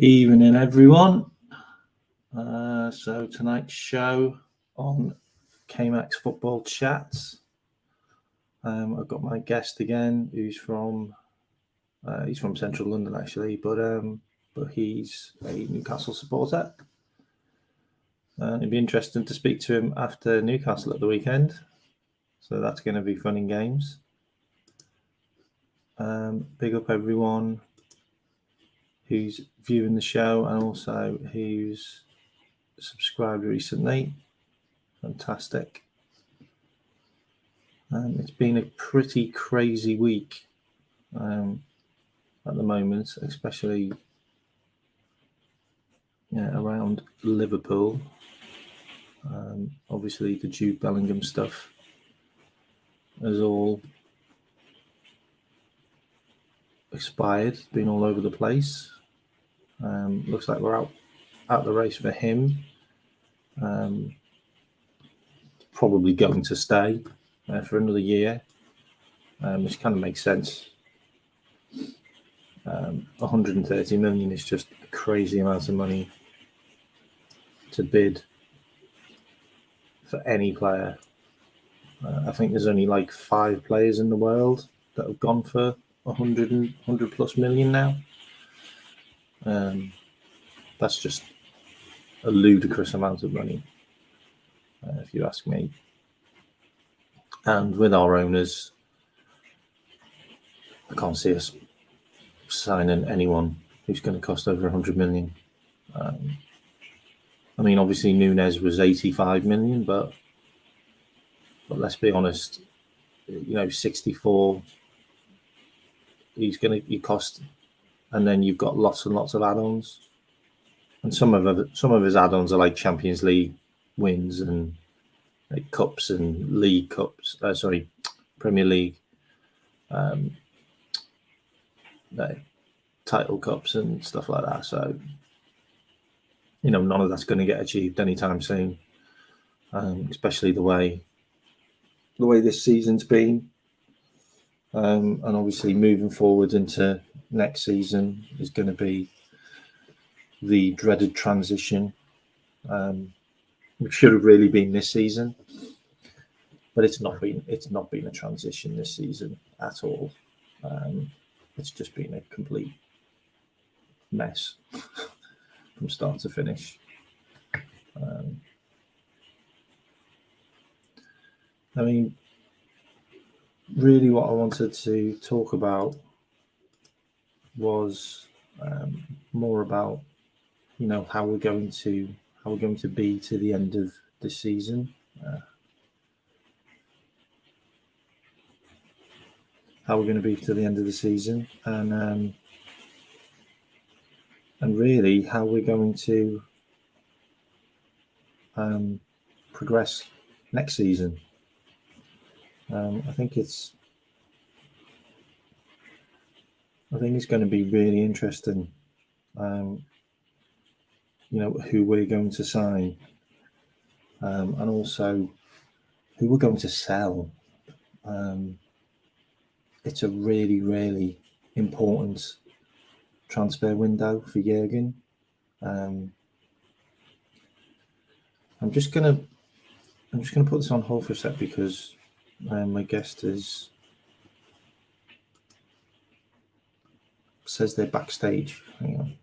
Evening, everyone. So tonight's show on K-Mack's Football Chats. I've got my guest again, who's from Central London actually, but he's a Newcastle supporter. It'd be interesting to speak to him after Newcastle at the weekend. So that's going to be fun and games. Big up everyone who's viewing the show and also who's subscribed recently. Fantastic. It's been a pretty crazy week at the moment, especially around Liverpool. Obviously, the Jude Bellingham stuff has all expired. It's been all over the place. Looks like we're out the race for him. Probably going to stay for another year, which kind of makes sense. 130 million is just a crazy amount of money to bid for any player. I think there's only like 5 players in the world that have gone for 100 plus million now. That's just a ludicrous amount of money, if you ask me. And with our owners, I can't see us signing anyone who's going to cost over 100 million. I mean, obviously Nunes was 85 million, but let's be honest, 64. You cost, and then you've got lots and lots of add-ons, and some of his add-ons are like Champions League wins and like cups and league cups. Premier League, title cups and stuff like that. So, none of that's going to get achieved anytime soon, especially the way this season's been. And obviously moving forward into next season is going to be the dreaded transition, which should have really been this season, but it's not been a transition this season at all. It's just been a complete mess from start to finish. I mean, really what I wanted to talk about was more about how we're going to be to the end of the season, and really how we're going to progress next season. I think it's going to be really interesting, who we're going to sign, and also who we're going to sell. It's a really, really important transfer window for Jurgen. I'm just gonna put this on hold for a sec because my guest says they're backstage. Hang on.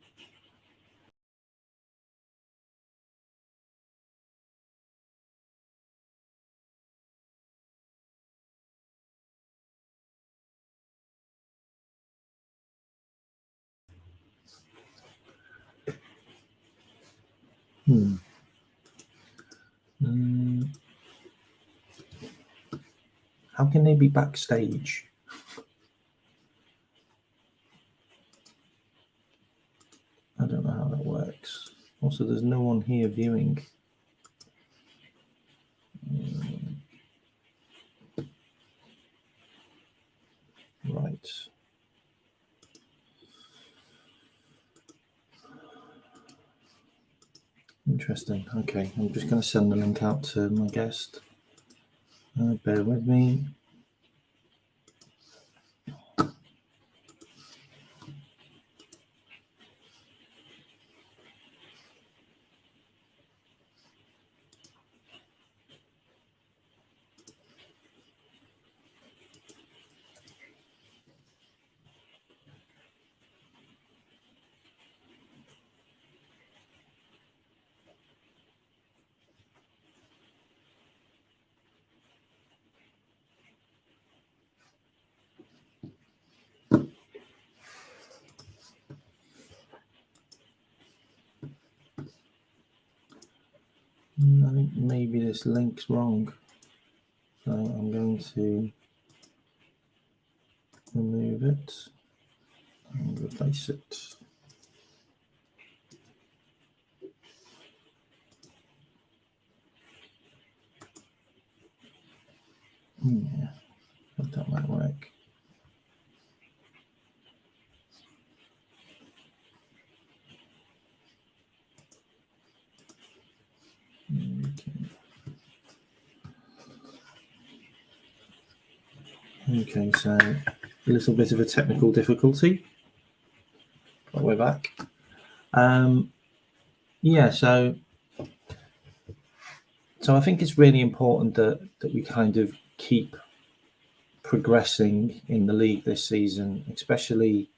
How can they be backstage? I don't know how that works. Also, there's no one here viewing. Right. Interesting. Okay, I'm just going to send the link out to my guest. Bear with me. maybe this link's wrong. So I'm going to remove it and replace it. Yeah, that might work. Okay, so a little bit of a technical difficulty, but we're back. Yeah, so I think it's really important that we kind of keep progressing in the league this season, especially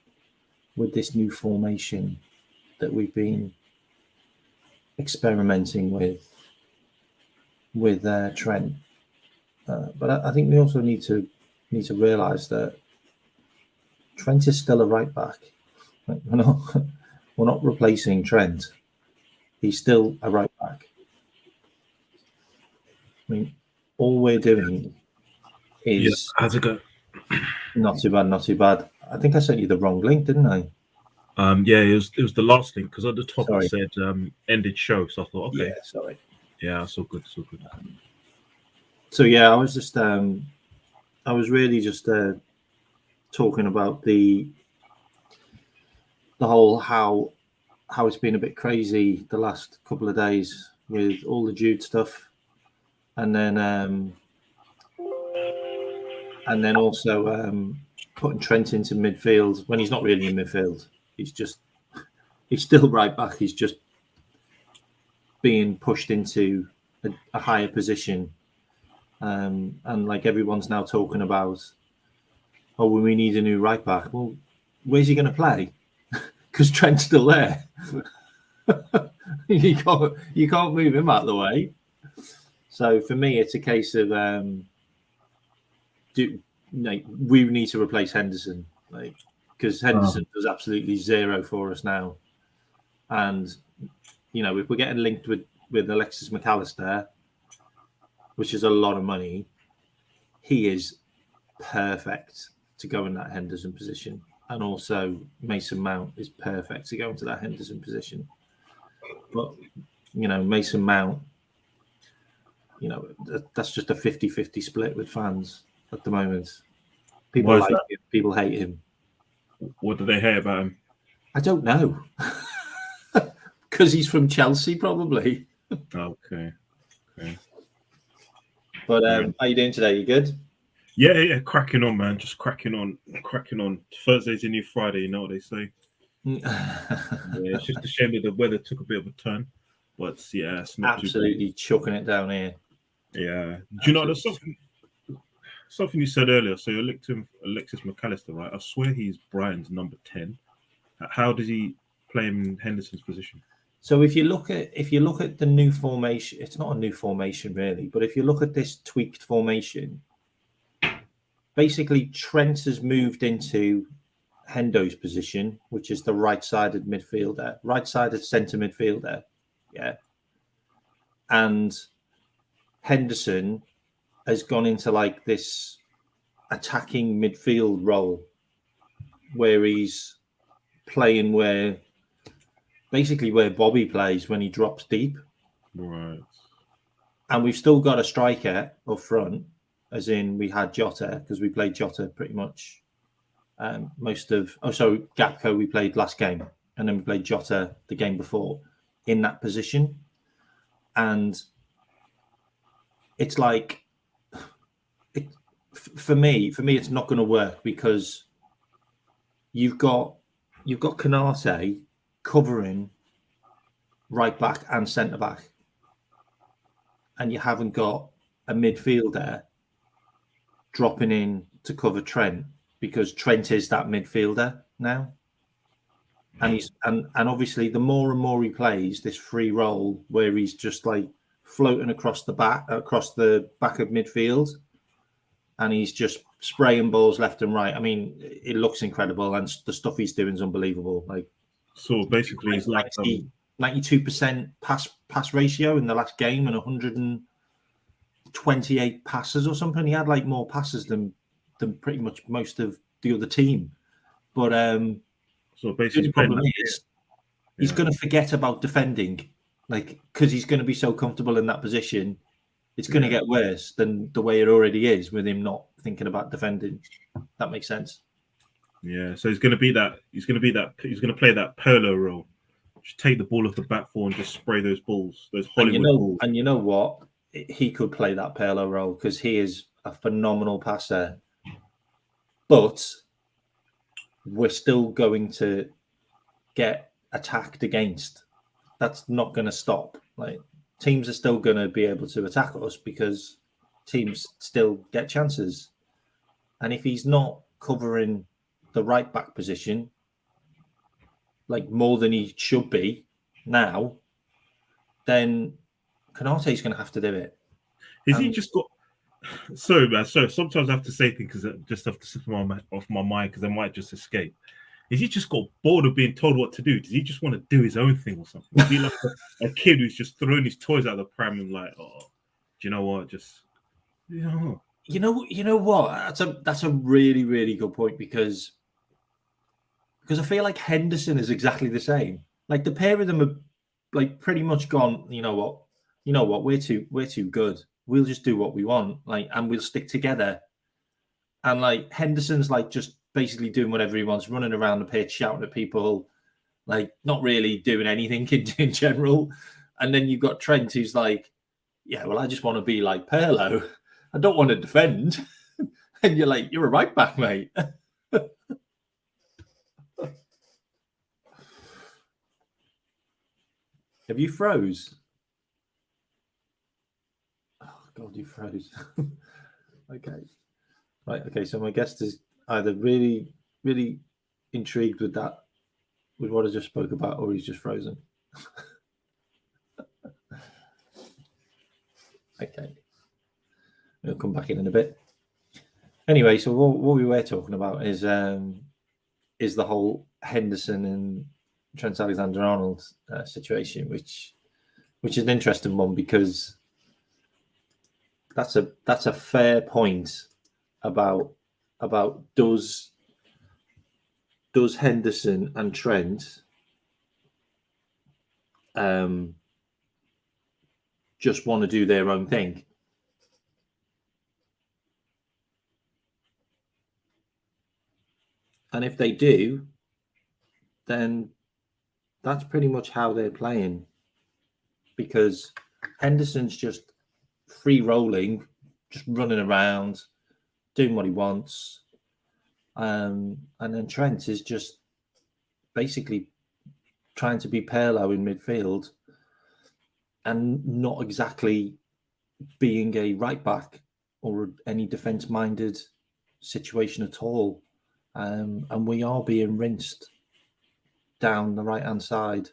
with this new formation that we've been experimenting with Trent. But I think we also need to realise that Trent is still a right back. We're not replacing Trent. He's still a right back. I mean, all we're doing is how's it go? Not too bad, not too bad. I think I sent you the wrong link, didn't I? Yeah, it was the last link because at the top Sorry. it said ended show. So I thought, okay, Yeah, sorry. Yeah, so good, so good. So yeah, I was just I was really just talking about the whole how it's been a bit crazy the last couple of days with all the Jude stuff, and then also putting Trent into midfield when he's not really in midfield. He's still right back. He's just being pushed into a higher position, and like everyone's now talking about, oh, well, we need a new right back. Well, where's he going to play? Because Trent's still there. you can't move him out of the way. So for me, it's a case of we need to replace Henderson, because Henderson does absolutely zero for us now. And if we're getting linked with Alexis McAllister, which is a lot of money, he is perfect to go in that Henderson position. And also Mason Mount is perfect to go into that Henderson position. But, Mason Mount, that's just a 50-50 split with fans at the moment. People like him, people hate him. What do they hate about him? I don't know. Because he's from Chelsea, probably. Okay. But how you doing today? You good? Yeah, cracking on, man. Just cracking on. Thursday's a new Friday, you know what they say. It's just a shame that the weather took a bit of a turn, but yeah, it's not absolutely chucking it down here. Yeah. Do you know there's something you said earlier? So you're linked to Alexis McAllister, right? I swear he's Brian's number 10. How does he play him in Henderson's position? So if you look at the new formation, it's not a new formation really, but if you look at this tweaked formation, basically Trent has moved into Hendo's position, which is the right-sided centre midfielder, yeah. And Henderson has gone into like this attacking midfield role where he's playing where Bobby plays when he drops deep. Right. And we've still got a striker up front, as in we had Jota, because we played Jota pretty much Gakpo we played last game, and then we played Jota the game before in that position. And it's like, for me, it's not going to work because you've got Canate covering right back and centre back, and you haven't got a midfielder dropping in to cover Trent, because Trent is that midfielder now. And he's and obviously the more and more he plays this free role where he's just like floating across the back of midfield, and he's just spraying balls left and right. I mean, it looks incredible, and the stuff he's doing is unbelievable. Like, so basically, he's like 92% pass ratio in the last game and 128 passes or something. He had like more passes than pretty much most of the other team. But so basically, the problem is he's going to forget about defending, like because he's going to be so comfortable in that position. It's going to get worse than the way it already is with him not thinking about defending. That makes sense. Yeah, so he's going to be that. He's going to play that Pirlo role. Just take the ball off the back four and just spray those balls, those Hollywood balls. And you know what? He could play that Pirlo role because he is a phenomenal passer. But we're still going to get attacked against. That's not going to stop. Like teams are still going to be able to attack us because teams still get chances. And if he's not covering the right back position, like more than he should be now, then Konate's going to have to do it. Is he just got? Sorry, man. So sometimes I have to say things because just have to slip off my mind because I might just escape. Is he just got bored of being told what to do? Does he just want to do his own thing or something? Is he like a kid who's just throwing his toys out of the pram and like, oh, do you know what? Just you know what? That's a really, really good point because I feel like Henderson is exactly the same. Like the pair of them are like pretty much gone. You know what? We're too good. We'll just do what we want. Like, and we'll stick together. And like Henderson's like just basically doing whatever he wants, running around the pitch, shouting at people, like not really doing anything in general. And then you've got Trent who's like, yeah, well, I just want to be like Pirlo. I don't want to defend. And you're like, you're a right back, mate. Have you froze? Oh, God, you froze. Okay. Right. Okay. So my guest is either really, really intrigued with what I just spoke about, or he's just frozen. Okay. We'll come back in a bit. Anyway, so what we were talking about is the whole Henderson and Trent Alexander-Arnold situation, which is an interesting one because that's a fair point about does Henderson and Trent just want to do their own thing? And if they do, then that's pretty much how they're playing. Because Henderson's just free rolling, just running around, doing what he wants. And then Trent is just basically trying to be Pirlo in midfield and not exactly being a right back or any defence-minded situation at all. And we are being rinsed down the right-hand side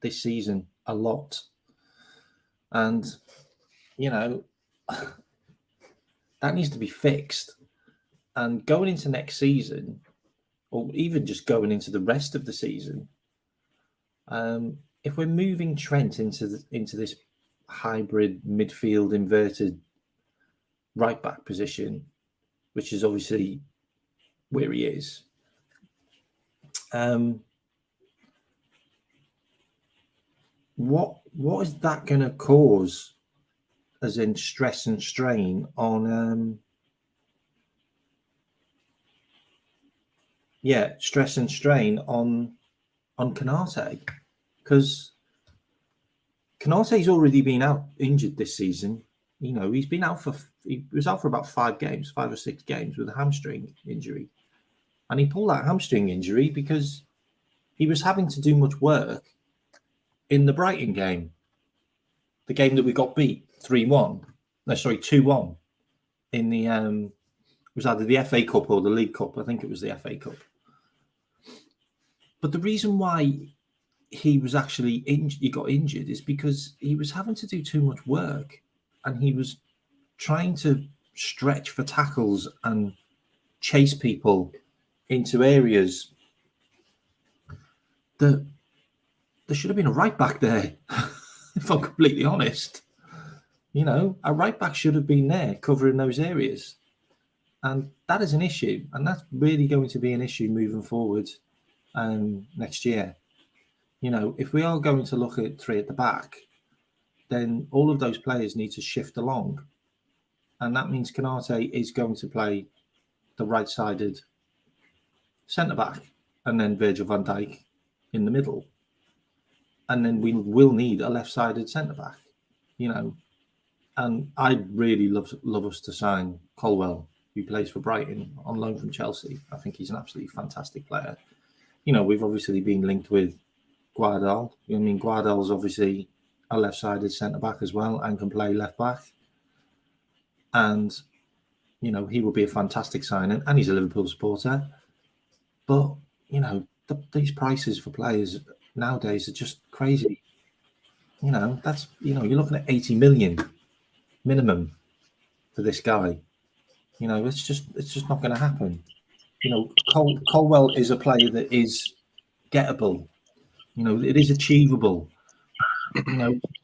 this season a lot. And, that needs to be fixed. And going into next season, or even just going into the rest of the season, if we're moving Trent into this hybrid midfield inverted right back position, which is obviously where he is, what is that going to cause, as in stress and strain on? Stress and strain on Konate, because Konate's already been out injured this season. He's been out he was out for about 5 or 6 games with a hamstring injury. And he pulled that hamstring injury because he was having to do much work in the Brighton game. The game that we got beat 3-1. No, sorry, 2-1 in the it was either the FA Cup or the League Cup. I think it was the FA Cup. But the reason why he was actually he got injured is because he was having to do too much work, and he was trying to stretch for tackles and chase people into areas that there should have been a right back there. If I'm completely honest, a right back should have been there covering those areas, and that is an issue, and that's really going to be an issue moving forward next year. If we are going to look at three at the back, then all of those players need to shift along, and that means Konate is going to play the right-sided centre back, and then Virgil van Dijk in the middle, and then we will need a left-sided centre back. And I'd really love us to sign Colwell, who plays for Brighton on loan from Chelsea. I think he's an absolutely fantastic player. We've obviously been linked with Guardiola. Guardiola's obviously a left-sided centre-back as well and can play left-back. And, he will be a fantastic signing, and he's a Liverpool supporter. But, these prices for players nowadays are just crazy. That's, you're looking at 80 million minimum for this guy. It's just not going to happen. Colwell is a player that is gettable. It is achievable.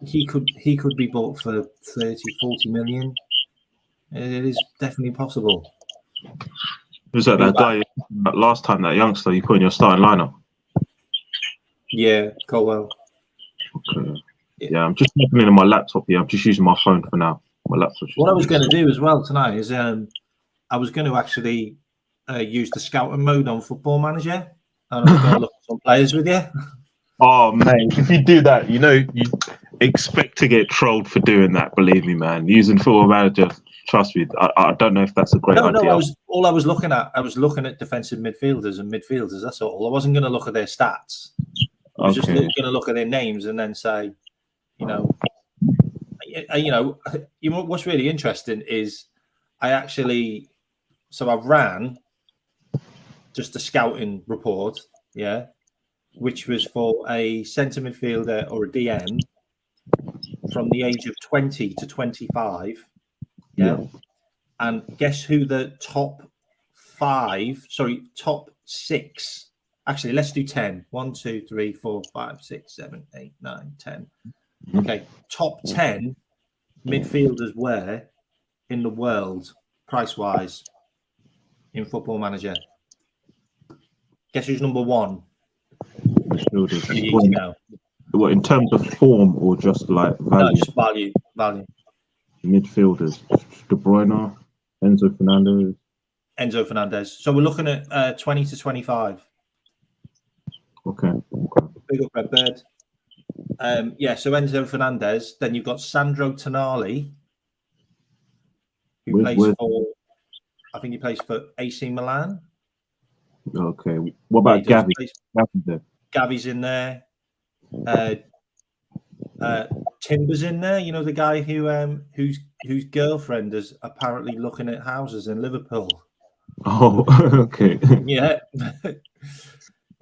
He could be bought for 30, 40 million. It is definitely possible. Was that guy last time, that youngster you put in your starting lineup? Yeah, Colwell. Okay. Yeah, I'm just opening in my laptop here. I'm just using my phone for now. My laptop. What I was going to do as well tonight is I was going to actually use the scouting mode on Football Manager, and I was going to look at some players with you. Oh, mate, if you do that, you expect to get trolled for doing that. Believe me, man. Using Football Manager, trust me, I don't know if that's a great idea. I was looking at defensive midfielders and midfielders. That's all. I wasn't going to look at their stats. I was just going to look at their names and then say, what's really interesting is I ran just a scouting report, which was for a centre midfielder or a DM from the age of 20 to 25. Yeah. And guess who the top six. Actually, let's do 10. 1, 2, 3, 4, 5, 6, 7, 8, 9, 10. Okay. Top 10 midfielders were in the world, price-wise, in Football Manager. Guess who's number one? What, in terms of form or just like value? No, just value. Midfielders: De Bruyne, Enzo Fernandez. So we're looking at 20 to 25. Okay. Big up, Redbird. So Enzo Fernandez. Then you've got Sandro Tonali, who plays for, I think he plays for AC Milan. Okay. What about Gavi? Gavi's in there. Timber's in there. The guy whose girlfriend is apparently looking at houses in Liverpool. Oh, okay. Yeah.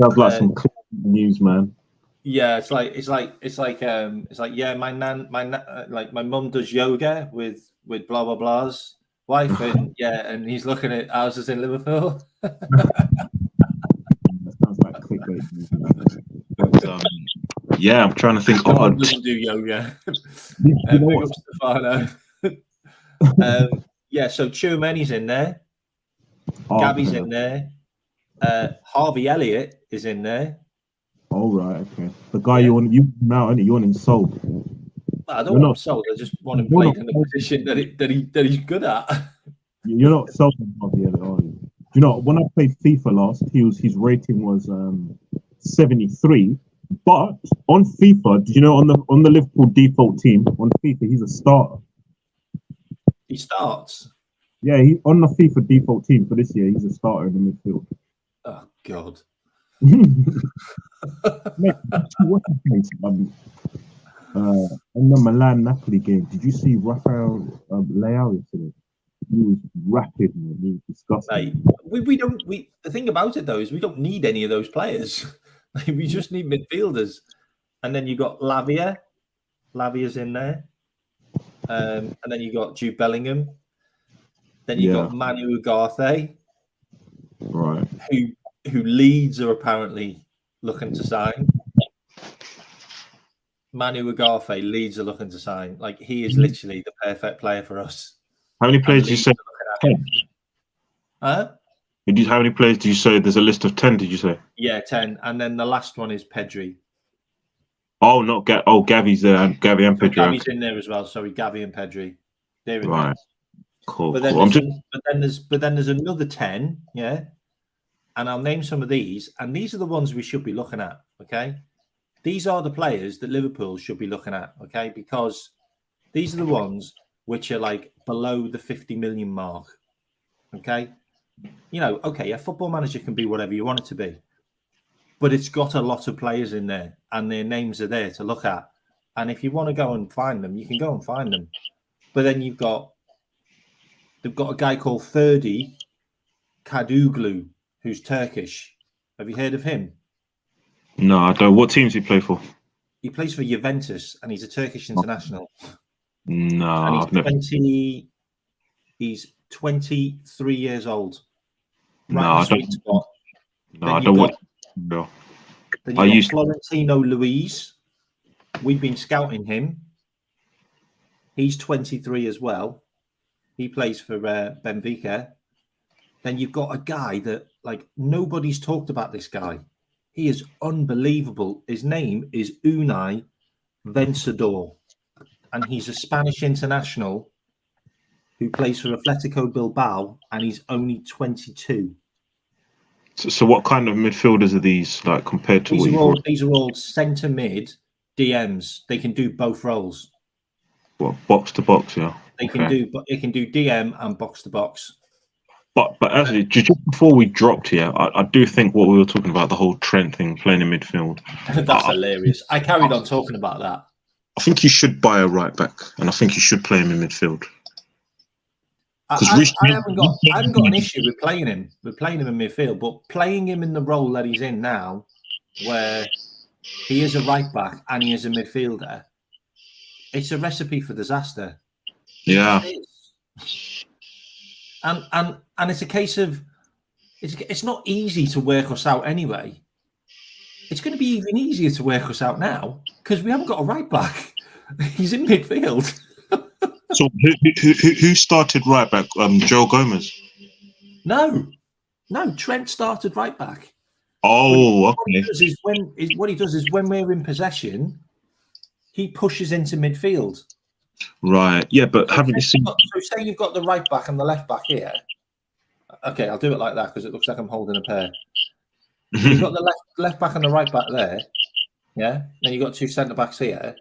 Sounds like some news, man. Yeah, it's like yeah, my mum does yoga with blah blah blah's wife, and and he's looking at houses in Liverpool. That sounds like clickbait. But, I'm trying to think. My mum doesn't do yoga. Big up Stefano. So Tchouameni's in there. Gavi's in there. Harvey Elliott is in there. Oh, right, okay. The guy you want him sold. I don't want him sold. I just want him played in the position that he's good at. You're not sold on Harvey Elliott, are you? When I played FIFA last, his rating was 73. But on FIFA, did you know on the Liverpool default team on FIFA, he's a starter. He starts. Yeah, he on the FIFA default team for this year, he's a starter in the midfield. Oh God. Mate, on the Milan Napoli game, did you see Rafael Leao yesterday? He was rapid, man. He was disgusting. Mate, the thing about it though is we don't need any of those players. We just need midfielders, and then you got Lavia. Lavia's in there, and then you got Jude Bellingham. Then you got Manu Ugarte, right? Who Leeds are apparently looking to sign. Manu Ugarte, Leeds are looking to sign. Like, he is literally the perfect player for us. How many players do you Leeds say? are looking 10. at. How many players do you say? There's a list of 10. Did you say? Yeah, 10. And then the last one is Pedri. Oh, not Gavi's there. And Gavi and So Pedro. Gavi's in there as well. Sorry, Gavi and Pedri. They're in Right. there. Cool. But then, Cool. but then there's another 10, yeah. And I'll name some of these, and these are the ones we should be looking at. Okay, these are the players that Liverpool should be looking at. Okay, because these are the ones which are like below the 50 million mark. Okay, okay, a football manager can be whatever you want it to be, but it's got a lot of players in there, and their names are there to look at. And if you want to go and find them, you can go and find them. But then they've got a guy called Ferdi Kaduglu, who's Turkish. Have you heard of him? No, I don't. What teams do you play for? He plays for Juventus, and he's a Turkish international. No, And I've never. He's 23 years old. No, Right in the I sweet don't. spot. No, Then I you've don't got- want. No. Then I you've used- got Florentino Luis. We've been scouting him. He's 23 as well. He plays for Benfica. Then you've got a guy that, like, nobody's talked about this guy. He is unbelievable. His name is Unai Vencedor, and he's a Spanish international who plays for Atletico Bilbao, and he's only 22. So what kind of midfielders are these, like, compared to These are all centre mid DMs. They can do both roles. what, box to box? Yeah. They can do DM and box to box. But actually, just before we dropped here, I do think what we were talking about, the whole Trent thing, playing in midfield. That's hilarious. I carried on talking about that. I think you should buy a right back, and I think you should play him in midfield. I haven't got an issue with playing him. We're playing him in midfield, but playing him in the role that he's in now, where he is a right back and he is a midfielder, it's a recipe for disaster. Yeah. And it's a case of it's not easy to work us out anyway. It's going to be even easier to work us out now because we haven't got a right back. He's in midfield. So who started right back? Joe Gomez. No, Trent started right back. Oh, okay. What he does is when we're in possession, he pushes into midfield. Right. Yeah, but haven't you seen? So say you've got the right back and the left back here. Okay, I'll do it like that because it looks like I'm holding a pair. So you've got the left back and the right back there. Yeah. Then you've got two centre backs here.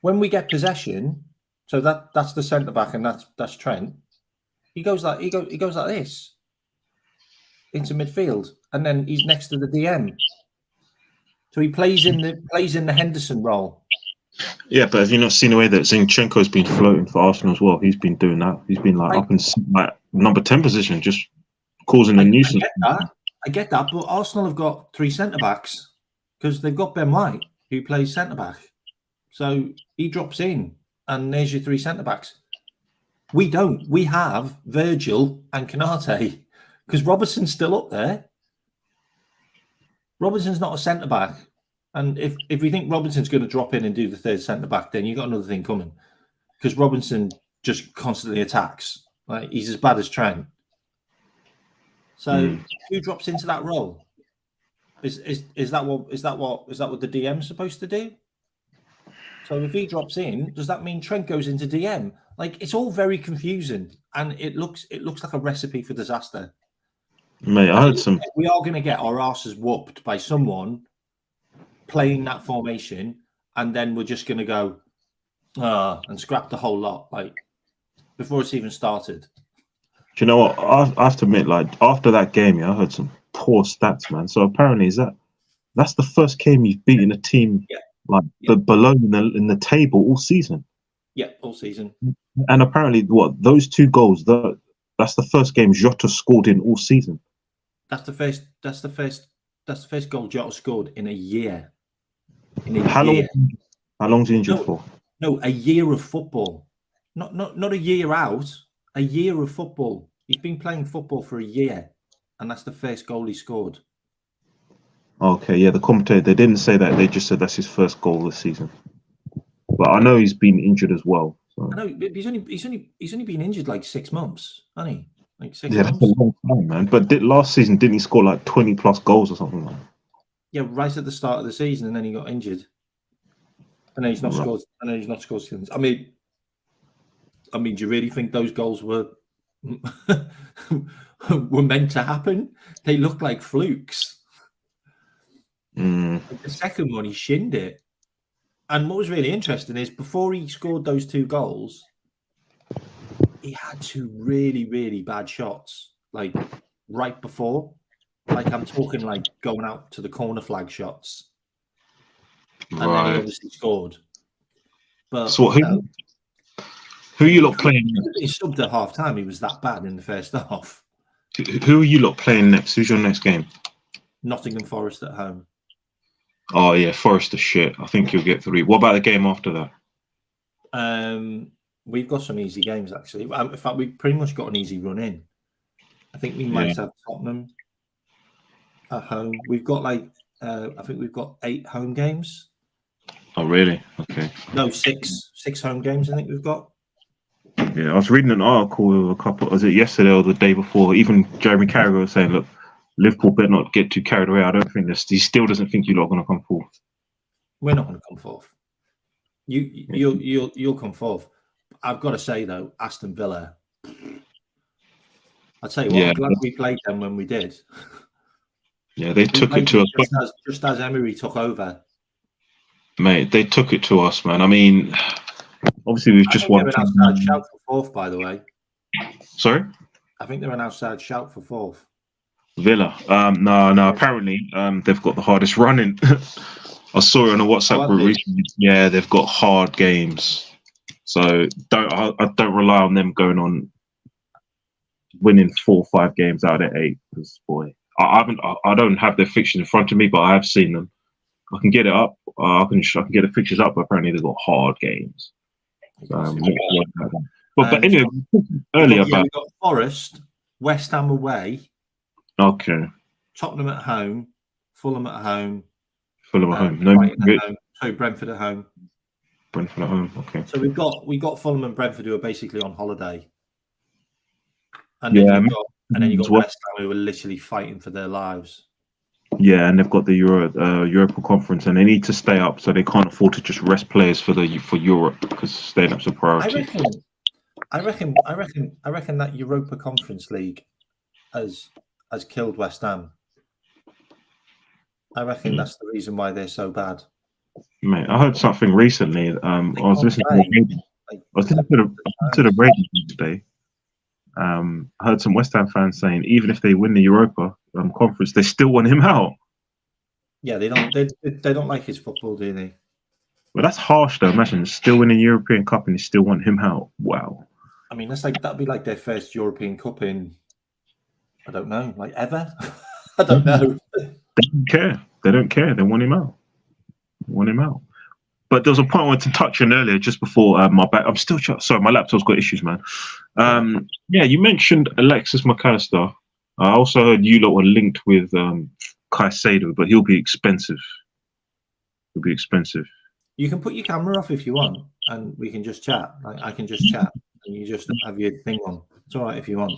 When we get possession, so that's the centre back and that's Trent. He goes like this into midfield, and then he's next to the DM. So he plays in the Henderson role. Yeah, but have you not seen the way that Zinchenko's been floating for Arsenal as well? He's been doing that. He's been like up in like number 10 position, just causing a nuisance. I get that, but Arsenal have got three centre backs because they've got Ben White who plays centre back. So he drops in, and there's your three centre backs. We don't. We have Virgil and Canate because Robertson's still up there. Robertson's not a centre back. And if we think Robinson's going to drop in and do the third centre back, then you've got another thing coming because Robinson just constantly attacks. Like he's as bad as Trent. So who drops into that role? Is that what the DM's supposed to do? So if he drops in, does that mean Trent goes into DM? Like it's all very confusing, and it looks like a recipe for disaster. Mate, I heard some. We are going to get our asses whooped by someone playing that formation, and then we're just going to go and scrap the whole lot, like before it's even started. Do you know what? I have to admit, like after that game, yeah, I heard some poor stats, man. So apparently, that's the first game you've beaten a team below in the table all season. Yeah, all season. And apparently, those two goals? That's the first game Jota scored in all season. That's the first goal Jota scored in a year. How long's he injured for? No, a year of football. Not a year out. A year of football. He's been playing football for a year, and that's the first goal he scored. Okay, yeah, the commentator, they didn't say that. They just said that's his first goal this season. But I know he's been injured as well. So. I know he's only been injured like 6 months, hasn't he? Like 6 Yeah, that's a months. long time, man. But last season, didn't he score like 20 plus goals or something like that? Yeah, right at the start of the season, and then he got injured, and then he's not Right. scored. And then he's not scored since. I mean, do you really think those goals were were meant to happen? They look like flukes. Mm, Like the second one, he shinned it. And what was really interesting is before he scored those 2 goals, he had 2 really, really bad shots. Like right before, like I'm talking like going out to the corner flag shots, and then he right. obviously scored. But So who are you lot playing he next? subbed at half time. He was that bad in the first half. Who are you lot playing next? Who's your next game? Nottingham Forest at home. Oh yeah, Forest is shit. I think you'll get 3. What about the game after that? We've got some easy games actually. In fact, we've pretty much got an easy run in. I think we might have Tottenham at home. We've got I think we've got 8 home games. Oh really? Okay. No, 6 home games. I think we've got. Yeah, I was reading an article with a couple. Was it yesterday or the day before? Even Jeremy Carragher was saying, "Look, Liverpool better not get too carried away. I don't think this. He still doesn't think you lot are going to come forth." We're not going to come forth. You'll come forth. I've got to say though, Aston Villa. I'll tell you what. I'm glad we played them when we did. Yeah, they took it to us. Just as Emery took over. Mate, they took it to us, man. I mean, obviously we've just won. They're an outside shout for 4th, by the way. Sorry? I think they're an outside shout for 4th. Villa. No. Apparently, they've got the hardest running. I saw it on a WhatsApp group recently. Yeah, they've got hard games. So I don't rely on them going on winning 4 or 5 games out of 8. Because boy, I don't have their fixtures in front of me, but I have seen them. I can get it up. I can get the fixtures up. But apparently, they've got hard games. But anyway, earlier about we've got Forest, West Ham away. Okay. Tottenham at home, Fulham at home. Fulham at home. Brentford at home. Brentford at home. Okay. So we've got Fulham and Brentford who are basically on holiday. And then you've got West Ham who are literally fighting for their lives. Yeah, and they've got the Europa Conference, and they need to stay up, so they can't afford to just rest players for Europe because staying up's a priority. I reckon that Europa Conference League has killed West Ham. I reckon that's the reason why they're so bad. Mate, I heard something recently. I was listening to the radio today. I heard some West Ham fans saying even if they win the Europa Conference, they still want him out. Yeah, they don't like his football, do they? Well, that's harsh though. Imagine still winning European Cup and they still want him out. Wow. I mean, that'd be like their first European Cup in, I don't know, like ever. I don't know. They don't care. They don't care. They want him out. But there was a point I wanted to touch on earlier, just before my back. I'm still sorry, my laptop's got issues, man. Yeah, you mentioned Alexis McAllister. I also heard you lot were linked with Caicedo, but he'll be expensive. You can put your camera off if you want, and we can just chat. Like I can just chat, and you just have your thing on. It's all right if you want.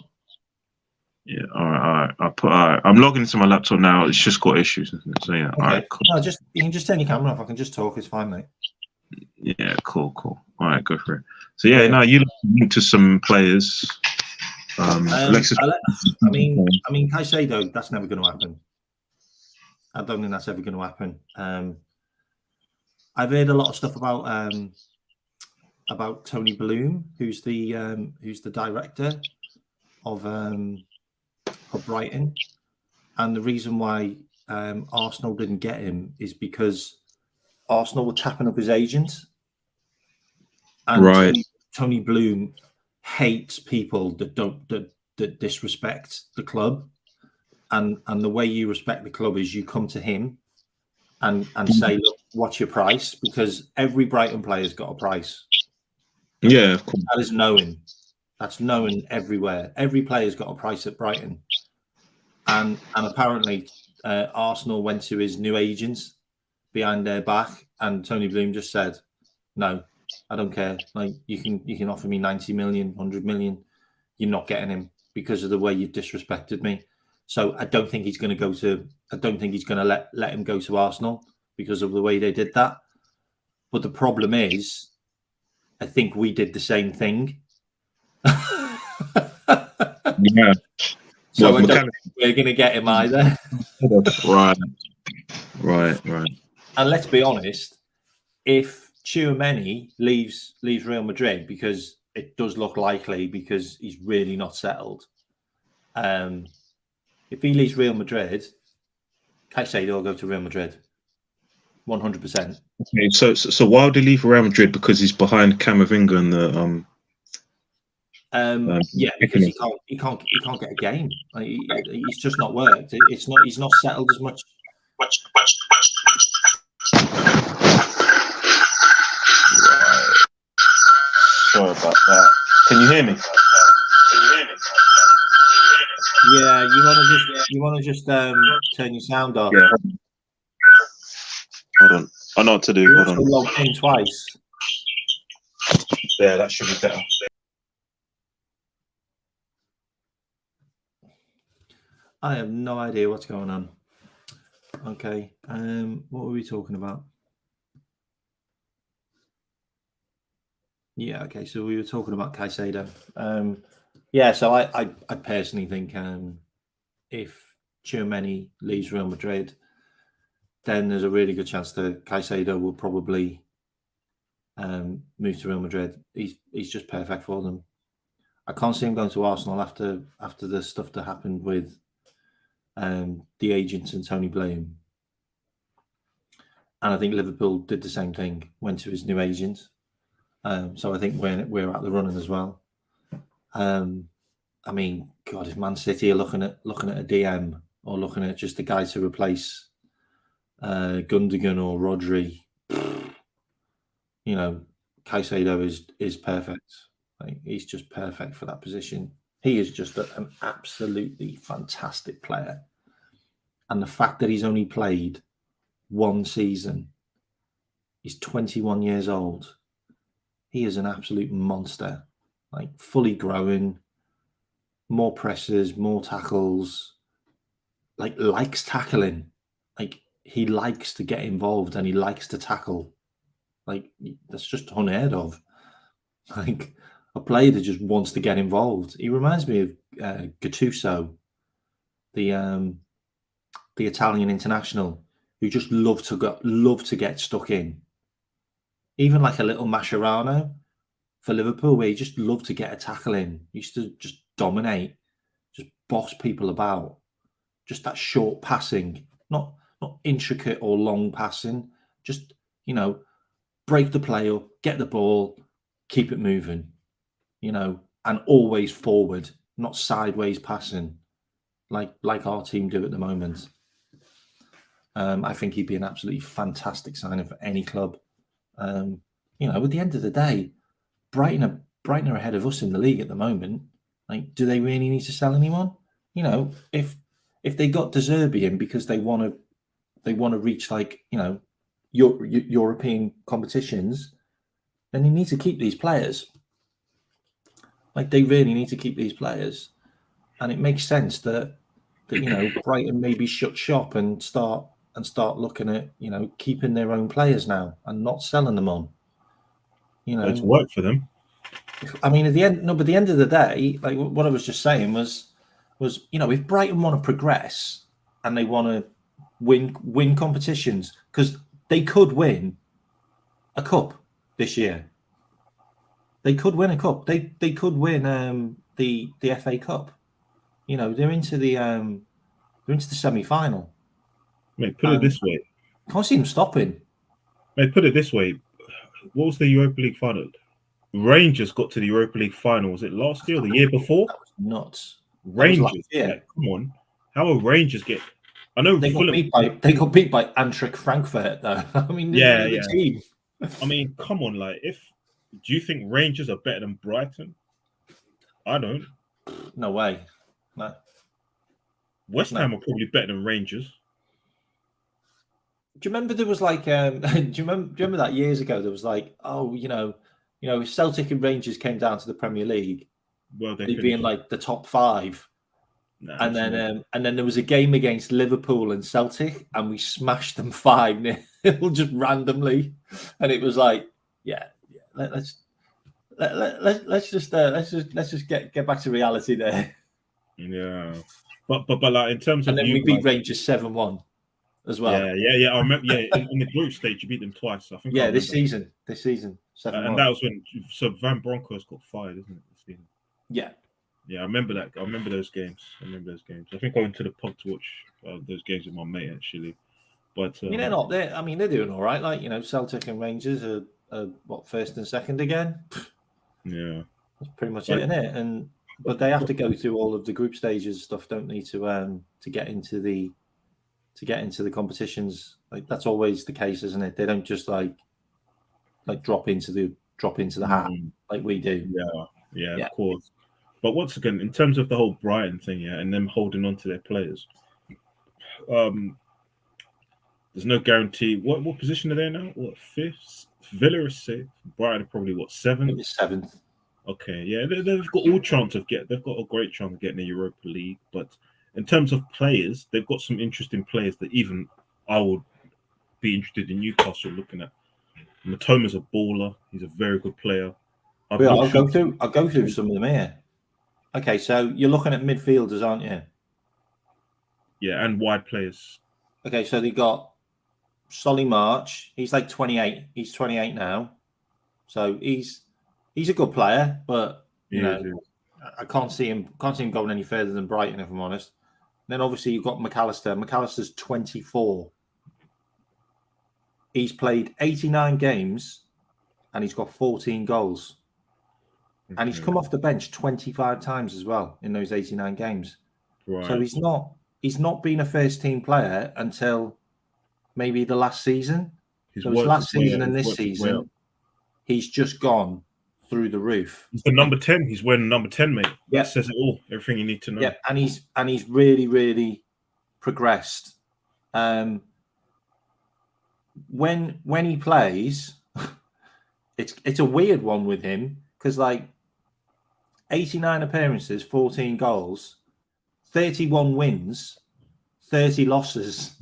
Yeah, all right. I'm logging into my laptop now. It's just got issues. So yeah, okay. All right, cool. No, you can just turn your camera off. I can just talk. It's fine, mate. Yeah, cool. All right, go for it. So yeah, now you linked to some players. Alexis. I mean, Caicedo. That's never going to happen. I don't think that's ever going to happen. I've heard a lot of stuff about Tony Bloom, who's the director of Brighton, and the reason why Arsenal didn't get him is because Arsenal were tapping up his agent, and right. Tony Bloom hates people that disrespect the club, and the way you respect the club is you come to him and say, look, what's your price? Because every Brighton player's got a price. Yeah, of course. That is known. That's known everywhere. Every player's got a price at Brighton. And apparently Arsenal went to his new agents behind their back, and Tony Bloom just said, "No, I don't care. Like you can offer me 90 million, 100 million, you're not getting him because of the way you've disrespected me." So I don't think he's going to go to. I don't think he's going to let him go to Arsenal because of the way they did that. But the problem is, I think we did the same thing. Yeah. So Well, I don't think we're going to get him either. Right. And let's be honest, if Tchouaméni leaves Real Madrid, because it does look likely because he's really not settled. If he leaves Real Madrid, Caicedo will go to Real Madrid. 100%. Okay, so why would he leave Real Madrid? Because he's behind Camavinga and the yeah, because he can't get a game. Like, he's just not worked. He's not settled as much. Sorry about that. Can you hear me? Yeah, you want to just turn your sound off. Yeah. Hold on. I know what to do. You Hold also on. logged in twice. Yeah, that should be better. I have no idea what's going on. Okay. What were we talking about? Yeah, okay. So we were talking about Caicedo. Yeah, so I personally think if Tchouaméni leaves Real Madrid, then there's a really good chance that Caicedo will probably move to Real Madrid. He's just perfect for them. I can't see him going to Arsenal after the stuff that happened with the agents and Tony Bloom. And I think Liverpool did the same thing, went to his new agent. So I think we're out the running as well. I mean, God, if Man City are looking at a DM or looking at just a guy to replace Gundogan or Rodri, you know, Caicedo is perfect. Like, he's just perfect for that position. He is just an absolutely fantastic player. And the fact that he's only played one season, he's 21 years old. He is an absolute monster, like fully growing, more presses, more tackles, like likes tackling. Like he likes to get involved and he likes to tackle. Like that's just unheard of. Like a player that just wants to get involved. He reminds me of Gattuso, the Italian international, who just love to get stuck in. Even like a little Mascherano for Liverpool, where he just loved to get a tackle in. He used to just dominate, just boss people about. Just that short passing, not intricate or long passing. Just, break the play up, get the ball, keep it moving, and always forward, not sideways passing, like our team do at the moment. I think he'd be an absolutely fantastic signing for any club. At the end of the day, Brighton are ahead of us in the league at the moment. Like, do they really need to sell anyone? If they got De Zerbi in because they want to reach European competitions, then they need to keep these players. Like, they really need to keep these players, and it makes sense that Brighton maybe shut shop and start looking at keeping their own players now and not selling them on. It's worked for them. I mean, at the end of the day, like what I was just saying was if Brighton want to progress and they want to win competitions, because they could win a cup this year. They could win a cup. They could win the FA Cup. They're into the semi-final. Mate, put it this way. Can't see them stopping. Mate, put it this way. What was the Europa League final? Rangers got to the Europa League final. Was it last year or the year before? That was nuts. Rangers. Like, come on. How are Rangers get? I know they got beat by Eintracht Frankfurt though. I mean, yeah. team. I mean, come on. Like, do you think Rangers are better than Brighton? I don't. No way. No. West Ham are probably better than Rangers. Do you remember there was like do you remember that years ago there was like, oh, if Celtic and Rangers came down to the Premier League, Well, they they'd be in finished. like the top 5. Nah, And it's not. then there was a game against Liverpool and Celtic, and we smashed them 5-0 just randomly. And it was like, let's just get back to reality there. Yeah, but like in terms And of then you we beat guys, Rangers 7-1 as well. yeah. I remember. Yeah, in the group stage, you beat them twice. I think I Yeah, remember. this season, And 7-1. that was when Van Bronckhorst got fired, isn't it? This season. Yeah. Yeah, I remember that. I remember those games. I think I went to the pub to watch those games with my mate actually. But They're not there. I mean, they're doing all right. Like, Celtic and Rangers are what, first and second again. yeah, That's pretty much Like- it, isn't it? But they have to go through all of the group stages stuff, don't they, to get into the competitions. Like, that's always the case, isn't it? They don't just like drop into the hat like we do. yeah, Yeah. of course. But once again, in terms of the whole Brighton thing, yeah, and them holding on to their players, there's no guarantee. What position are they now? What, 5th? Villa is 6th. Brighton are probably what, 7th? Maybe 7th. Okay, yeah, they've got all chance of they've got a great chance of getting the Europa League. But in terms of players, they've got some interesting players that even I would be interested in Newcastle looking at. Matoma's a baller. He's a very good player. I'll go through some of them here. Okay, so you're looking at midfielders, aren't you? Yeah, and wide players. Okay, so they got Solly March. He's like 28. He's 28 now, so he's a good player, but I can't see him going any further than Brighton, if I'm honest. Then obviously you've got McAllister. McAllister's 24. He's played 89 games, and he's got 14 goals. Okay. And he's come off the bench 25 times as well in those 89 games. Right. So he's not been a first team player until maybe the last season. So his last season and this season, he's just gone through the roof. He's the number 10. He's wearing number 10, mate. Yeah. That says it all. Everything you need to know. Yeah, and he's really, really progressed. When he plays, it's a weird one with him because like 89 appearances, 14 goals, 31 wins, 30 losses.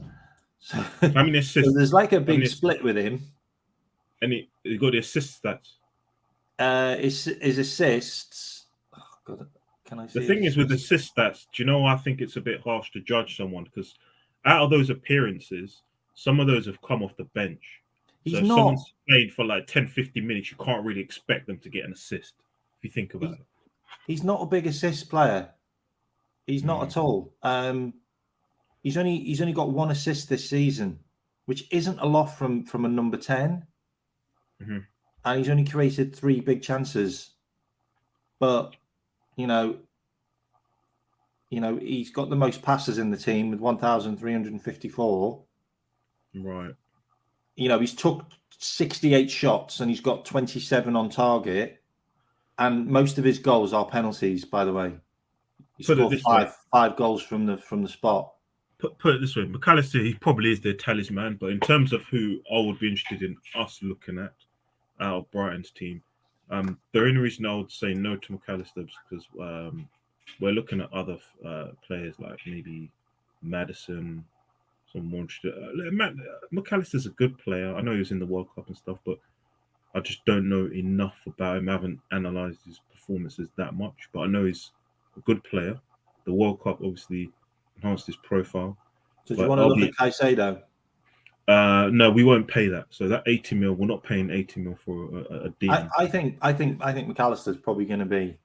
So, How many assists? So there's like a big split with him. And he got the assist stats. His assists. Oh God, can I see? The thing is with assist stats, do you know I think it's a bit harsh to judge someone because out of those appearances, some of those have come off the bench. He's so if not. Someone's played for like 10, 15 minutes, you can't really expect them to get an assist if you think about it. He's not a big assist player. He's not at all. He's only got 1 assist this season, which isn't a lot from a number 10. Mm-hmm. And he's only created 3 big chances. But he's got the most passes in the team with 1,354. Right. He's took 68 shots and he's got 27 on target. And most of his goals are penalties, by the way. He scored 5 goals from the spot. Put it this way, McAllister, he probably is their talisman, but in terms of who I would be interested in us looking at out of Brighton's team, the only reason I would say no to McAllister is because we're looking at other players like maybe Maddison, someone. McAllister's a good player. I know he was in the World Cup and stuff, but I just don't know enough about him. I haven't analysed his performances that much, but I know he's a good player. The World Cup obviously enhanced his profile. So do you want to look at Caicedo? No, we won't pay that. So that 80 mil, we're not paying 80 mil for a deal. I think McAllister's probably going to be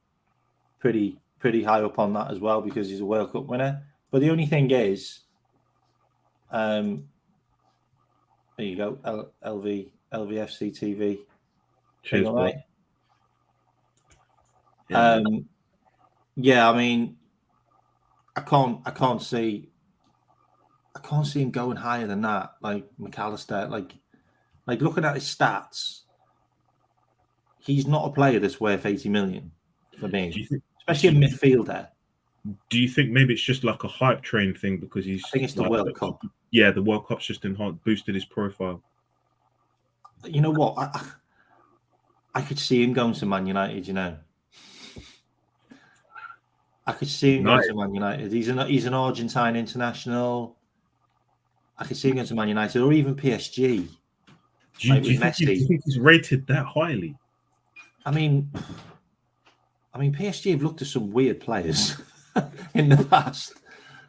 pretty high up on that as well because he's a World Cup winner. But the only thing is, there you go, LVFC TV. Cheers, bro. Yeah, I mean, I can't see him going higher than that. Like McAllister, like looking at his stats, he's not a player that's worth 80 million for me, especially a midfielder. Do you think maybe it's just like a hype train thing because he's? I think it's the like, World Cup. Yeah, the World Cup's just boosted his profile. You know what? I could see him going to Man United. You know, I could see him going to Man United. He's an Argentine international. I could see him going to Man United or even PSG. Do you think he's rated that highly? I mean, PSG have looked at some weird players in the past.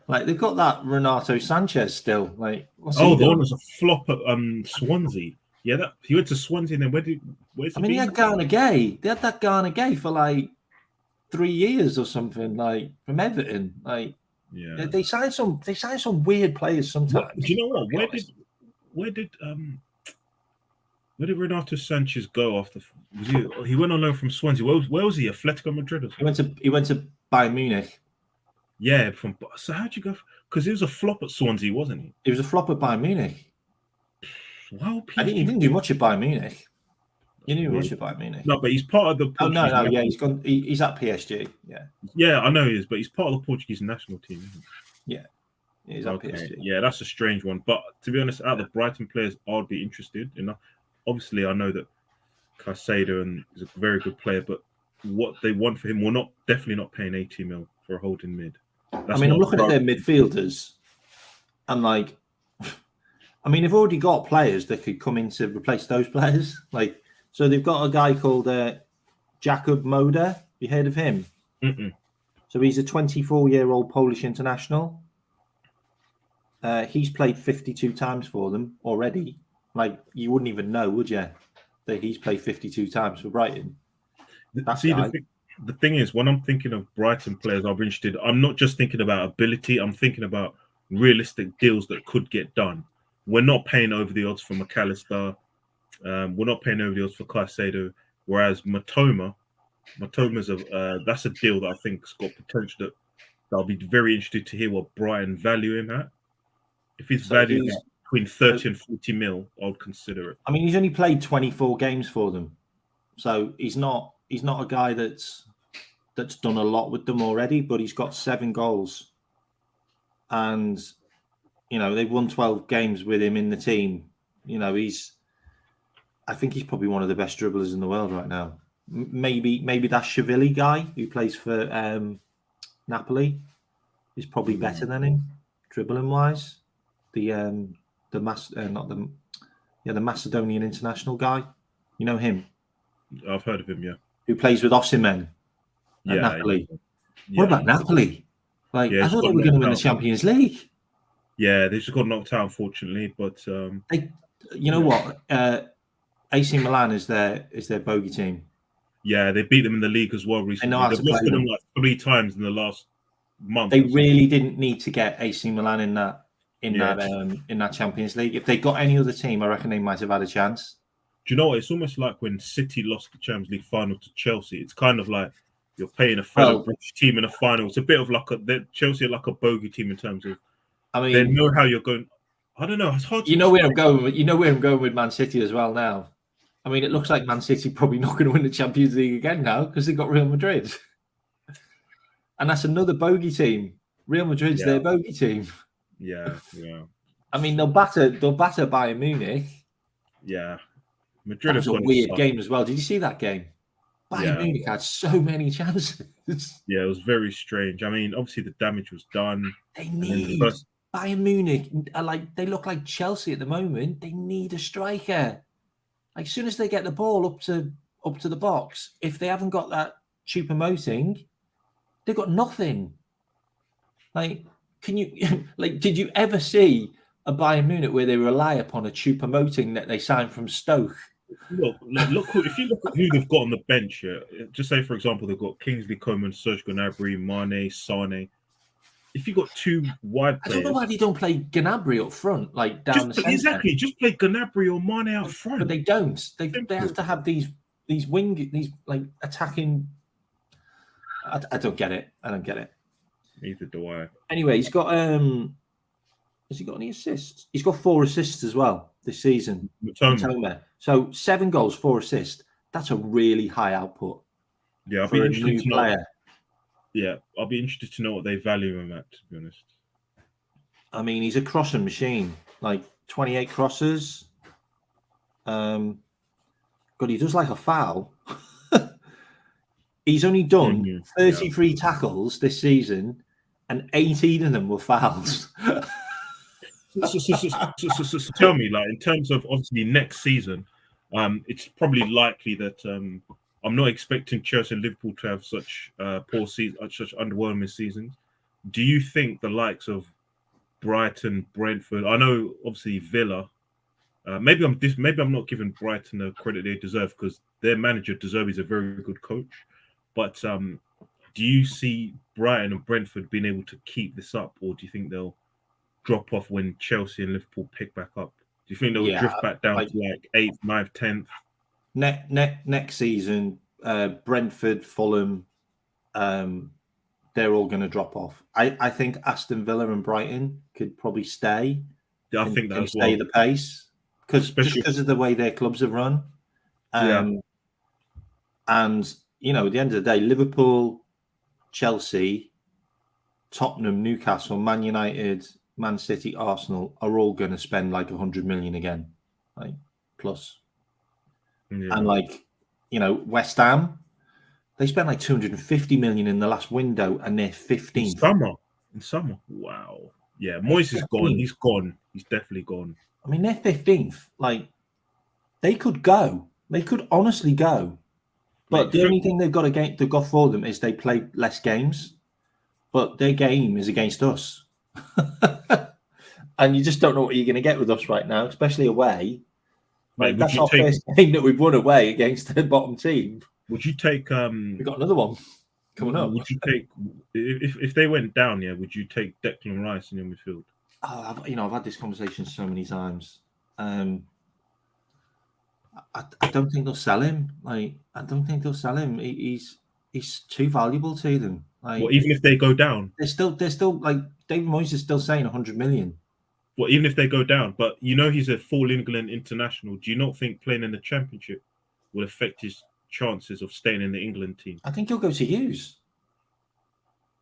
Like they've got that Renato Sanchez still. Like, the one was a flop at Swansea. Yeah, he went to Swansea, and then where's he? He had Garner Gay. They had that Garner Gay for like 3 years or something. Like from Everton. Like, yeah, they signed some weird players sometimes. Do you know what? Where did Renato Sanchez go after? He went on loan from Swansea. Where was he? Atletico Madrid or something? He went to Bayern Munich. Yeah, so how'd you go? Because he was a flop at Swansea, wasn't he? He was a flop at Bayern Munich. Wow, he didn't do much at Bayern Munich. He didn't do much at Bayern Munich. No, but he's part of the. Portuguese yeah, he's gone. He's at PSG. Yeah, I know he is, but he's part of the Portuguese national team. Isn't he? Yeah, he's at PSG. Yeah, that's a strange one. But to be honest, out of the Brighton players, I'd be interested in. Obviously, I know that Caicedo is a very good player, but what they want for him, we're definitely not paying 80 mil for a holding mid. I'm looking at their midfielders, and they've already got players that could come in to replace those players. So they've got a guy called Jakub Moder. You heard of him? Mm-mm. So he's a 24-year-old Polish international. He's played 52 times for them already. You wouldn't even know, would you, that he's played 52 times for Brighton? The thing is, when I'm thinking of Brighton players, I'll be interested. I'm not just thinking about ability. I'm thinking about realistic deals that could get done. We're not paying over the odds for McAllister. We're not paying over the odds for Caicedo. Whereas Matoma's that's a deal that I think's got potential. That I'll be very interested to hear what Brighton value him at. If he's valued at between 30 and 40 mil, I'd consider it. He's only played 24 games for them, so he's not a guy that's done a lot with them already. But he's got 7 goals, and they've won 12 games with him in the team. I think he's probably one of the best dribblers in the world right now. Maybe that Shivili guy who plays for Napoli is probably better than him, dribbling wise. The Macedonian international guy, you know him? I've heard of him, yeah. Who plays with Osimhen at Napoli? Yeah. What about Napoli? I thought they were going to win the Champions League. Yeah, they just got knocked out, unfortunately. But what? AC Milan is their bogey team. Yeah, they beat them in the league as well recently. They've lost to them 3 times in the last month. They really didn't need to get AC Milan in that Champions League. If they got any other team, I reckon they might have had a chance. Do you know what? It's almost like when City lost the Champions League final to Chelsea. It's kind of like you're paying a fellow British team in a final. It's a bit of Chelsea are like a bogey team in terms of they know how you're going. I don't know. It's hard. You know where I'm going with Man City as well now. It looks like Man City probably not going to win the Champions League again now because they got Real Madrid, and that's another bogey team. Real Madrid's their bogey team. Yeah. They'll batter Bayern Munich. Yeah, Madrid was a weird game as well. Did you see that game? Bayern Munich had so many chances. Yeah, it was very strange. Obviously the damage was done. They need Bayern Munich. They look like Chelsea at the moment. They need a striker. As soon as they get the ball up to the box, if they haven't got that Choupo-Moting, they've got nothing. Can you did you ever see a Bayern Munich where they rely upon a Choupo-Moting that they signed from Stoke? Look! If you look at who they've got on the bench here, just say for example they've got Kingsley Coman, Serge Gnabry, Mane, Sane. If you got 2 wide players, I don't know why they don't play Gnabry up front, down the centre. Exactly, just play Gnabry or Mane out front. But they don't. They have to have these attacking. I don't get it. Neither do I. Anyway, he's got has he got any assists? He's got 4 assists as well this season. Matoma. So 7 goals, 4 assists. That's a really high output. Yeah, I've for been a new player. Yeah, I'll be interested to know what they value him at, to be honest. I mean, he's a crossing machine, like 28 crosses. God, he does like a foul. He's only done Mhm, 33 tackles this season, and 18 of them were fouls. So tell me, like in terms of obviously next season, it's probably likely that I'm not expecting Chelsea and Liverpool to have such poor season, such underwhelming seasons. Do you think the likes of Brighton, Brentford? I know obviously Villa. Maybe I'm not giving Brighton the credit they deserve because their manager Deserbi is a very good coach. But do you see Brighton and Brentford being able to keep this up, or do you think they'll drop off when Chelsea and Liverpool pick back up? Do you think they'll Yeah, drift back down like to like 8th, 9th, 10th? next season, Brentford, Fulham, they're all going to drop off. I think Aston Villa and Brighton could probably stay. Yeah, I think that Can as stay well. the pace because Especially, of the way their clubs have run. yeah, And at the end of the day, Liverpool, Chelsea, Tottenham, Newcastle, Man United, Man City, Arsenal are all going to spend like 100 million again, like plus. yeah. And West Ham, they spent like 250 million in the last window, and they're 15th. In summer, wow. Yeah, Moyes is gone. He's gone. He's definitely gone. I mean, they're 15th. Like, they could go. They could honestly go. But the only thing they've got for them is they play less games. But their game is against us. And you just don't know what you're going to get with us right now, especially away. Mate, That's our first game that we've won away against the bottom team. Would you take We've got another one coming up. Would you take if they went down? Yeah, would you take Declan Rice in your midfield? I've had this conversation so many times. I don't think they'll sell him. I don't think they'll sell him. He's too valuable to them. Well, even if they go down, they're still like David Moyes is still saying 100 million. Well, even if they go down, but he's a full England international. Do you not think playing in the Championship will affect his chances of staying in the England team? I think he'll go to Hughes.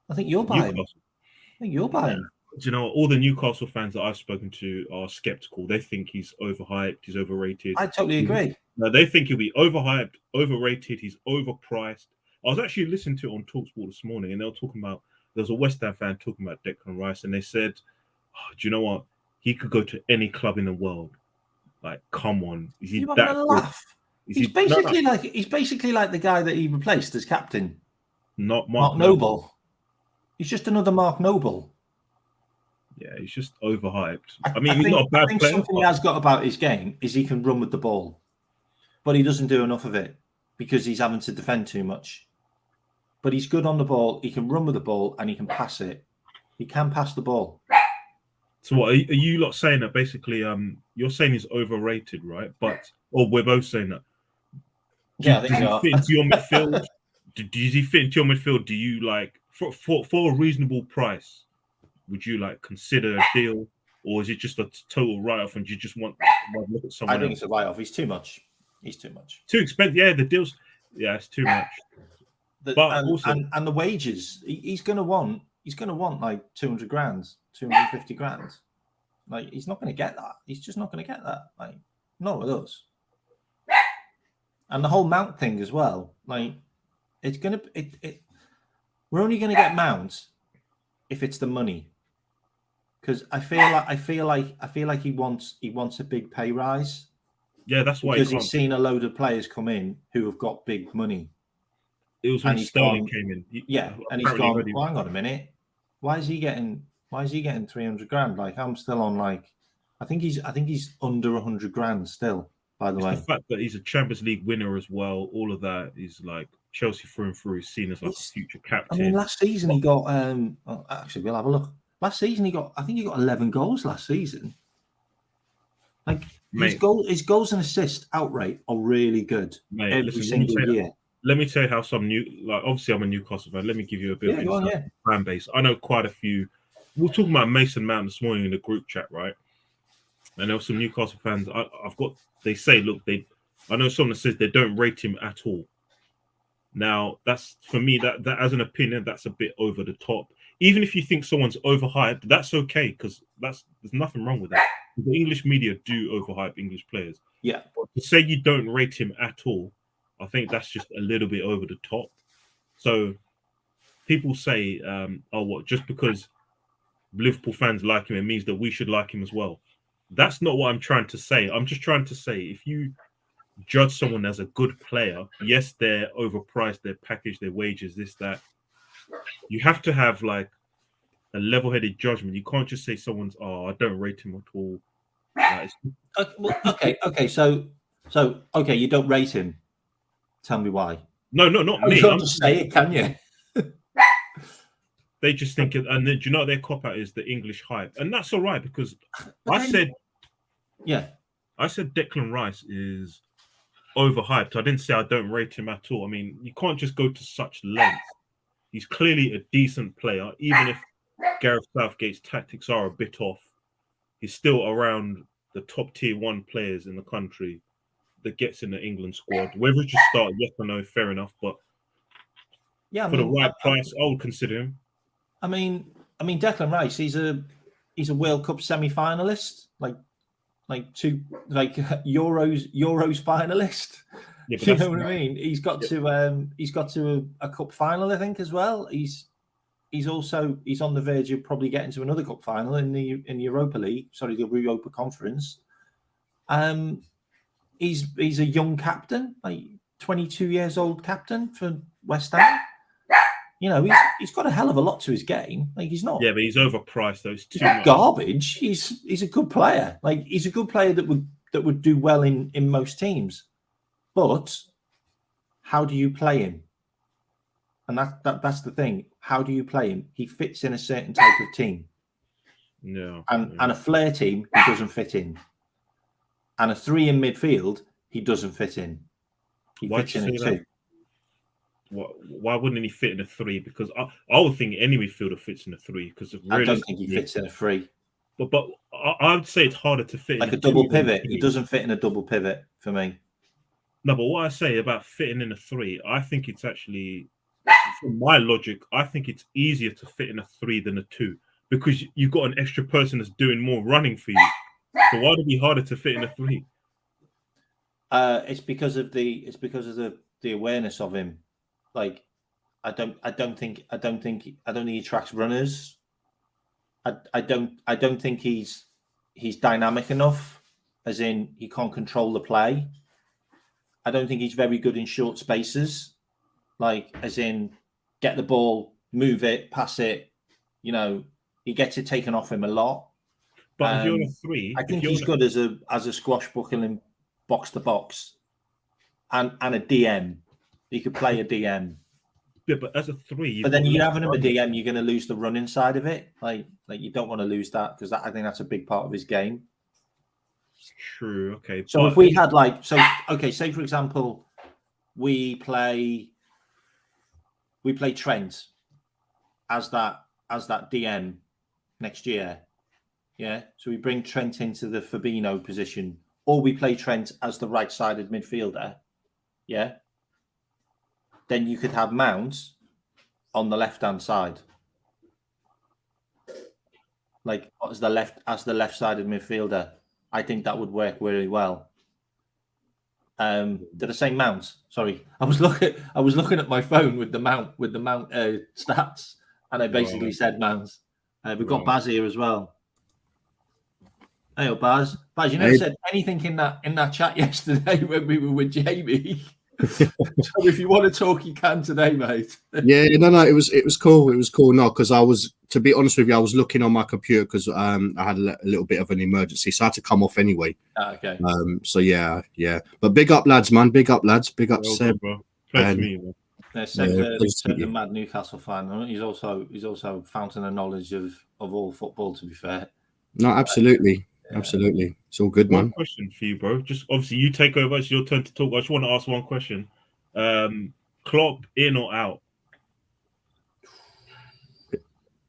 I think you'll buy him. I think you'll buy him. Do you know, all the Newcastle fans that I've spoken to are skeptical. They think he's overhyped, he's overrated. I totally agree. No, they think he'll be overhyped, overrated, he's overpriced. I was actually listening to it on TalkSport this morning, and they were talking about, there was a West Ham fan talking about Declan Rice, and they said, do you know what? He could go to any club in the world. Like, come on. Is he that good? Laugh? He's basically like the guy that he replaced as captain. Not Mark Noble. He's just another Mark Noble. Yeah, he's just overhyped. I mean, he's not a bad player. Something he has got about his game is he can run with the ball, but he doesn't do enough of it because he's having to defend too much. But he's good on the ball. He can run with the ball and he can pass it. He can pass the ball. So what are you lot saying that basically you're saying he's overrated, right? But we're both saying that. I think you are. Fit into your midfield? Does he fit into your midfield? Do you like for a reasonable price? Would you like consider a deal, or is it just a total write-off and you just want to look at someone? I think it's a write-off. He's too much. Too expensive. Yeah, the deals. Yeah, it's too much. And the wages. He's going to want like 200 grand, 250 grand. Like, he's not going to get that. He's just not going to get that. Like, not with us. And the whole Mount thing as well. Like, it's going to. We're only going to get Mount if it's the money. Because I feel like he wants a big pay rise. Yeah, that's why. Because he's seen a load of players come in who have got big money. It was when Sterling came in. And he's gone. Well, hang on a minute. Why is he getting 300 grand? Like, I'm still on like, I think he's under 100 grand still. By the way, the fact that he's a Champions League winner as well, all of that is like Chelsea through and through. He's seen as like a future captain. I mean, last season he got. Actually, we'll have a look. Last season he got 11 goals last season. Like, his goals and assist outright are really good. Mate, every single year. Let me tell you how obviously I'm a Newcastle fan. Let me give you a bit of insight fan base. I know quite a few. We were talking about Mason Mount this morning in the group chat, right? And there were some Newcastle fans. They say, look, I know someone that says they don't rate him at all. Now, that's for me, that as an opinion, that's a bit over the top. Even if you think someone's overhyped, that's okay, because there's nothing wrong with that. The English media do overhype English players. Yeah. But to say you don't rate him at all, I think that's just a little bit over the top. So people say, just because Liverpool fans like him, it means that we should like him as well. That's not what I'm trying to say. I'm just trying to say, if you judge someone as a good player, yes, they're overpriced, their package, their wages, this, that. You have to have like a level-headed judgment. You can't just say someone's, I don't rate him at all. Okay. So, you don't rate him. Tell me why. No, not me. You can't just say it, can you? They just think, and then, do you know what their cop out is? The English hype, and that's all right, because I said Declan Rice is overhyped. I didn't say I don't rate him at all. I mean, you can't just go to such length. He's clearly a decent player, even if Gareth Southgate's tactics are a bit off. He's still around the top tier 1 players in the country that gets in the England squad. Whether he should start, yes or no, fair enough. But the right price, I would consider him. I mean, Declan Rice, he's a World Cup semi-finalist, like Euros finalist. Yeah, you know what I mean? He's got to a cup final, I think, as well. He's on the verge of probably getting to another cup final in the Europa League. Sorry, the Europa Conference. He's a young captain, like 22 years old captain for West Ham. You know, he's got a hell of a lot to his game. Like, he's not. Yeah, but he's overpriced. Those two garbage. He's a good player. Like, he's a good player that would do well in most teams. But how do you play him? And that's the thing. How do you play him? He fits in a certain type of team. No. And a flair team, he doesn't fit in. And a 3 in midfield, he doesn't fit in. He fits in a 2. Why wouldn't he fit in a 3? Because I would think any midfielder fits in a 3. Because I don't think he fits in a 3. But I would say it's harder to fit like in a double pivot. He doesn't fit in a double pivot for me. No, but what I say about fitting in a 3, I think it's actually, from my logic, I think it's easier to fit in a 3 than a 2, because you've got an extra person that's doing more running for you. So why would it be harder to fit in a 3? It's because of the awareness of him. Like, I don't think he tracks runners. I don't think he's dynamic enough, as in he can't control the play. I don't think he's very good in short spaces, like, as in get the ball, move it, pass it. You know, he gets it taken off him a lot. But if you're a 3, I think he's good as a squashbuckling box to box, and a DM. He could play a DM. Yeah, but as a 3, but then you're having him a DM, you're going to lose the running side of it. Like you don't want to lose that, because I think that's a big part of his game. True. Okay. So if we had say for example, we play Trent as that DM next year. Yeah. So we bring Trent into the Fabinho position, or we play Trent as the right-sided midfielder. Yeah. Then you could have Mount on the left-hand side, like as the left-sided midfielder. I think that would work really well. Did I say Mount? Sorry, I was looking at my phone with the Mount stats, and I basically said Mount. We've got Baz here as well. Hey, Baz. Baz, you never said anything in that chat yesterday when we were with Jamie. So if you want to talk, you can today, mate. Yeah, no, it was cool. It was cool. No, because to be honest with you, I was looking on my computer because I had a little bit of an emergency, so I had to come off anyway. Okay. So yeah. But big up, lads, man. Big up, lads. Big up, Seb. Pleasure me, man. Seb's a mad Newcastle fan. He's also a fountain of knowledge of all football, to be fair. No, absolutely. Yeah. Absolutely. It's all good, man. One question for you, bro. Just obviously you take over. It's your turn to talk. I just want to ask one question. Klopp in or out?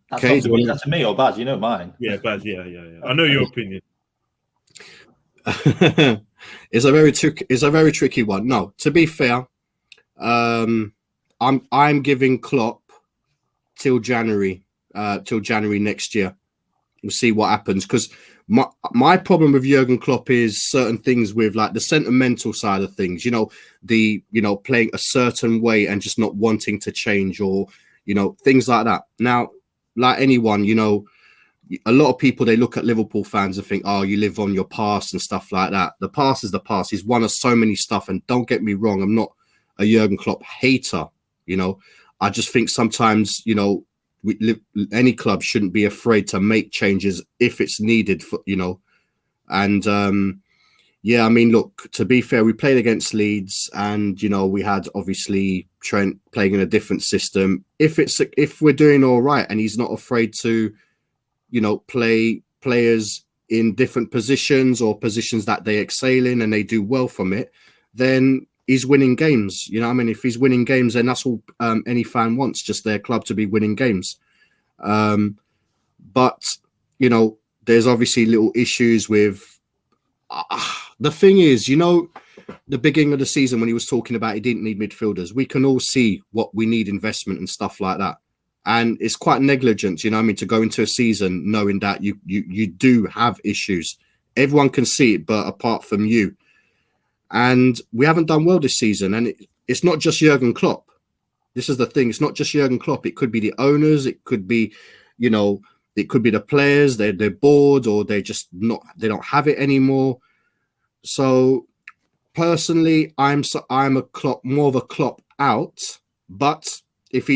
That's to me or Baz? You know mine. Yeah, Baz. Yeah. I know your opinion. It's a very tricky one. No, to be fair, I'm giving Klopp till January next year. We'll see what happens, because my problem with Jurgen Klopp is certain things with like the sentimental side of things, playing a certain way and just not wanting to change, or things like that. Now, like anyone, a lot of people, they look at Liverpool fans and think, oh, you live on your past and stuff like that. The past is the past. He's won us so many stuff, and don't get me wrong, I'm not a Jurgen Klopp hater. I just think sometimes any club shouldn't be afraid to make changes if it's needed for and I mean, look, to be fair, we played against Leeds, and we had obviously Trent playing in a different system. If we're doing all right and he's not afraid to play players in different positions or positions that they excel in and they do well from it, then he's winning games. I mean, if he's winning games, then that's all any fan wants, just their club to be winning games. But there's obviously little issues with the thing is, the beginning of the season when he was talking about he didn't need midfielders, we can all see what we need, investment and stuff like that. And it's quite negligent, to go into a season knowing that you do have issues. Everyone can see it, but apart from you. And we haven't done well this season. And it's not just Jurgen Klopp. This is the thing. It's not just Jurgen Klopp. It could be the owners. It could be, it could be the players. They're bored, or they don't have it anymore. So personally, I'm a Klopp, more of a Klopp out. But if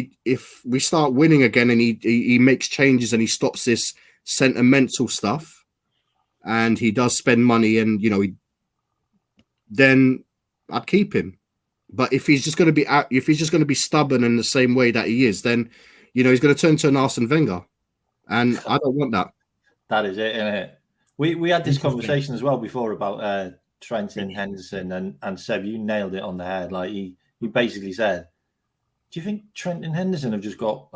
we start winning again and he makes changes and he stops this sentimental stuff and he does spend money and then I'd keep him. But if he's just going to be stubborn in the same way that he is, then he's going to turn to an Arsene Wenger, and I don't want that. That is it, isn't it? We had this conversation as well before about Trent and Henderson, and Seb, you nailed it on the head. Like he basically said, do you think Trent and Henderson have just got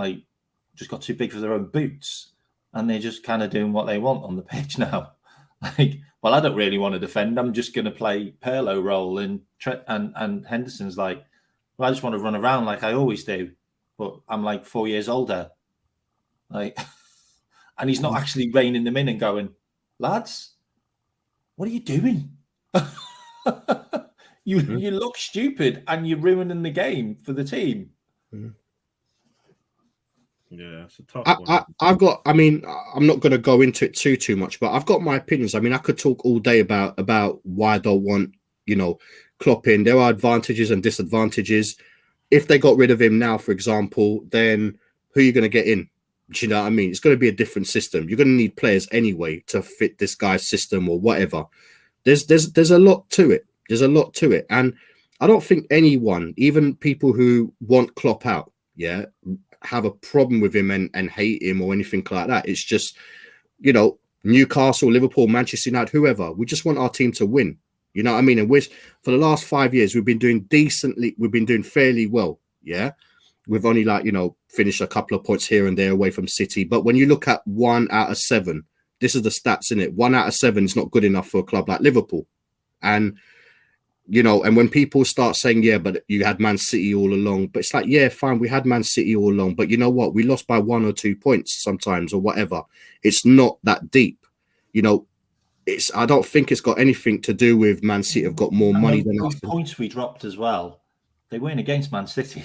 too big for their own boots, and they're just kind of doing what they want on the pitch now? Like, well, I don't really want to defend. I'm just going to play Pirlo role, and Henderson's like, well, I just want to run around like I always do, but I'm like 4 years older. Like, and he's not actually reining them in and going, lads, what are you doing? You look stupid and you're ruining the game for the team. Yeah, it's a tough one. I'm not going to go into it too much, but I've got my opinions. I mean, I could talk all day about why I don't want, Klopp in. There are advantages and disadvantages. If they got rid of him now, for example, then who are you going to get in? Do you know what I mean? It's going to be a different system. You're going to need players anyway to fit this guy's system or whatever. There's a lot to it. There's a lot to it. And I don't think anyone, even people who want Klopp out, have a problem with him and hate him or anything like that. It's just, Newcastle, Liverpool, Manchester United, whoever. We just want our team to win. You know what I mean? And for the last 5 years, we've been doing decently. We've been doing fairly well. Yeah. We've only finished a couple of points here and there away from City. But when you look at 1 out of 7, this is the stats, in it. 1 out of 7 is not good enough for a club like Liverpool. And, and when people start saying, yeah, but you had Man City all along, but it's like, yeah, fine, we had Man City all along, but you know what? We lost by 1 or 2 points sometimes or whatever. It's not that deep. I don't think it's got anything to do with Man City have got more money than us. The points we dropped as well, they weren't against Man City.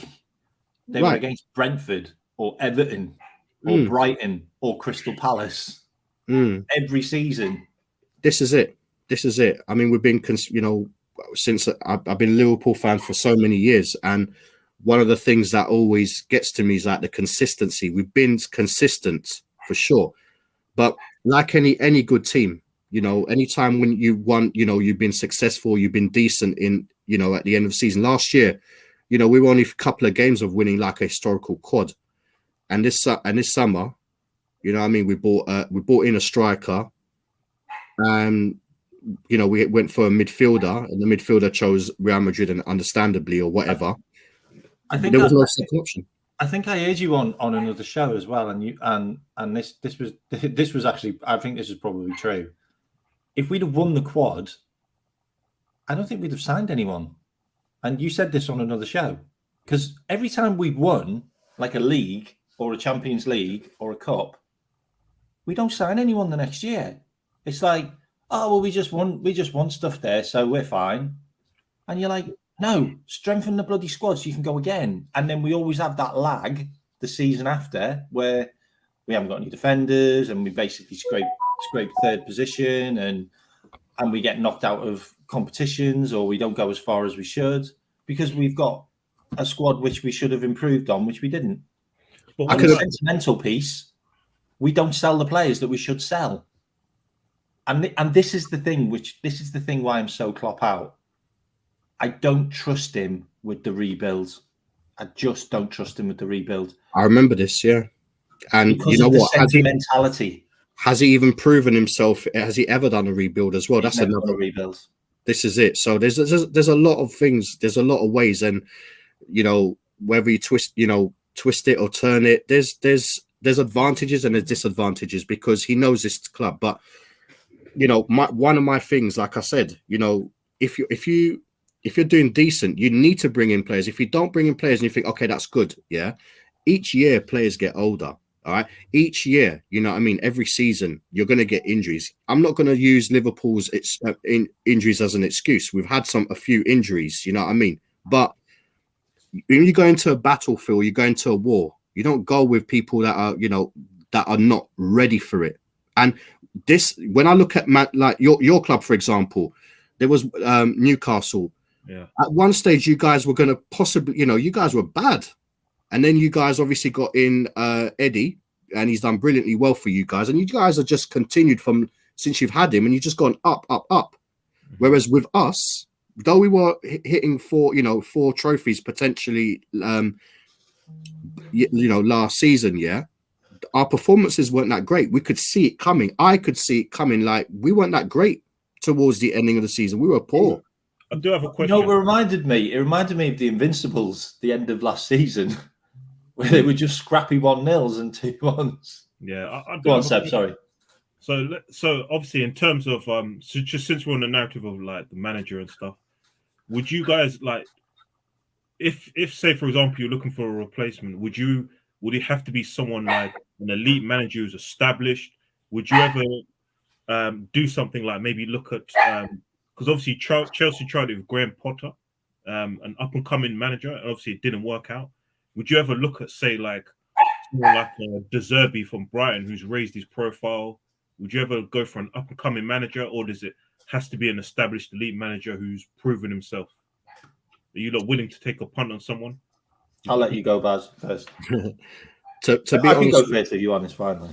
They were against Brentford or Everton or Brighton or Crystal Palace every season. This is it. I mean, we've been, since I've been a Liverpool fan for so many years, and one of the things that always gets to me is like the consistency. We've been consistent for sure, but like any good team, anytime when you won, you've been successful, you've been decent in, at the end of the season. Last year, we were only a couple of games of winning like a historical quad, and this summer, we bought in a striker, and we went for a midfielder, and the midfielder chose Real Madrid, and understandably or whatever. I think there was no second option. I think I heard you on another show as well, and this was actually, I think this is probably true. If we'd have won the quad, I don't think we'd have signed anyone. And you said this on another show. Because every time we've won, like a league or a Champions League or a cup, we don't sign anyone the next year. It's like, oh well, we just won stuff there, so we're fine. And you're like, no, strengthen the bloody squad so you can go again. And then we always have that lag the season after where we haven't got any defenders and we basically scrape third position and we get knocked out of competitions or we don't go as far as we should because we've got a squad which we should have improved on, which we didn't. But On the sentimental piece, we don't sell the players that we should sell. And this is the thing why I'm so Klopp out. I don't trust him with the rebuild. I just don't trust him with the rebuild. I remember this, yeah. And because you know of the what? Sentimentality. Has he even proven himself? Has he ever done a rebuild as well? He's That's never another done a rebuild. This is it. So there's a lot of things. There's a lot of ways, and you know whether you twist it or turn it. There's advantages and there's disadvantages because he knows this club. But you know, one of my things, like I said, you know, if you're doing decent, you need to bring in players. If you don't bring in players and you think, okay, that's good, yeah. Each year, players get older. All right. Each year, you know what I mean? Every season, you're going to get injuries. I'm not going to use Liverpool's injuries as an excuse. We've had a few injuries, you know what I mean? But when you go into a battlefield, you go into a war. You don't go with people that are, you know, that are not ready for it. And this, when I look at like your club, for example, there was Newcastle. Yeah. At one stage, you guys were going to possibly, you know, you guys were bad. And then you guys obviously got in Eddie, and he's done brilliantly well for you guys. And you guys are just continued from since you've had him, and you've just gone up, up, up. Mm-hmm. Whereas with us, though we were hitting four trophies potentially, last season, yeah, our performances weren't that great. We could see it coming. I could see it coming. Like we weren't that great towards the ending of the season. We were poor. I do have a question. You know, it reminded me of the Invincibles, the end of last season, where they were just scrappy 1-0s and 2-1s. Yeah, Go on, Seb. Sorry. So obviously, in terms of so just since we're on the narrative of like the manager and stuff, would you guys like, if say for example you're looking for a replacement, would it have to be someone like an elite manager who's established? Would you ever do something like maybe look at because obviously Chelsea tried it with Graham Potter, an up and coming manager, and obviously it didn't work out. Would you ever look at say like someone like De Zerbi from Brighton who's raised his profile? Would you ever go for an up and coming manager, or does it has to be an established elite manager who's proven himself? Are you not willing to take a punt on someone? I'll let you go, Baz, first. to be I honest, can go first if you want. It's fine.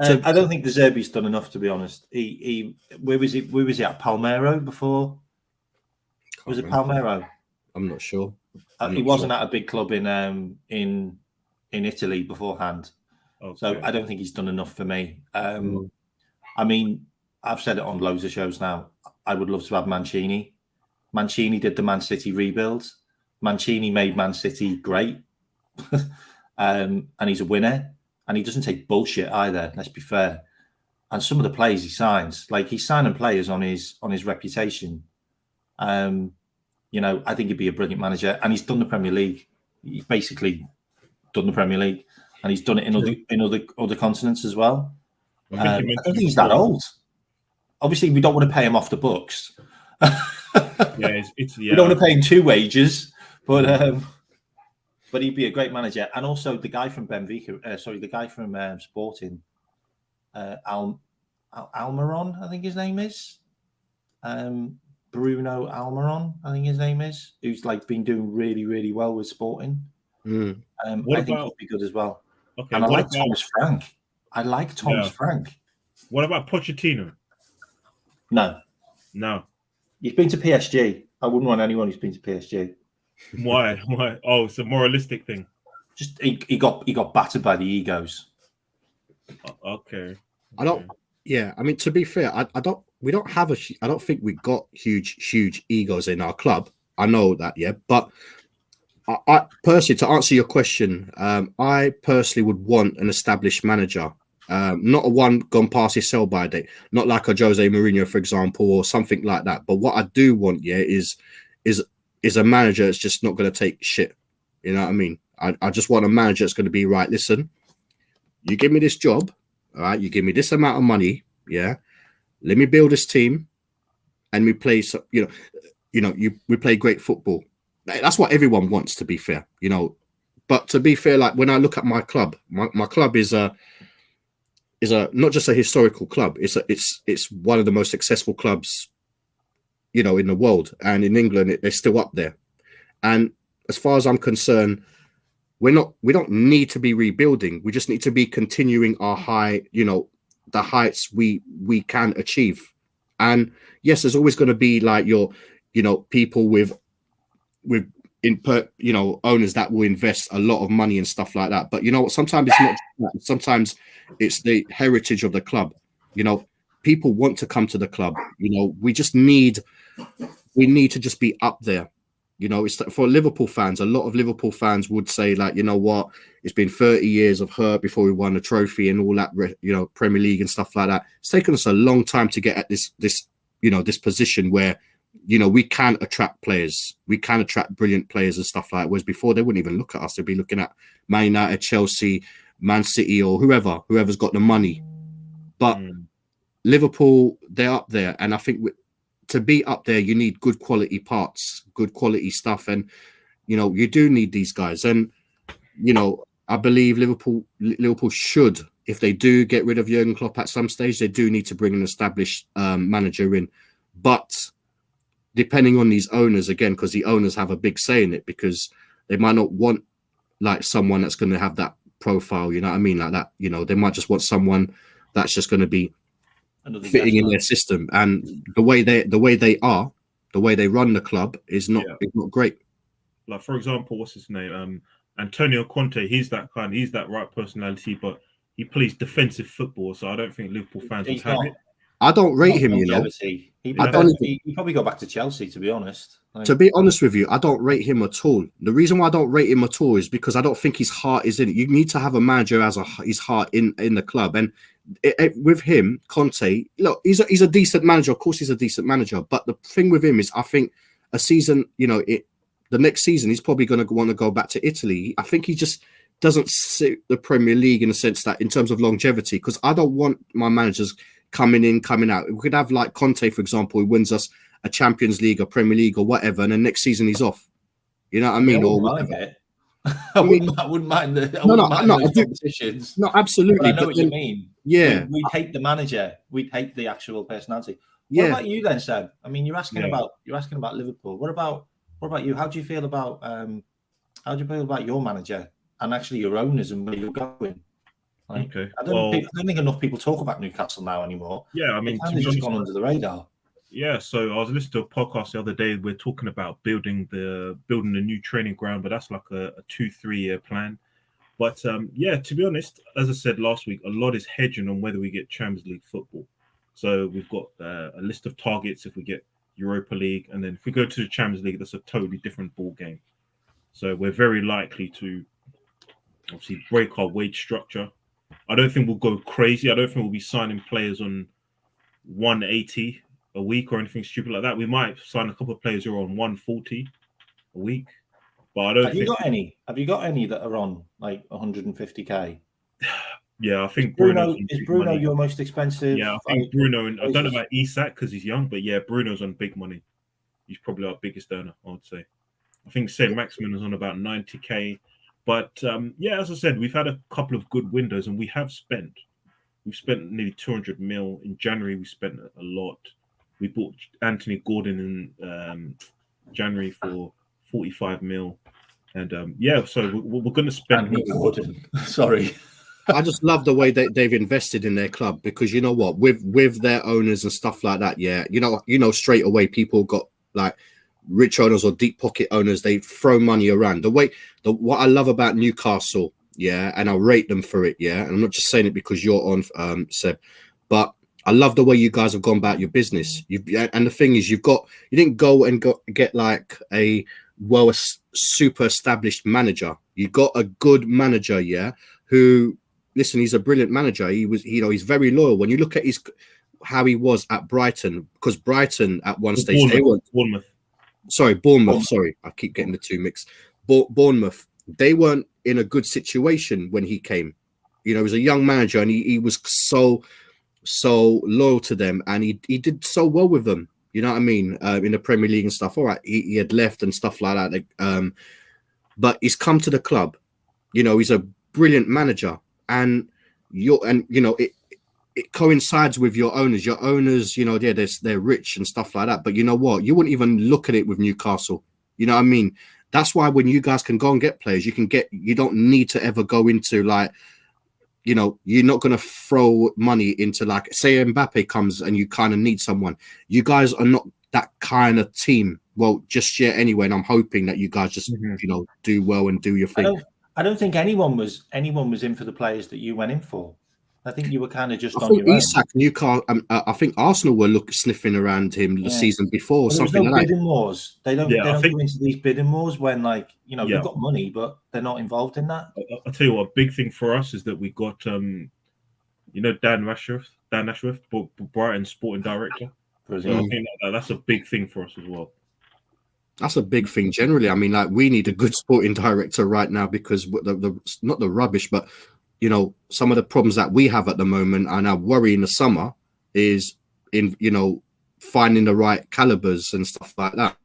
I don't think De Zerbi's done enough, to be honest. He where was he at Palmero before? Was it Palmero? I'm not sure. He wasn't at a big club in Italy beforehand. Okay. So I don't think he's done enough for me. I mean, I've said it on loads of shows now. I would love to have Mancini. Mancini did the Man City rebuild. Mancini made Man City great. And he's a winner. And he doesn't take bullshit either, let's be fair. And some of the players he signs, like he's signing players on his reputation. You know, I think he'd be a brilliant manager. And he's done the Premier League. He's basically done the Premier League. And he's done it in other continents as well. I don't think he's that old. Obviously, we don't want to pay him off the books. We don't want to pay him 2 wages, but he'd be a great manager. And also the guy from the guy from Sporting, Almiron, I think his name is. Bruno Almiron, I think his name is, who's like been doing really, really well with Sporting. I think he'd be good as well. Okay, and I like Thomas Frank. Frank. What about Pochettino? No. He's been to PSG. I wouldn't want anyone who's been to PSG. Why? Oh, it's a moralistic thing. Just he got battered by the egos. Okay. I don't. Yeah, I mean, to be fair, I don't. We don't have I don't think we got huge egos in our club. I know that, yeah. But I personally, to answer your question, I personally would want an established manager, not a one gone past his sell-by date, not like a Jose Mourinho, for example, or something like that. But what I do want, yeah, is is a manager that's just not going to take shit. You know what I mean? I just want a manager that's going to be right. Listen, you give me this job, all right? You give me this amount of money, yeah. Let me build this team, and we play. We play great football. That's what everyone wants, to be fair, you know. But to be fair, like when I look at my club, my club is a not just a historical club. It's one of the most successful clubs, you know, in the world, and in England they're still up there. And as far as I'm concerned, we don't need to be rebuilding. We just need to be continuing our high, you know, the heights we can achieve. And yes, there's always going to be like your, you know, people with input, you know, owners that will invest a lot of money and stuff like that. But you know what? Sometimes it's not that. Sometimes it's the heritage of the club. You know, people want to come to the club. You know, we need to just be up there. You know, it's for Liverpool fans. A lot of Liverpool fans would say, like, you know what? It's been 30 years of hurt before we won a trophy and all that, you know, Premier League and stuff like that. It's taken us a long time to get at this, you know, this position where, you know, we can attract players. We can attract brilliant players and stuff like that. Whereas before, they wouldn't even look at us. They'd be looking at Man United, Chelsea, Man City, or whoever's got the money. But Liverpool, they're up there. And I think to be up there, you need good quality parts, good quality stuff. And, you know, you do need these guys. And, you know, I believe Liverpool should, if they do get rid of Jurgen Klopp at some stage, they do need to bring an established manager in. But depending on these owners, again, because the owners have a big say in it, because they might not want like someone that's going to have that profile, you know what I mean? Like that, you know, they might just want someone that's just going to be fitting in their system. And the way they run the club is not great. Like, for example, what's his name? Antonio Conte, he's that right personality, but he plays defensive football, so I don't think Liverpool fans would have it. I don't rate him, you know. He'd probably go back to Chelsea, to be honest. To be honest with you, I don't rate him at all. The reason why I don't rate him at all is because I don't think his heart is in it. You need to have a manager as his heart in the club. And with him, Conte, look, he's a decent manager. Of course, he's a decent manager. But the thing with him is, I think a season, you know, the next season, he's probably going to want to go back to Italy. I think he just doesn't suit the Premier League in the sense that in terms of longevity, because I don't want my managers coming in, coming out. We could have like Conte, for example, who wins us a Champions League or Premier League or whatever, and then next season he's off. You know what I mean? I wouldn't mind the competitions. No, absolutely. But I know what you mean. Yeah, we'd hate the manager. We'd hate the actual personality. What about you then, Seb? I mean, you're asking about Liverpool. What about you? How do you feel about your manager and actually your owners and where you're going? Like, okay. I don't think enough people talk about Newcastle now anymore. Yeah, I mean, it's just gone under the radar. Yeah, so I was listening to a podcast the other day. We're talking about building a new training ground, but that's like a 2-3 year plan. But to be honest, as I said last week, a lot is hedging on whether we get Champions League football. So we've got a list of targets if we get Europa League, and then if we go to the Champions League, that's a totally different ball game. So we're very likely to obviously break our wage structure. I don't think we'll go crazy. I don't think we'll be signing players on 180 a week or anything stupid like that. We might sign a couple of players who are on 140 a week, but I don't. Have you got any that are on like 150k? Yeah, I think is Bruno your most expensive? Yeah, I think Bruno. And I don't know about Isak because he's young, but yeah, Bruno's on big money. He's probably our biggest earner, I would say. I think St. Maximin is on about 90k. But as I said, we've had a couple of good windows, and we've spent nearly 200 mil in January. We spent a lot. We bought Anthony Gordon in January for 45 mil, and so we're going to spend. Anthony Gordon. Sorry. I just love the way they've invested in their club, because you know what, with their owners and stuff like that. Yeah, you know straight away people got like rich owners or deep pocket owners. They throw money around. What I love about Newcastle, and I rate them for it. Yeah, and I'm not just saying it because you're on, Seb, but I love the way you guys have gone about your business. And the thing is, you didn't go and get like a super established manager. You got a good manager, who, listen, he's a brilliant manager. He's very loyal. When you look at how he was at Brighton, because Brighton at one stage Bournemouth. sorry, Bournemouth. Sorry, I keep getting the two mixed. Bournemouth, they weren't in a good situation when he came. You know, he was a young manager, and he was so loyal to them, and he did so well with them. You know what I mean? In the Premier League and stuff. All right, he had left and stuff like that. But he's come to the club. You know, he's a brilliant manager, and you know it coincides with your owners. Your owners, you know, they're rich and stuff like that. But you know what? You wouldn't even look at it with Newcastle. You know what I mean? That's why when you guys can go and get players, you don't need to ever go into like, you know, you're not going to throw money into like, say Mbappe comes and you kind of need someone. You guys are not that kind of team. Well, just yet anyway. And I'm hoping that you guys just, you know, do well and do your thing. I don't think anyone was in for the players that you went in for. I think you were kind of just I on think your Isak, Newcastle. I think Arsenal were sniffing around him the season before, or something no like that. bidding wars. They don't go into these bidding wars when, like, you know, you've got money, but they're not involved in that. I'll tell you what, a big thing for us is that we got, you know, Dan Ashworth, Brighton sporting director. So I think that's a big thing for us as well. That's a big thing generally. I mean, like, we need a good sporting director right now because the not the rubbish, but you know, some of the problems that we have at the moment and our worry in the summer is in, you know, finding the right calibers and stuff like that.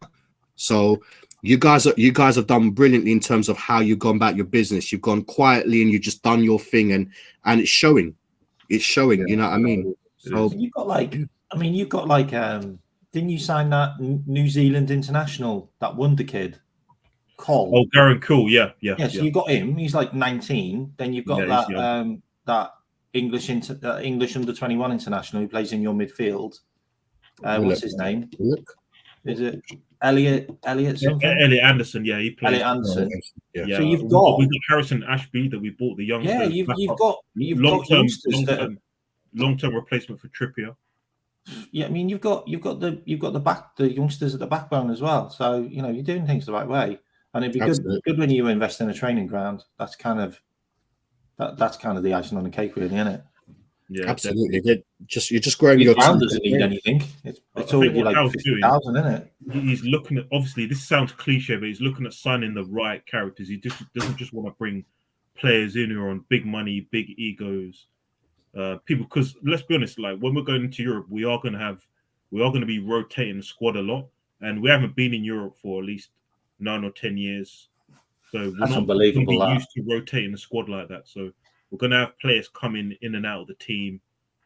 So you guys have done brilliantly in terms of how you've gone about your business. You've gone quietly and you've just done your thing, and it's showing. It's showing. Yeah, you know what I mean? So you've got like, didn't you sign that New Zealand international, that wonder kid? Cole. Oh, Darren Cole, yeah. So you got him. He's like 19. Then you've got that English under 21 international who plays in your midfield. What's his name? Is it Elliot something? Elliot Anderson. Yeah, he plays. Elliot Anderson. Yeah. So we've got Harrison Ashby that we bought, the youngster. Yeah, you've got long-term replacement for Trippier. Yeah, I mean you've got the youngsters at the backbone as well. So you know you're doing things the right way. And it'd be good when you invest in a training ground. That's kind of the icing on the cake, really, isn't it? Yeah, absolutely. You're just growing your ground doesn't need anything. It's already like 50,000, isn't it? He's looking at, obviously this sounds cliche, but he's looking at signing the right characters. He just doesn't just want to bring players in who are on big money, big egos, people. Because let's be honest, like when we're going into Europe, we are going to be rotating the squad a lot, and we haven't been in Europe for at least 9 or 10 years, so we're not unbelievable. Be used to rotating the squad like that. So we're going to have players coming in and out of the team,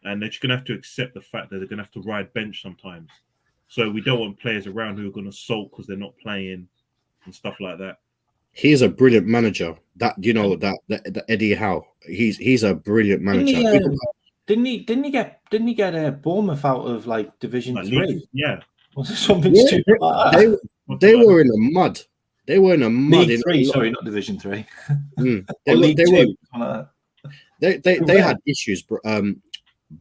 and they're just going to have to accept the fact that they're going to have to ride bench sometimes. So we don't want players around who are going to sulk because they're not playing and stuff like that. He's a brilliant manager. That you know that Eddie Howe. He's a brilliant manager. Didn't he get Bournemouth out of like Division 3? Yeah. Was it something stupid like that? They were in the mud. They were in the mud. League 3, sorry, not Division 3. They had issues.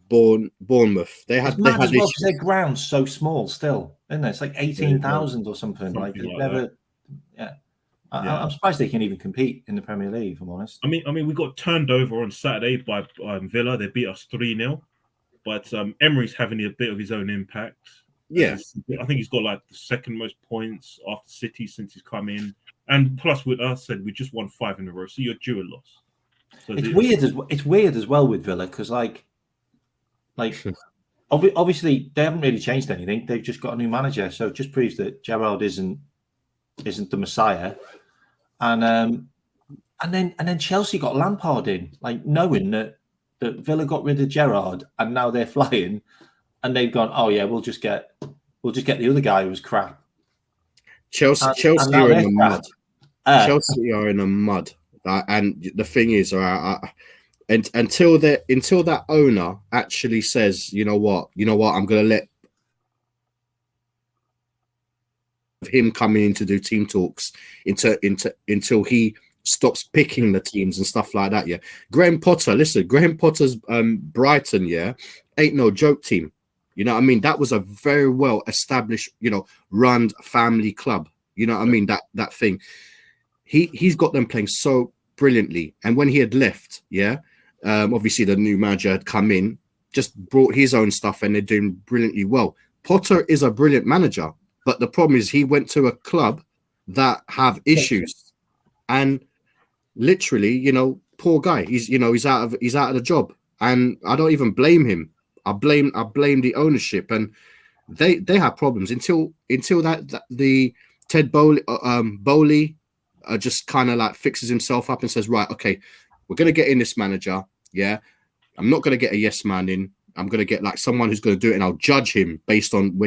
Bournemouth. They had issues. Their ground's so small still, isn't it? It's like 18,000 or something. Like never. That. Yeah. I'm surprised they can even compete in the Premier League, if I'm honest. I mean, we got turned over on Saturday by Villa. They beat us 3-0. But Emery's having a bit of his own impact. Yeah, I think he's got like the second most points after City since he's come in, and plus with us, we just won 5 in a row, so you're due a loss. So it's weird as well with Villa because like obviously they haven't really changed anything. They've just got a new manager, so it just proves that Gerrard isn't the Messiah. And then Chelsea got Lampard in, like knowing that Villa got rid of Gerrard and now they're flying. And they've gone, oh yeah, we'll just get the other guy who was crap. Chelsea are in the mud. Chelsea are in the mud, and the thing is, until that owner actually says, you know what, I'm going to let him coming in to do team talks until he stops picking the teams and stuff like that. Yeah, Graham Potter's Brighton, yeah, ain't no joke team. You know what I mean? That was a very well established, run family club. You know what I mean? That thing. He's got them playing so brilliantly. And when he had left, obviously the new manager had come in, just brought his own stuff, and they're doing brilliantly well. Potter is a brilliant manager, But the problem is he went to a club that have issues, and literally, poor guy. He's out of the job, and I don't even blame him. I blame the ownership, and they have problems until that the Ted Bowley just kind of like fixes himself up and says, right, okay, we're gonna get in this manager. Yeah, I'm not gonna get a yes man in. I'm gonna get like someone who's gonna do it, and I'll judge him based on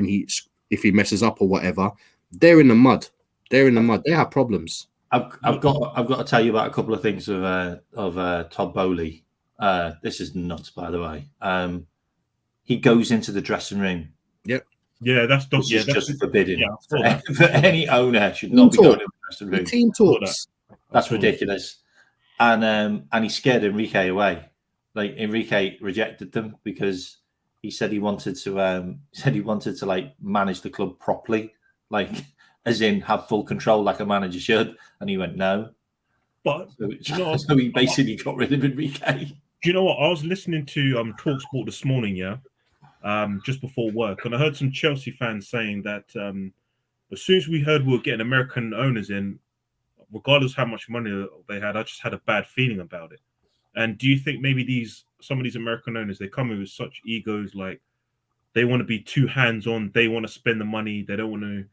if he messes up or whatever. They're in the mud. They have problems. I've got to tell you about a couple of things of Todd Bowley. This is nuts, by the way. He goes into the dressing room. Yep. Yeah, that's just forbidden. Yeah, for any owner should not be going in the dressing room. Team talks. That's ridiculous. And he scared Enrique away. Like Enrique rejected them because he said he wanted to like manage the club properly, like as in have full control like a manager should. And he went no. But so he basically got rid of Enrique. Do you know what? I was listening to TalkSport this morning, just before work, and I heard some Chelsea fans saying that as soon as we heard we were getting American owners in, regardless of how much money they had, I just had a bad feeling about it. And do you think maybe some of these American owners, they come in with such egos, like they want to be too hands-on, they want to spend the money, they don't want to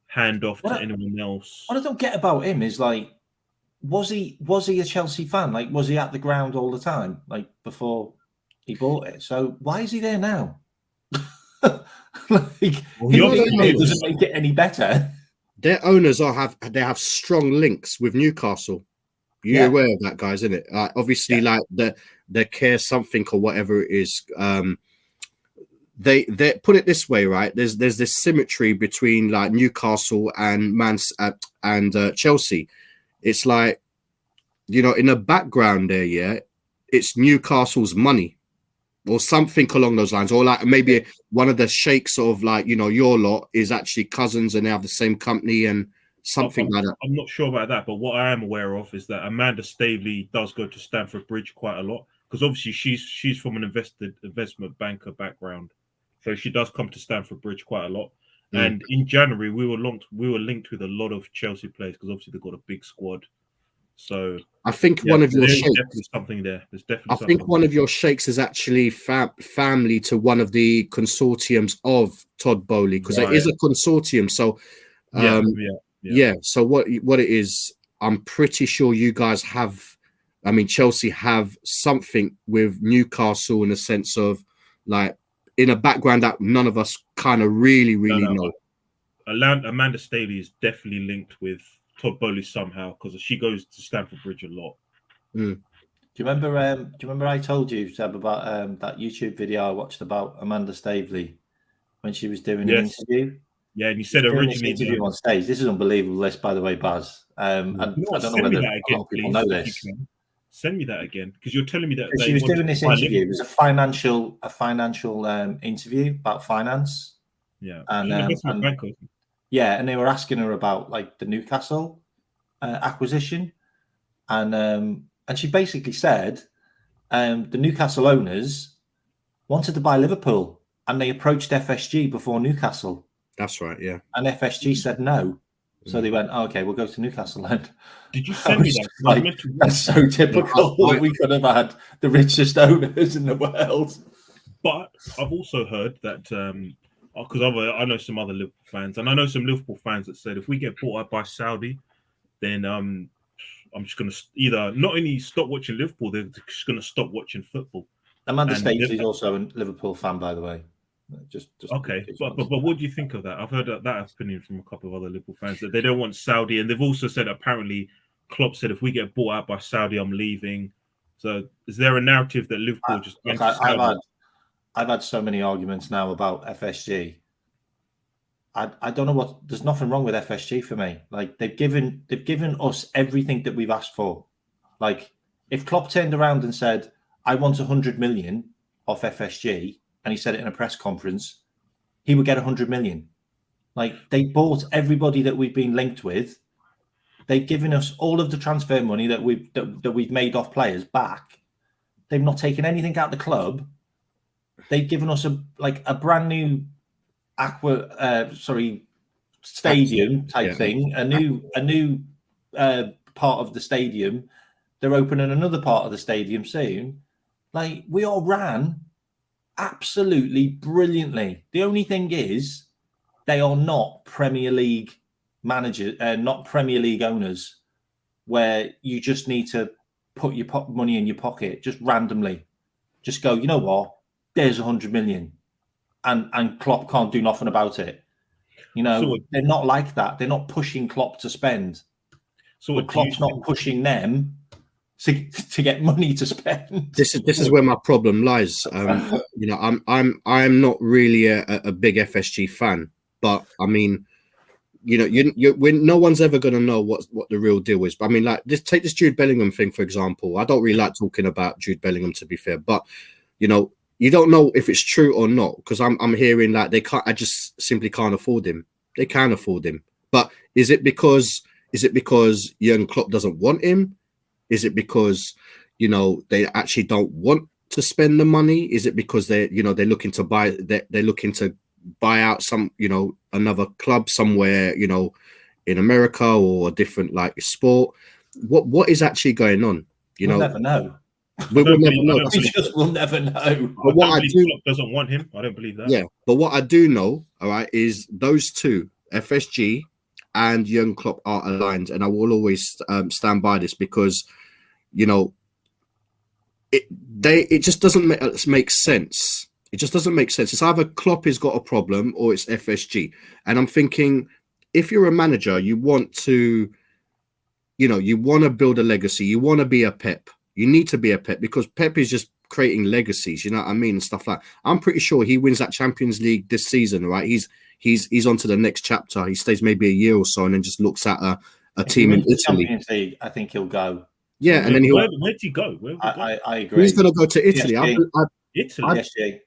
hand off to anyone else? What I don't get about him is like, was he a Chelsea fan? Like, was he at the ground all the time, like before he bought it? So why is he there now? It doesn't make it any better. Their owners have strong links with Newcastle. You're aware of that, guys, isn't it? Obviously, like the care something or whatever it is. They put it this way, right? There's this symmetry between like Newcastle and Chelsea. It's like, in the background there, it's Newcastle's money or something along those lines, or like maybe one of the sheikhs of like, your lot is actually cousins and they have the same company and something like that. I'm not sure about that, but what I am aware of is that Amanda Staveley does go to Stamford Bridge quite a lot because obviously she's from an investment banker background, so she does come to Stamford Bridge quite a lot. And in January, we were linked with a lot of Chelsea players because obviously they've got a big squad. So I think one of your sheikhs, definitely something there. There's definitely. I think one of your sheikhs is actually family to one of the consortiums of Todd Bowley because there is a consortium. So So what it is, I'm pretty sure you guys have. I mean, Chelsea have something with Newcastle in a sense of like, in a background that none of us kind of really know. Amanda Staley is definitely linked with Todd Bowley somehow because she goes to Stamford Bridge a lot. Do you remember I told you, Seb, about that YouTube video I watched about Amanda Staveley when she was doing an interview? Yeah, and you said originally interview on stage. This is unbelievable list, by the way, Baz. And I don't know whether a lot of people know this. Send me that again because you're telling me that she was doing this interview. It was a financial interview about finance. Yeah, and they were asking her about like the Newcastle acquisition, and she basically said the Newcastle owners wanted to buy Liverpool, and they approached FSG before Newcastle. That's right, yeah. And FSG said no. So they went, okay, we'll go to Newcastle then. Did you send me that? Like, that's so typical that we could have had the richest owners in the world. But I've also heard that, because I know some other Liverpool fans, and I know some Liverpool fans that said if we get bought out by Saudi, then I'm just going to either not only stop watching Liverpool, they're just going to stop watching football. Amanda States is also a Liverpool fan, by the way. Just okay, but what do you think of that? I've heard that opinion from a couple of other Liverpool fans that they don't want Saudi, and they've also said apparently Klopp said if we get bought out by Saudi, I'm leaving. So is there a narrative that Liverpool just? I've had so many arguments now about FSG. I don't know what. There's nothing wrong with FSG for me. Like they've given us everything that we've asked for. Like if Klopp turned around and said, "I want 100 million off FSG," and he said it in a press conference, he would get 100 million. Like they bought everybody that we've been linked with. They've given us all of the transfer money that we've made off players back. They've not taken anything out of the club. They've given us a brand new stadium type Yeah. thing, a new part of the stadium. They're opening another part of the stadium soon. Like, we all ran absolutely brilliantly. The only thing is, they are not Premier League managers, not Premier League owners, where you just need to put your money in your pocket just randomly. Just go, you know what? There's 100 million, and Klopp can't do nothing about it. You know, So- they're not like that. They're not pushing Klopp to spend. So But Klopp's not pushing them to get money to spend. This is where my problem lies. You know, I'm not really a big FSG fan, but I mean, you know, when no one's ever going to know what the real deal is. But I mean, like, just take this Jude Bellingham thing for example. I don't really like talking about Jude Bellingham, to be fair, but you know, you don't know if it's true or not, because I'm hearing like they can't. I just simply can't afford him. They can afford him, but is it because Jurgen Klopp doesn't want him? Is it because, you know, they actually don't want to spend the money? Is it because they're looking to buy out some, you know, another club somewhere, you know, in America or a different like sport? What is actually going on? We'll never know. We'll never know. We'll never know. But what I do Klopp doesn't want him. I don't believe that. Yeah, but what I do know, all right, is those two, FSG and Jurgen Klopp, are aligned, and I will always stand by this, because, you know, it just doesn't make sense. It just doesn't make sense. It's either Klopp has got a problem or it's FSG. And I'm thinking, if you're a manager, you want to, you know, you want to build a legacy. You want to be a Pep. You need to be a Pep, because Pep is just creating legacies. You know what I mean? And stuff like that. I'm pretty sure he wins that Champions League this season, right? He's on to the next chapter. He stays maybe a year or so and then just looks at a team in Italy. Champions League, I think he'll go. Yeah, and then he'll. Where'd he go? I agree. He's going to go to Italy. Italy. PSG.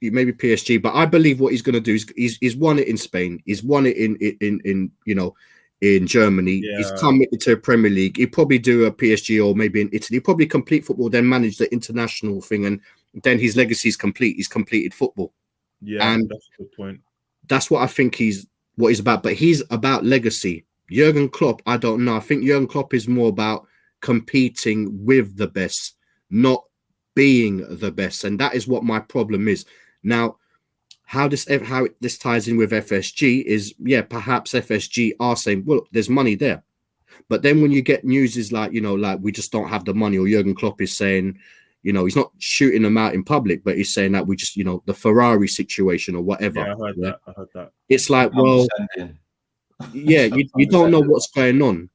Maybe PSG, but I believe what he's going to do is he's won it in Spain. He's won it in you know, in Germany. Yeah. He's come into Premier League. He'll probably do a PSG or maybe in Italy. He'll probably complete football, then manage the international thing, and then his legacy is complete. He's completed football. Yeah, and that's a good point. That's what I think he's about. But he's about legacy. Jurgen Klopp, I don't know. I think Jurgen Klopp is more about competing with the best, not being the best, and that is what my problem is. Now, how this ties in with FSG is, yeah, perhaps FSG are saying, well, there's money there, but then when you get news is like, you know, like, we just don't have the money, or Jurgen Klopp is saying, you know, he's not shooting them out in public, but he's saying that we just, you know, the Ferrari situation or whatever. Yeah, I heard that. It's like, well, yeah, you don't know what's going on.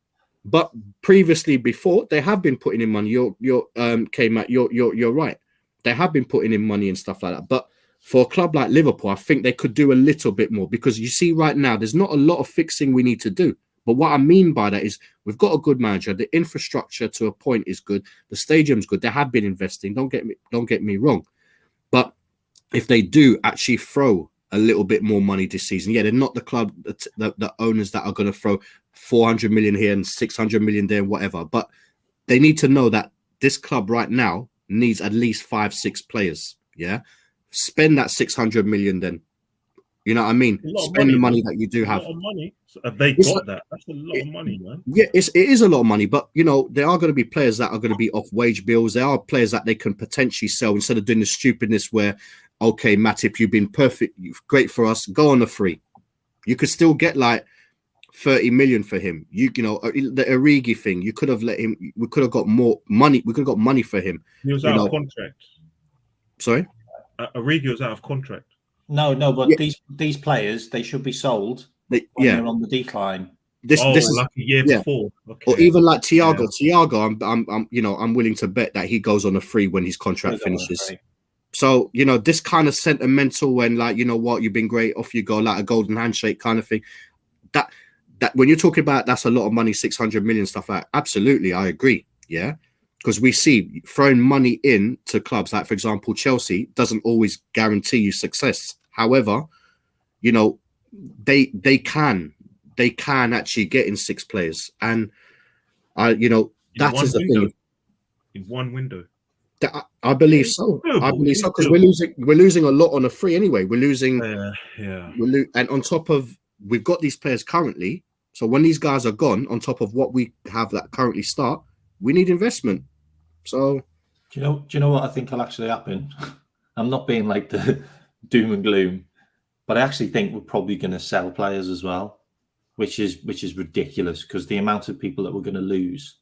But previously, before, they have been putting in money. You're K-Mack, you're right. They have been putting in money and stuff like that. But for a club like Liverpool, I think they could do a little bit more, because you see right now, there's not a lot of fixing we need to do. But what I mean by that is, we've got a good manager. The infrastructure to a point is good. The stadium's good. They have been investing. Don't get me wrong. But if they do actually throw a little bit more money this season, yeah, they're not the club, the owners that are going to throw 400 million here and 600 million there, whatever. But they need to know that this club right now needs at least 5-6 players. Yeah, spend that 600 million then. You know what I mean? Spend the money that you do have. A lot of money. So have they got that? That's a lot of money, man. Yeah, it is a lot of money, but you know, there are going to be players that are going to be off wage bills. There are players that they can potentially sell, instead of doing the stupidness where, okay, Matip, you've been perfect, great for us, go on a free. You could still get like 30 million for him. You know, the Origi thing, you could have let him. We could have got more money. We could have got money for him. He was out of contract. Sorry, Origi was out of contract. No, but yeah, these players, they should be sold when they're on the decline. This is like a year before, okay. Or even like Thiago. Yeah. Thiago, I'm willing to bet that he goes on a free when his contract finishes. So, you know, this kind of sentimental, when like, you know what, you've been great, off you go, like a golden handshake kind of thing. That when you're talking about that's a lot of money, 600 million, stuff like that, absolutely, I agree. Yeah. Because we see throwing money in to clubs like, for example, Chelsea doesn't always guarantee you success. However, you know, they can actually get in 6 players, and you know, that is the thing. In one window. I believe so. I believe so, because we're losing a lot on a free anyway. We're losing, yeah. and on top of we've got these players currently. So when these guys are gone, on top of what we have that currently start, we need investment. So Do you know what I think will actually happen? I'm not being like the doom and gloom, but I actually think we're probably going to sell players as well, which is ridiculous because the amount of people that we're going to lose.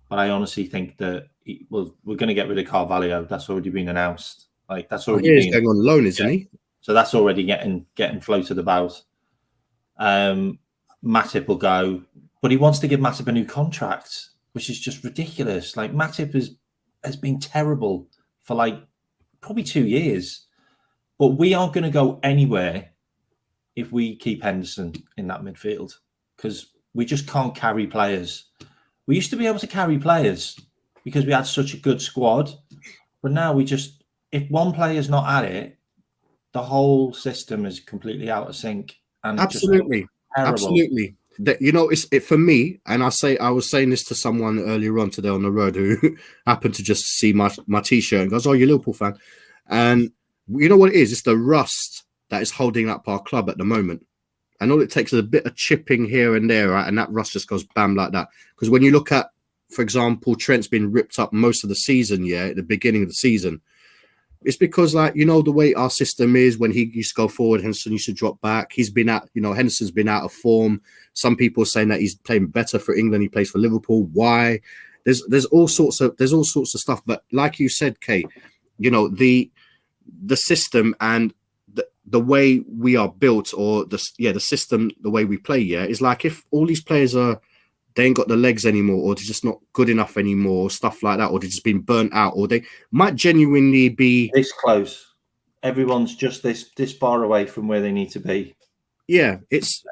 But I honestly think that we're going to get rid of Carvalho. That's already been announced. Like that's already he's going on loan, isn't he? So that's already getting floated about. Matip will go, but he wants to give Matip a new contract, which is just ridiculous. Like Matip has been terrible for like probably 2 years, but we aren't going to go anywhere if we keep Henderson in that midfield because we just can't carry players. We used to be able to carry players because we had such a good squad, but now if one player's not at it, the whole system is completely out of sync. And Absolutely. Absolutely. It's for me, and I was saying this to someone earlier on today on the road who happened to just see my t-shirt and goes, "Oh, you're a Liverpool fan." And you know what it is? It's the rust that is holding up our club at the moment. And all it takes is a bit of chipping here and there, right? And that rust just goes bam like that. Because when you look at, for example, Trent's been ripped up most of the season, at the beginning of the season. It's because, like, the way our system is, when he used to go forward, Henderson used to drop back. He's been Henderson's been out of form. Some people are saying that he's playing better for England. He plays for Liverpool. Why? There's all sorts of stuff. But like you said, Kay, the system and the way we are built, or the system, the way we play, is like if all these players they ain't got the legs anymore, or they're just not good enough anymore, stuff like that, or they've just been burnt out, or they might genuinely be this close. Everyone's just this far away from where they need to be. Yeah, that's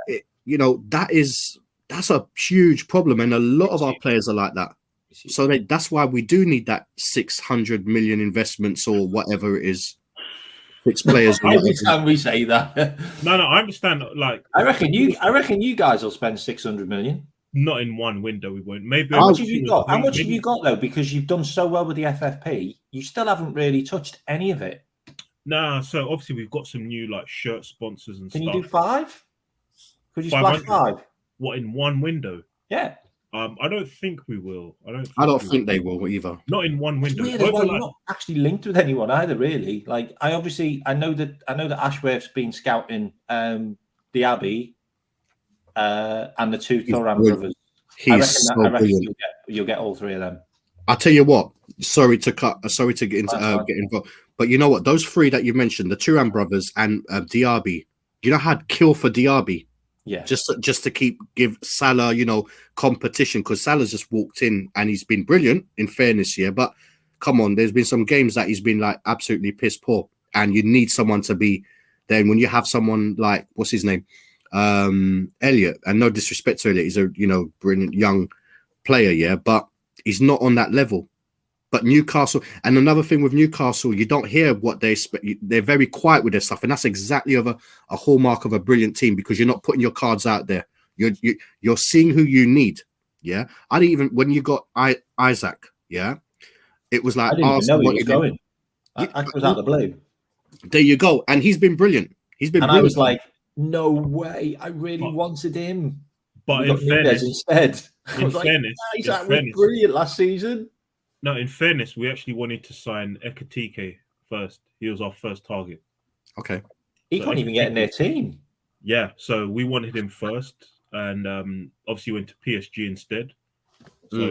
a huge problem, and a lot of our players are like that. So that's why we do need that 600 million investments or whatever it is. 6 players. Every time we say that, no, I understand. Like, I reckon you guys will spend 600 million. Not in one window, we won't. Maybe. How much have you got? How much have you got though? Because you've done so well with the FFP, you still haven't really touched any of it. Nah, so obviously we've got some new like shirt sponsors and stuff. Can you do 5? Could you splash 5? What, in one window? Yeah. I don't think we will. I don't think they will either. Not in one window. Weird as well. You're not actually linked with anyone either, really. Like I know that Ashworth's been scouting Diaby and the 2 Thuram brothers. I reckon you'll get all 3 of them. I'll tell you what. Sorry to get into get involved, but you know what? Those 3 that you mentioned, the Thuram brothers and Diaby, I'd kill for Diaby. Yeah, just to give Salah, competition, because Salah's just walked in and he's been brilliant, in fairness here. But come on, there's been some games that he's been like absolutely piss poor, and you need someone to be. Then when you have someone like, what's his name, Elliot, and no disrespect to Elliot, he's a brilliant young player, but he's not on that level. But Newcastle, and another thing with Newcastle, you don't hear what they expect. They're very quiet with their stuff, and that's exactly a hallmark of a brilliant team, because you're not putting your cards out there. You're seeing who you need. Yeah, I didn't even, when you got Isaac. Yeah, it was like, I didn't even know he was going. I was out of the blue. There you go, and he's been brilliant. I was like, no way! I really wanted him, but in fairness, instead, Isaac was brilliant last season. No, in fairness, we actually wanted to sign Ekitike first. He was our first target. Okay. He couldn't even get in their team. Yeah, so we wanted him first, and obviously went to PSG instead. So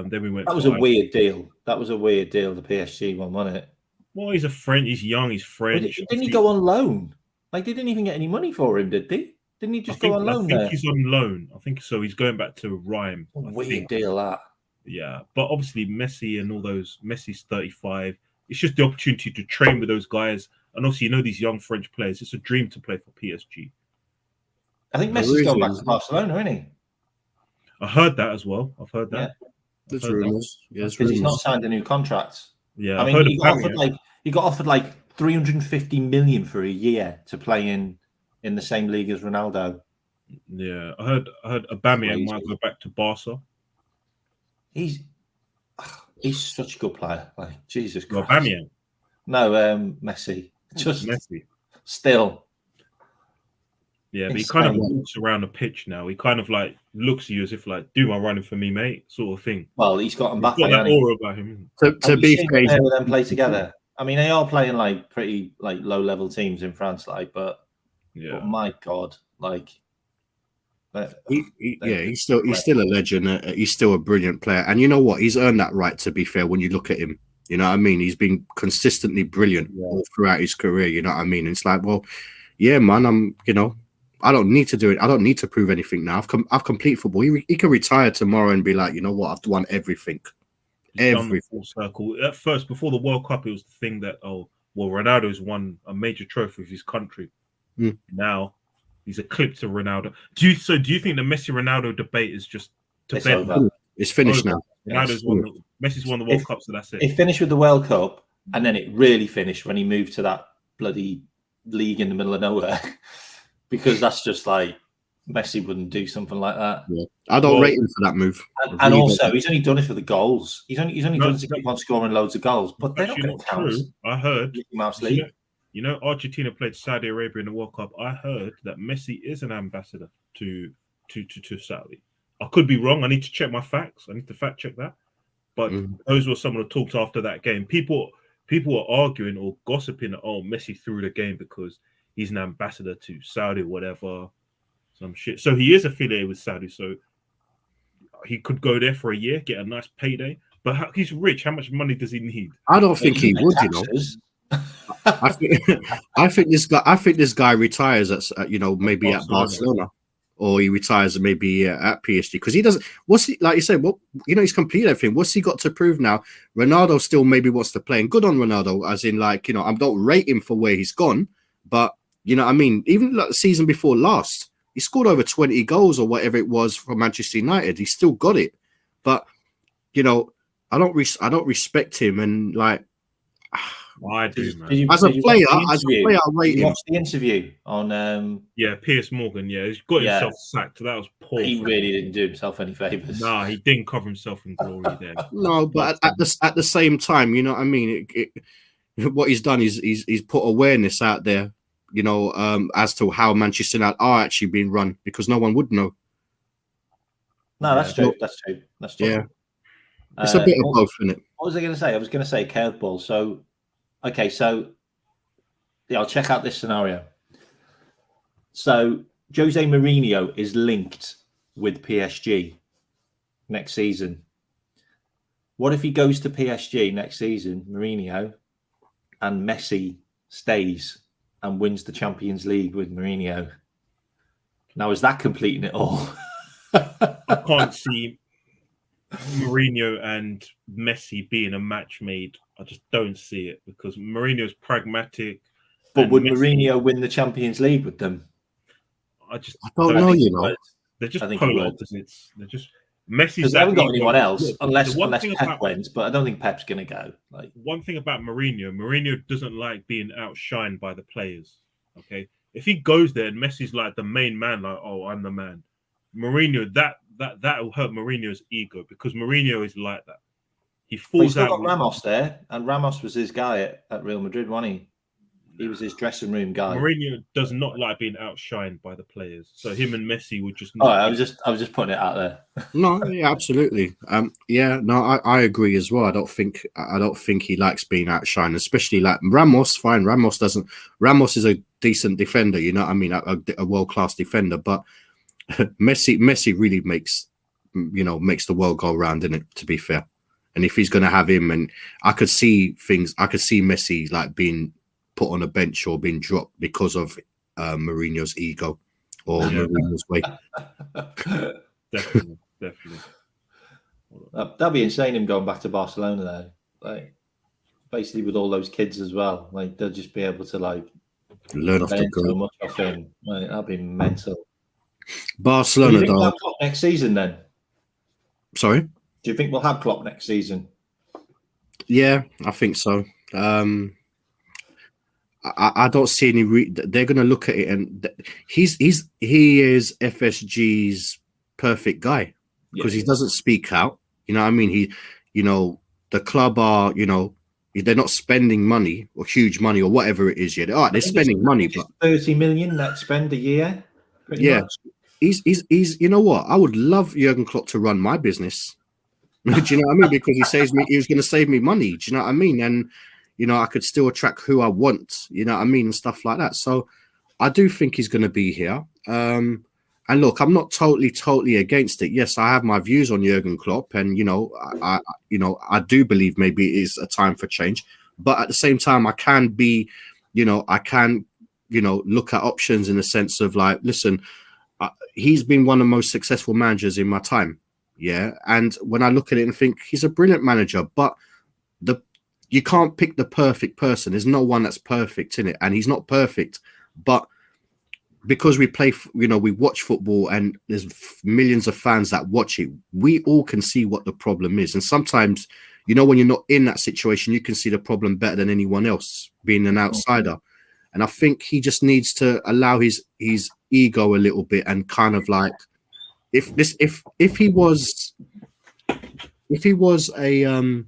then we went. That was a weird deal. The PSG one, wasn't it? Well, he's He's young. He's French. Didn't he go on loan? Like, they didn't even get any money for him, did they? Didn't he just go on loan there? I think he's on loan. I think so. He's going back to Rhyme. Weird deal, that. Yeah, but obviously Messi and all those. Messi's 35. It's just the opportunity to train with those guys, and obviously these young French players. It's a dream to play for PSG. I think Messi's going back to Barcelona, isn't he? I heard that as well. I've heard that. Yeah. There's rumors. Because he's not signed a new contract. Yeah, I mean, he got offered like 350 million for a year to play in the same league as Ronaldo. Yeah, I heard Aubameyang might go back to Barca. He's such a good player. Like, Jesus Christ. Aubameyang? No, Messi. Just Messi. Still. Yeah, but in he kind of Spain. walks around the pitch now. He kind of like looks at you as if like, do my running for me, mate, sort of thing. Well, he's got He's Mbappe, got that hasn't he? aura about him. To Have you be seen fair, the pair of them play together? I mean, they are playing like pretty like low level teams in France, like, but my God, like, he's still a legend. He's still a brilliant player, and you know what? He's earned that right. To be fair, when you look at him, you know what I mean. He's been consistently brilliant all throughout his career. You know what I mean. It's like, well, yeah, man. I don't need to do it. I don't need to prove anything now. I've completed football. He can retire tomorrow and be like, you know what? I've won everything. Done the full circle. At first, before the World Cup, it was the thing that Ronaldo's won a major trophy with his country. Now he's a clip to Ronaldo. Do you think the Messi Ronaldo debate is just over? It's finished now. Messi's won the World Cup, so that's it. It finished with the World Cup, and then it really finished when he moved to that bloody league in the middle of nowhere. Because that's just like Messi wouldn't do something like that. Yeah. I don't rate him for that move. And also, he's only done it for the goals. He's only done it to keep on scoring loads of goals. But they're not going to count. True. I heard. League. You know, Argentina played Saudi Arabia in the World Cup. I heard that Messi is an ambassador to Saudi. I could be wrong. I need to check my facts. I need to fact check that. But those were some of the talks after that game. People were arguing or gossiping that Messi threw the game because he's an ambassador to Saudi, whatever, some shit. So he is affiliated with Saudi, so he could go there for a year, get a nice payday. But he's rich. How much money does he need? I don't think he would. Taxes. I think this guy retires at maybe at Barcelona, or he retires maybe at PSG because he doesn't. What's he like? You said, well, he's completed everything. What's he got to prove now? Ronaldo still maybe wants to play, and good on Ronaldo, as in I don't rate him for where he's gone, but. You know what I mean? Even like the season before last, he scored over 20 goals or whatever it was for Manchester United. He still got it. But, I don't respect him. And like, I do, man. As a player, I rate him. Watch the interview on... Piers Morgan. Yeah, he's got himself sacked. That was poor. He really didn't do himself any favours. Nah, he didn't cover himself in glory there. No, but at the same time, you know what I mean? What he's done is he's put awareness out there. As to how Manchester United are actually being run, because no one would know. No, that's true. That's true. Yeah, it's a bit of both, isn't it? What was I going to say? I was going to say curveball. So, I'll check out this scenario. So, Jose Mourinho is linked with PSG next season. What if he goes to PSG next season, Mourinho, and Messi stays and wins the Champions League with Mourinho? Now, is that completing it all? I can't see Mourinho and Messi being a match made. I just don't see it because Mourinho's pragmatic. But would Mourinho win the Champions League with them? I don't know. They're just polar opposites. They're just Messi's. Because they haven't got anyone else unless Pep wins. But I don't think Pep's going to go. Like, one thing about Mourinho doesn't like being outshined by the players. Okay, if he goes there and Messi's like the main man, like, oh, I'm the man. Mourinho, that will hurt Mourinho's ego because Mourinho is like that. He falls out. Got Ramos there, and Ramos was his guy at Real Madrid, wasn't he? He was his dressing room guy. Mourinho does not like being outshined by the players, so him and Messi would just. I was just putting it out there. No, yeah, absolutely. I agree as well. I don't think he likes being outshined, especially like Ramos. Fine, Ramos is a decent defender. You know what I mean? A world class defender, but Messi really makes the world go round, innit? To be fair, and if he's going to have him, and I could see Messi like being put on a bench or being dropped because of Mourinho's ego or Mourinho's way. Definitely. That'd be insane, him going back to Barcelona though. Like, basically with all those kids as well. Like, they'll just be able to like learn off the so much off him. Like, that'd be mental. Barcelona, do you think we'll have Klopp next season then? Sorry? Do you think we'll have Klopp next season? Yeah, I think so. I don't see any. They're going to look at it, and he is FSG's perfect guy because he doesn't speak out. You know what I mean? The club are, they're not spending money or huge money or whatever it is yet. All right, they're spending money, but 30 million net spend a year. pretty Yeah. much. He's you know what? I would love Jurgen Klopp to run my business. Do you know what I mean? Because he was going to save me money. Do you know what I mean? And you know, I could still attract who I want. You know what I mean, and stuff like that. So I do think he's going to be here. And look, I'm not totally against it. Yes, I have my views on Jurgen Klopp, and you know, I do believe maybe it is a time for change. But at the same time, I can look at options in the sense of like, listen, he's been one of the most successful managers in my time. Yeah. And when I look at it and think he's a brilliant manager, but you can't pick the perfect person. There's no one that's perfect in it. And he's not perfect. But because we play, we watch football and there's millions of fans that watch it, we all can see what the problem is. And sometimes, when you're not in that situation, you can see the problem better than anyone else, being an outsider. And I think he just needs to allow his ego a little bit and kind of like, if he was a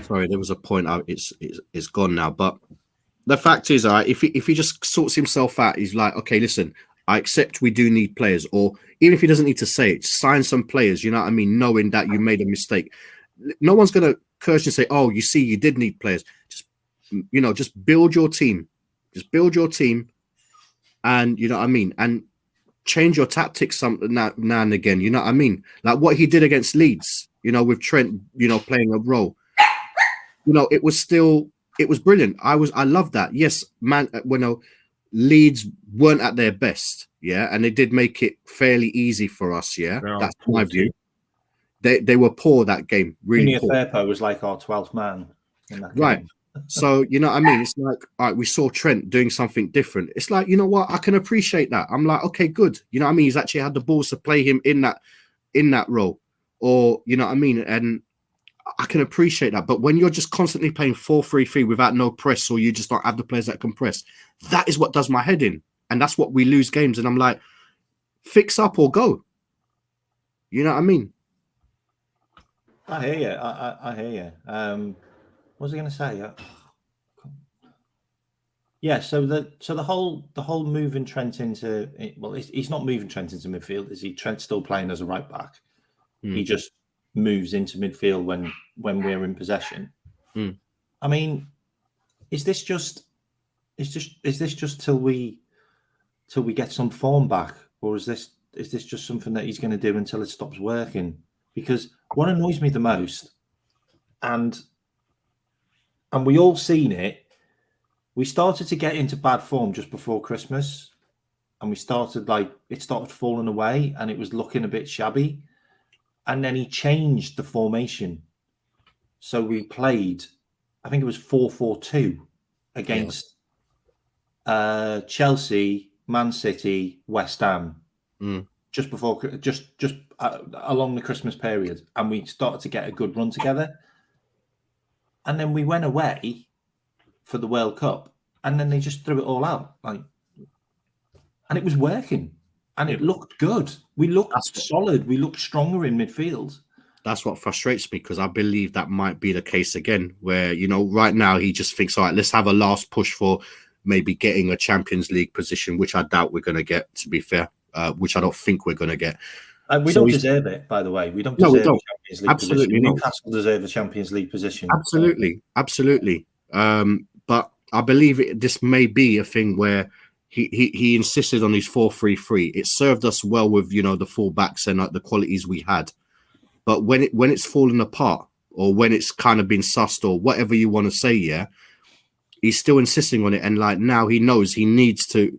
sorry, there was a point out. It's gone now. But the fact is, if he just sorts himself out, he's like, okay, listen, I accept we do need players, or even if he doesn't need to say it, sign some players. You know what I mean? Knowing that you made a mistake, no one's gonna curse you and say, oh, you see, you did need players. Just build your team. Just build your team, and you know what I mean, and change your tactics now and again. You know what I mean? Like what he did against Leeds. With Trent, playing a role. It was brilliant. I loved that. Yes, man. Leeds weren't at their best, yeah, and they did make it fairly easy for us, yeah. That's my view. They were poor that game, really poor. Firpo was like our 12th man in that right. game. So you know what I mean? It's like, all right, we saw Trent doing something different. It's like, you know what? I can appreciate that. I'm like, okay, good. You know what I mean? He's actually had the balls to play him in that role, or you know what I mean? And I can appreciate that. But when you're just constantly playing 4-3-3 without no press, or you just don't have the players that can press, that is what does my head in. And that's what we lose games. And I'm like, fix up or go. You know what I mean? I hear you. I hear you. What was I going to say? Yeah. So the whole moving Trent into, well, he's not moving Trent into midfield, is he? Trent's still playing as a right back. He just moves into midfield when we're in possession. I mean, is this just till we get some form back, or is this just something that he's going to do until it stops working? Because what annoys me the most, and we all seen it, we started to get into bad form just before Christmas, and it started falling away, and it was looking a bit shabby. And then he changed the formation. So we played, I think it was 4-4-2 against Chelsea, Man City, West Ham, just along the Christmas period. And we started to get a good run together. And then we went away for the World Cup, and then they just threw it all out. And it was working. And it looked good. We looked solid. We looked stronger in midfield. That's what frustrates me, because I believe that might be the case again, where, right now he just thinks, all right, let's have a last push for maybe getting a Champions League position, which I doubt we're going to get, to be fair, which I don't think we're going to get. We don't deserve it, by the way. We don't deserve a Champions League position. Newcastle deserve a Champions League position. Absolutely. But I believe this may be a thing where he insisted on his 4-3-3. It served us well with the full backs and the qualities we had. But when it's fallen apart, or when it's kind of been sussed, or whatever you want to say, yeah, he's still insisting on it. And like now he knows he needs to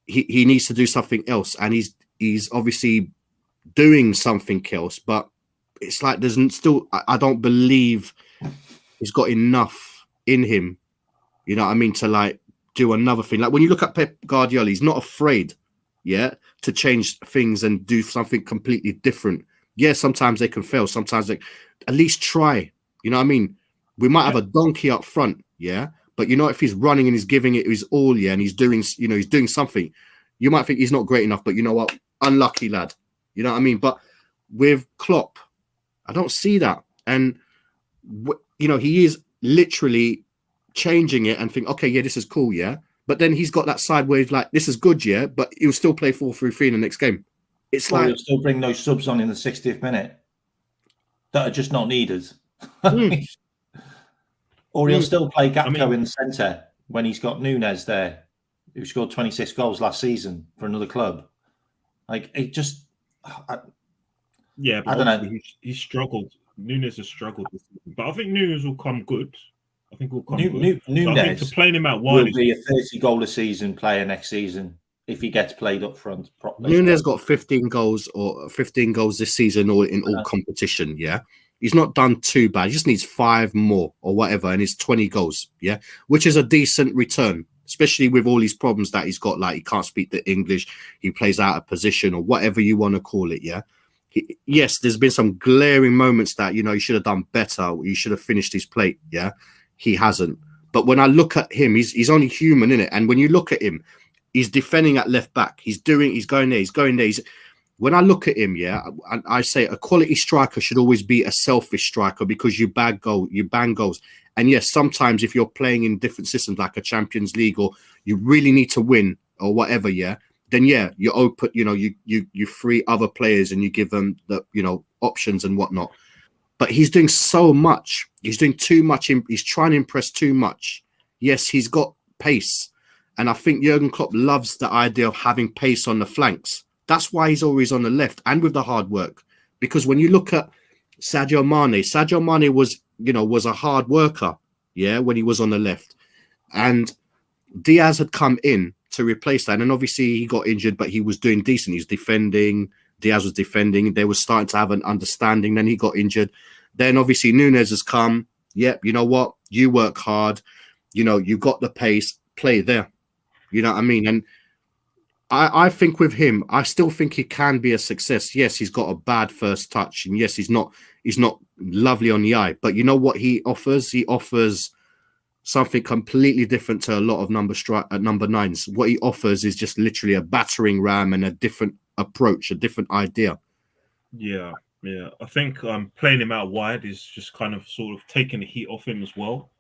do something else, and he's obviously doing something else. But it's like I don't believe he's got enough in him. You know what I mean? To like do another thing. Like when you look at Pep Guardiola, he's not afraid, to change things and do something completely different. Yeah, sometimes they can fail. Sometimes they at least try. You know what I mean? We might have a donkey up front, but if he's running and he's giving it his all, and he's doing, he's doing something, you might think he's not great enough. But you know what? Unlucky lad. You know what I mean? But with Klopp, I don't see that, and he is literally changing it and think, okay, yeah, this is cool, but then he's got that side where he's like, this is good, yeah, but he'll still play 4-3-3 in the next game. It's Or like he'll still bring those subs on in the 60th minute that are just not needed. Or he'll still play Gakpo in the centre when he's got Núñez there, who scored 26 goals last season for another club. Like, it just... Yeah, but I don't know. He struggled. Núñez has struggled this season, but I think Núñez will come good. I think will come good. Núñez So I think to playing him out will wide be a 30-goal a season player next season if he gets played up front properly. Núñez got 15 goals this season or in all competition, yeah. He's not done too bad. He just needs 5 more or whatever, and it's 20 goals, yeah, which is a decent return, especially with all these problems that he's got, like he can't speak the English, he plays out of position or whatever you want to call it, yeah. Yes, there's been some glaring moments that, you know, he should have done better. You should have finished his plate, yeah. He hasn't. But when I look at him, he's only human, innit? And when you look at him, he's defending at left back. He's going there. When I look at him, yeah, I say a quality striker should always be a selfish striker because you bang goals. And yes, sometimes if you're playing in different systems like a Champions League or you really need to win or whatever, yeah, then yeah, you open, you know, you free other players and you give them the, you know, options and whatnot. But he's doing so much. He's doing too much. He's trying to impress too much. Yes, he's got pace. And I think Jurgen Klopp loves the idea of having pace on the flanks. That's why he's always on the left and with the hard work. Because when you look at Sadio Mane was a hard worker, yeah, when he was on the left. And Diaz had come in to replace that. And obviously he got injured, but he was doing decent. He was defending. Diaz was defending. They were starting to have an understanding. Then he got injured. Then obviously Núñez has come. Yep, you know what? You work hard. You know, you got the pace. Play there. You know what I mean? And I think with him, I still think he can be a success. Yes, he's got a bad first touch. And yes, he's not lovely on the eye. But you know what he offers? He offers something completely different to a lot of number nines. What he offers is just literally a battering ram and a different approach, a different idea. Yeah. I think playing him out wide is just kind of sort of taking the heat off him as well,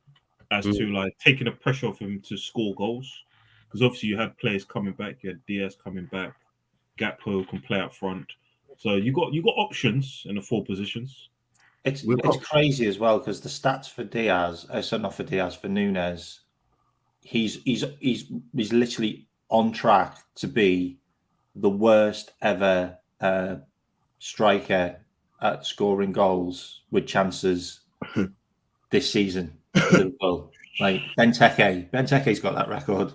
as to like taking the pressure off him to score goals. Because obviously you had players coming back, you had Diaz coming back, Gakpo can play up front. So you got options in the 4 positions. It's crazy as well because the stats for Diaz, not for Diaz, for Núñez, he's literally on track to be the worst ever striker at scoring goals with chances this season for Liverpool. Like Benteke's got that record.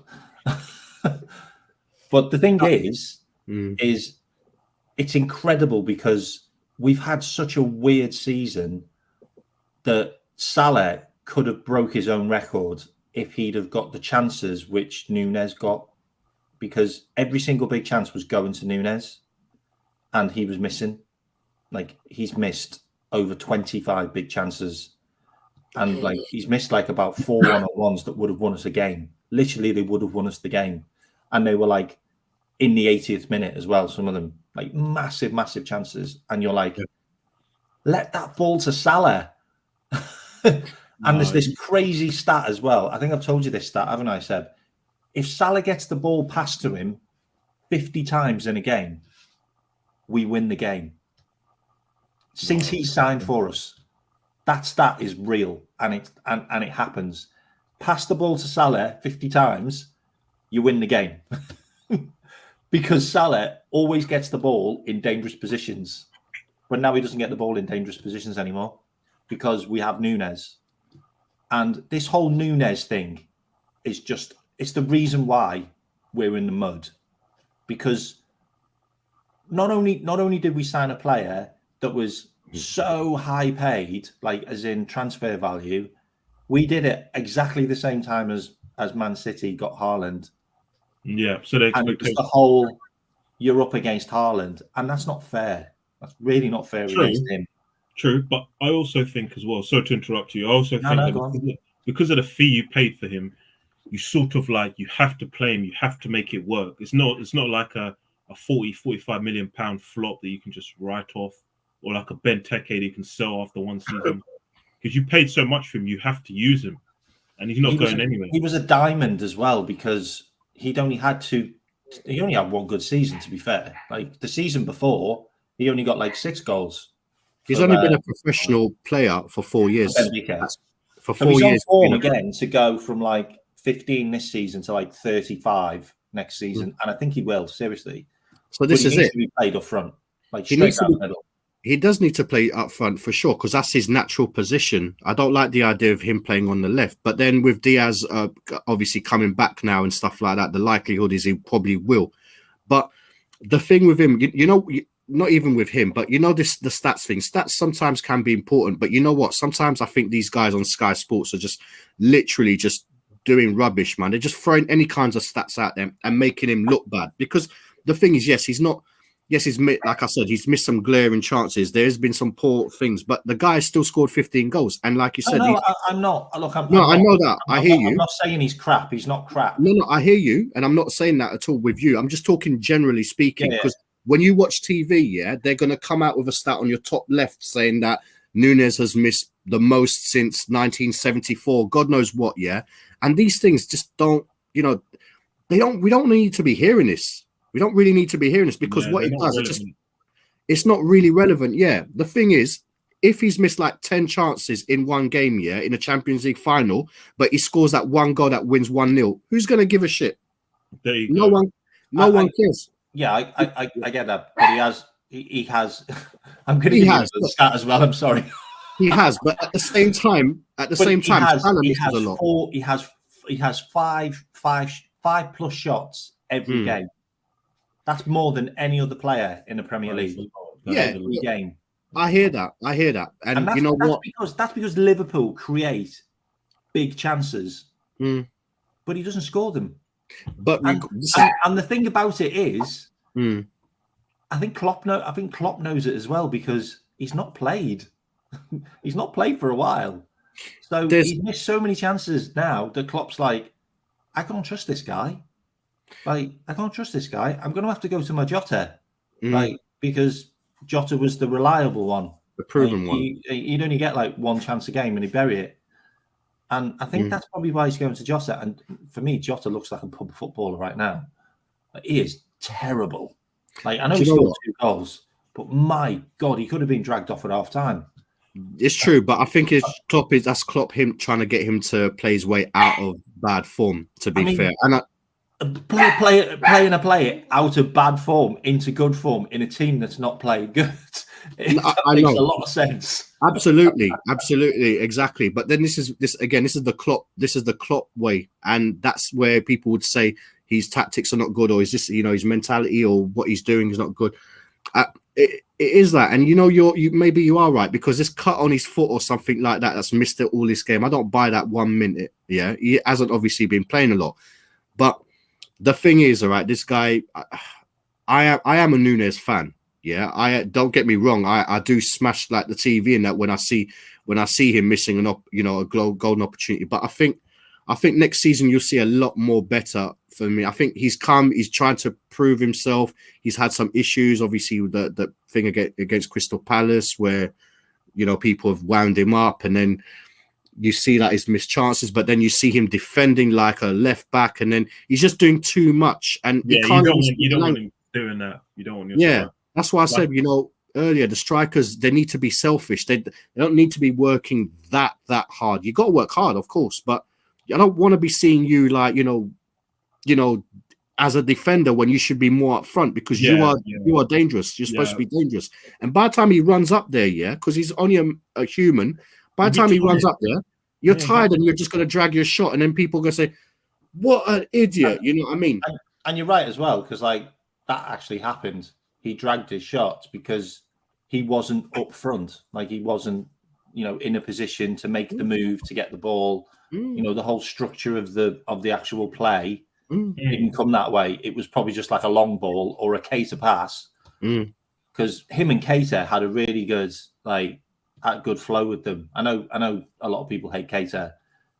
But the thing is it's incredible because we've had such a weird season that Salah could have broke his own record if he'd have got the chances which Núñez got, because every single big chance was going to Núñez and he was missing. Like, he's missed over 25 big chances and like he's missed like about 4 1-on-1s that would have won us a game. Literally, they would have won us the game. And they were like in the 80th minute as well, some of them, like massive chances. And you're like, let that fall to Salah. And there's this crazy stat as well. I think I've told you this stat, haven't I, Seb? If Salah gets the ball passed to him 50 times in a game, we win the game. Since he signed for us, that stat is real and it happens. Pass the ball to Salah 50 times, you win the game. Because Salah always gets the ball in dangerous positions. But now he doesn't get the ball in dangerous positions anymore because we have Núñez. And this whole Núñez thing is just, it's the reason why we're in the mud. Because not only did we sign a player that was so high paid, like as in transfer value, we did it exactly the same time as Man City got Haaland. Yeah, so they and it's the whole you're up against Haaland, and that's not fair. That's really not fair against him. True, but I also think as well. So to interrupt you, I also think that because of the fee you paid for him, you sort of like you have to play him. You have to make it work. It's not like a 40-45 million pound flop that you can just write off, or like a Benteke that you can sell after one season. Because you paid so much for him, you have to use him. and he's not He was going anywhere. He was a diamond as well because he only had one good season, to be fair. Like the season before, he only got like 6 goals. He's only been a professional player for 4 years. For So 4 he's on years. form again to go from like 15 this season to like 35 next season, and I think he will, seriously. So this is needs it. to be played up front, like He straight needs to down be- the middle. He does need to play up front for sure, because that's his natural position. I don't like the idea of him playing on the left, but then with Diaz obviously coming back now and stuff like that, the likelihood is he probably will. But the thing with him, not even with him, but the stats thing. Stats sometimes can be important, but you know what? Sometimes I think these guys on Sky Sports are just literally just doing rubbish, man. They're just throwing any kinds of stats at them and making him look bad. Because the thing is, he's like I said, he's missed some glaring chances. There's been some poor things, but the guy still scored 15 goals. And like you said, I'm not. Look, I know that. I hear you. I'm not saying he's crap. He's not crap. No, I hear you, and I'm not saying that at all with you. I'm just talking generally speaking, because when you watch TV, they're going to come out with a stat on your top left saying that Nunes has missed the most since 1974. God knows what, and these things just don't. We don't need to be hearing this. We don't really need to be hearing this because what it does, it's not really relevant. Yeah, the thing is, if he's missed like 10 chances in one game, in a Champions League final, but he scores that one goal that wins 1-0, who's going to give a shit? No one cares. Yeah, I get that, but he has. I'm going to give you the stat as well. I'm sorry. He has, but at the same time, he has five plus shots every game. That's more than any other player in the Premier League. Every game. I hear that, and you know what? That's because Liverpool create big chances, but he doesn't score them. But and the thing about it is, I think Klopp knows it as well because he's not played. He's not played for a while, so he's missed so many chances now that Klopp's like, I can't trust this guy. Like, I can't trust this guy. I'm going to have to go to my Jota, because Jota was the reliable one, the proven one. He'd only get like one chance a game and he'd bury it. And I think that's probably why he's going to Jota. And for me, Jota looks like a pub footballer right now. He is terrible. Like, I know he scored 2 goals, but my God, he could have been dragged off at half time. It's true, but I think that's Klopp him trying to get him to play his way out of bad form. To be fair, and playing a player out of bad form into good form in a team that's not playing good. It makes a lot of sense. Absolutely, exactly. But then this is the Klopp way, and that's where people would say his tactics are not good, or is this his mentality or what he's doing is not good. It is that, and maybe you are right, because this cut on his foot or something like that's missed it all this game. I don't buy that 1 minute. Yeah, he hasn't obviously been playing a lot, but the thing is, all right, this guy, I am a Nunes fan. Yeah, I don't get me wrong. I do smash like the TV in that when I see him missing a golden opportunity. But I think next season you'll see a lot more better for me. I think he's trying to prove himself. He's had some issues, obviously, with the thing against Crystal Palace, where people have wound him up, and then you see that he's missed chances, but then you see him defending like a left back, and then he's just doing too much. And you don't want him doing that. You don't want your that's why I said, earlier, the strikers, they need to be selfish. They don't need to be working that hard. You got to work hard, of course, but I don't want to be seeing you like, as a defender when you should be more up front, because you are dangerous. You're supposed to be dangerous. And by the time he runs up there, because he's only a human, by the time he runs up there, you're tired and you're just going to drag your shot, and then people are going to say, what an idiot. You know what I mean? And you're right as well, because like that actually happened. He dragged his shots because he wasn't up front. Like he wasn't, in a position to make the move to get the ball. The whole structure of the actual play didn't come that way. It was probably just like a long ball or a Keita pass. Because him and Keita had a really good good flow with them. I know a lot of people hate Keita,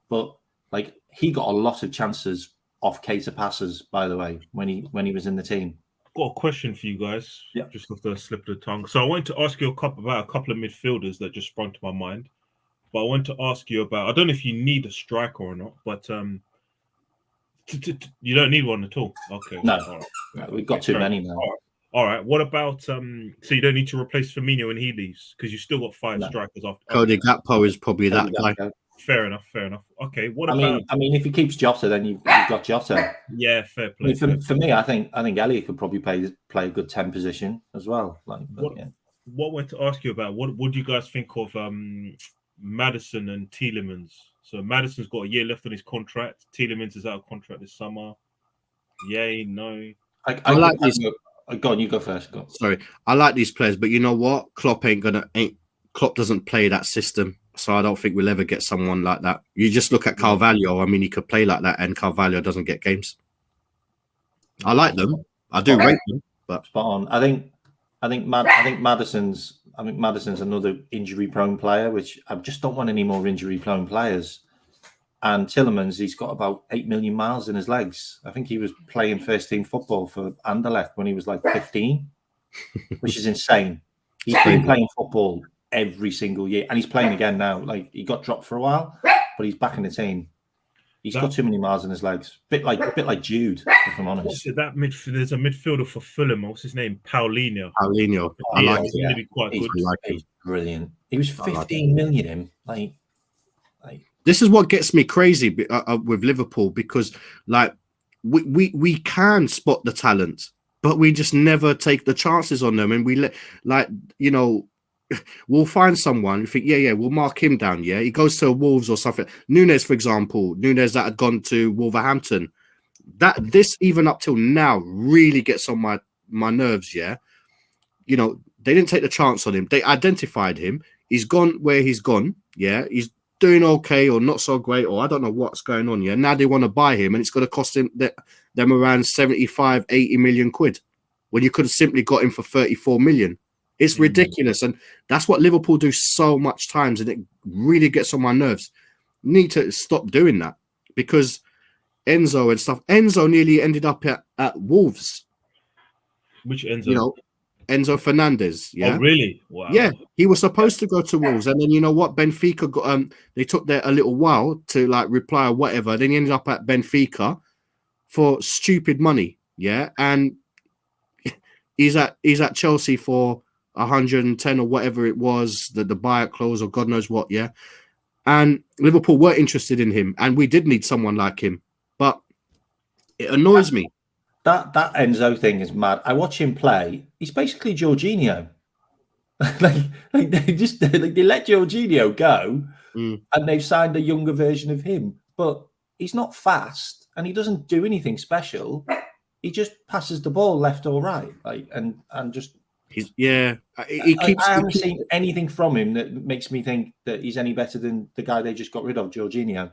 but like he got a lot of chances off Keita passes, by the way, when he was in the team. Got a question for you guys, just off the slip of the tongue. So I wanted to ask you about a couple of midfielders that just sprung to my mind. but I want to ask you about. I don't know if you need a striker or not, but you don't need one at all. Okay, No, all right. no, we've got too many now. All right. What about so you don't need to replace Firmino when he leaves because you still got 5 No. strikers after. Cody Gakpo is probably that Cody guy. Gakpo. Fair enough. Okay. What I about? mean, if he keeps Jota, then you've got Jota. Yeah, fair I play. mean, for me, I think Elliot could probably play a good 10 position as well. Like, What I want to ask you about? What do you guys think of Maddison and Tielemans? So Maddison's got a year left on his contract. Tielemans is out of contract this summer. Yay, no. I like these. Go on, you go first. Go on. Sorry, I like these players, but you know what? Klopp doesn't play that system, so I don't think we'll ever get someone like that. You just look at Carvalho. I mean, he could play like that, and Carvalho doesn't get games. I like them. I do rate them, but spot on. I think Maddison's another injury-prone player, which I just don't want any more injury-prone players. And Tielemans, he's got about 8 million miles in his legs. I think he was playing first-team football for Anderlecht when he was like 15, which is insane. He's been playing football every single year, and he's playing again now. Like, he got dropped for a while, but he's back in the team. He's got too many miles in his legs. Bit like Jude, if I'm honest. There's a midfielder for Fulham. What's his name? Paulinho. I like him. He's really quite good. He's brilliant. He was 15 million him. Like. This is what gets me crazy with Liverpool, because like we can spot the talent, but we just never take the chances on them, and we let, like, you know, we'll find someone. We think, yeah, we'll mark him down. Yeah, he goes to Wolves or something. Nunes, for example, that had gone to Wolverhampton. This even up till now really gets on my nerves. Yeah, you know, they didn't take the chance on him. They identified him. He's gone where he's gone. Yeah, he's doing okay or not so great, or I don't know what's going on. Yeah, now they want to buy him, and it's going to cost them around 75, 80 million quid when you could have simply got him for 34 million. It's ridiculous, and that's what Liverpool do so much times, and it really gets on my nerves. Need to stop doing that, because Enzo nearly ended up at Wolves. Which Enzo? You know, Enzo Fernandez. Yeah. Oh, really? Wow. Yeah, he was supposed to go to Wolves, and then you know what? Benfica got they took a little while to like reply or whatever. Then he ended up at Benfica for stupid money. Yeah, and he's at Chelsea for 110 or whatever it was, the buyout clause or God knows what. Yeah, and Liverpool were interested in him, and we did need someone like him, but it annoys me. That Enzo thing is mad. I watch him play. He's basically Jorginho. like they let Jorginho go, and they've signed a younger version of him. But he's not fast, and he doesn't do anything special. He just passes the ball left or right, like and just. I haven't seen anything from him that makes me think that he's any better than the guy they just got rid of, Jorginho.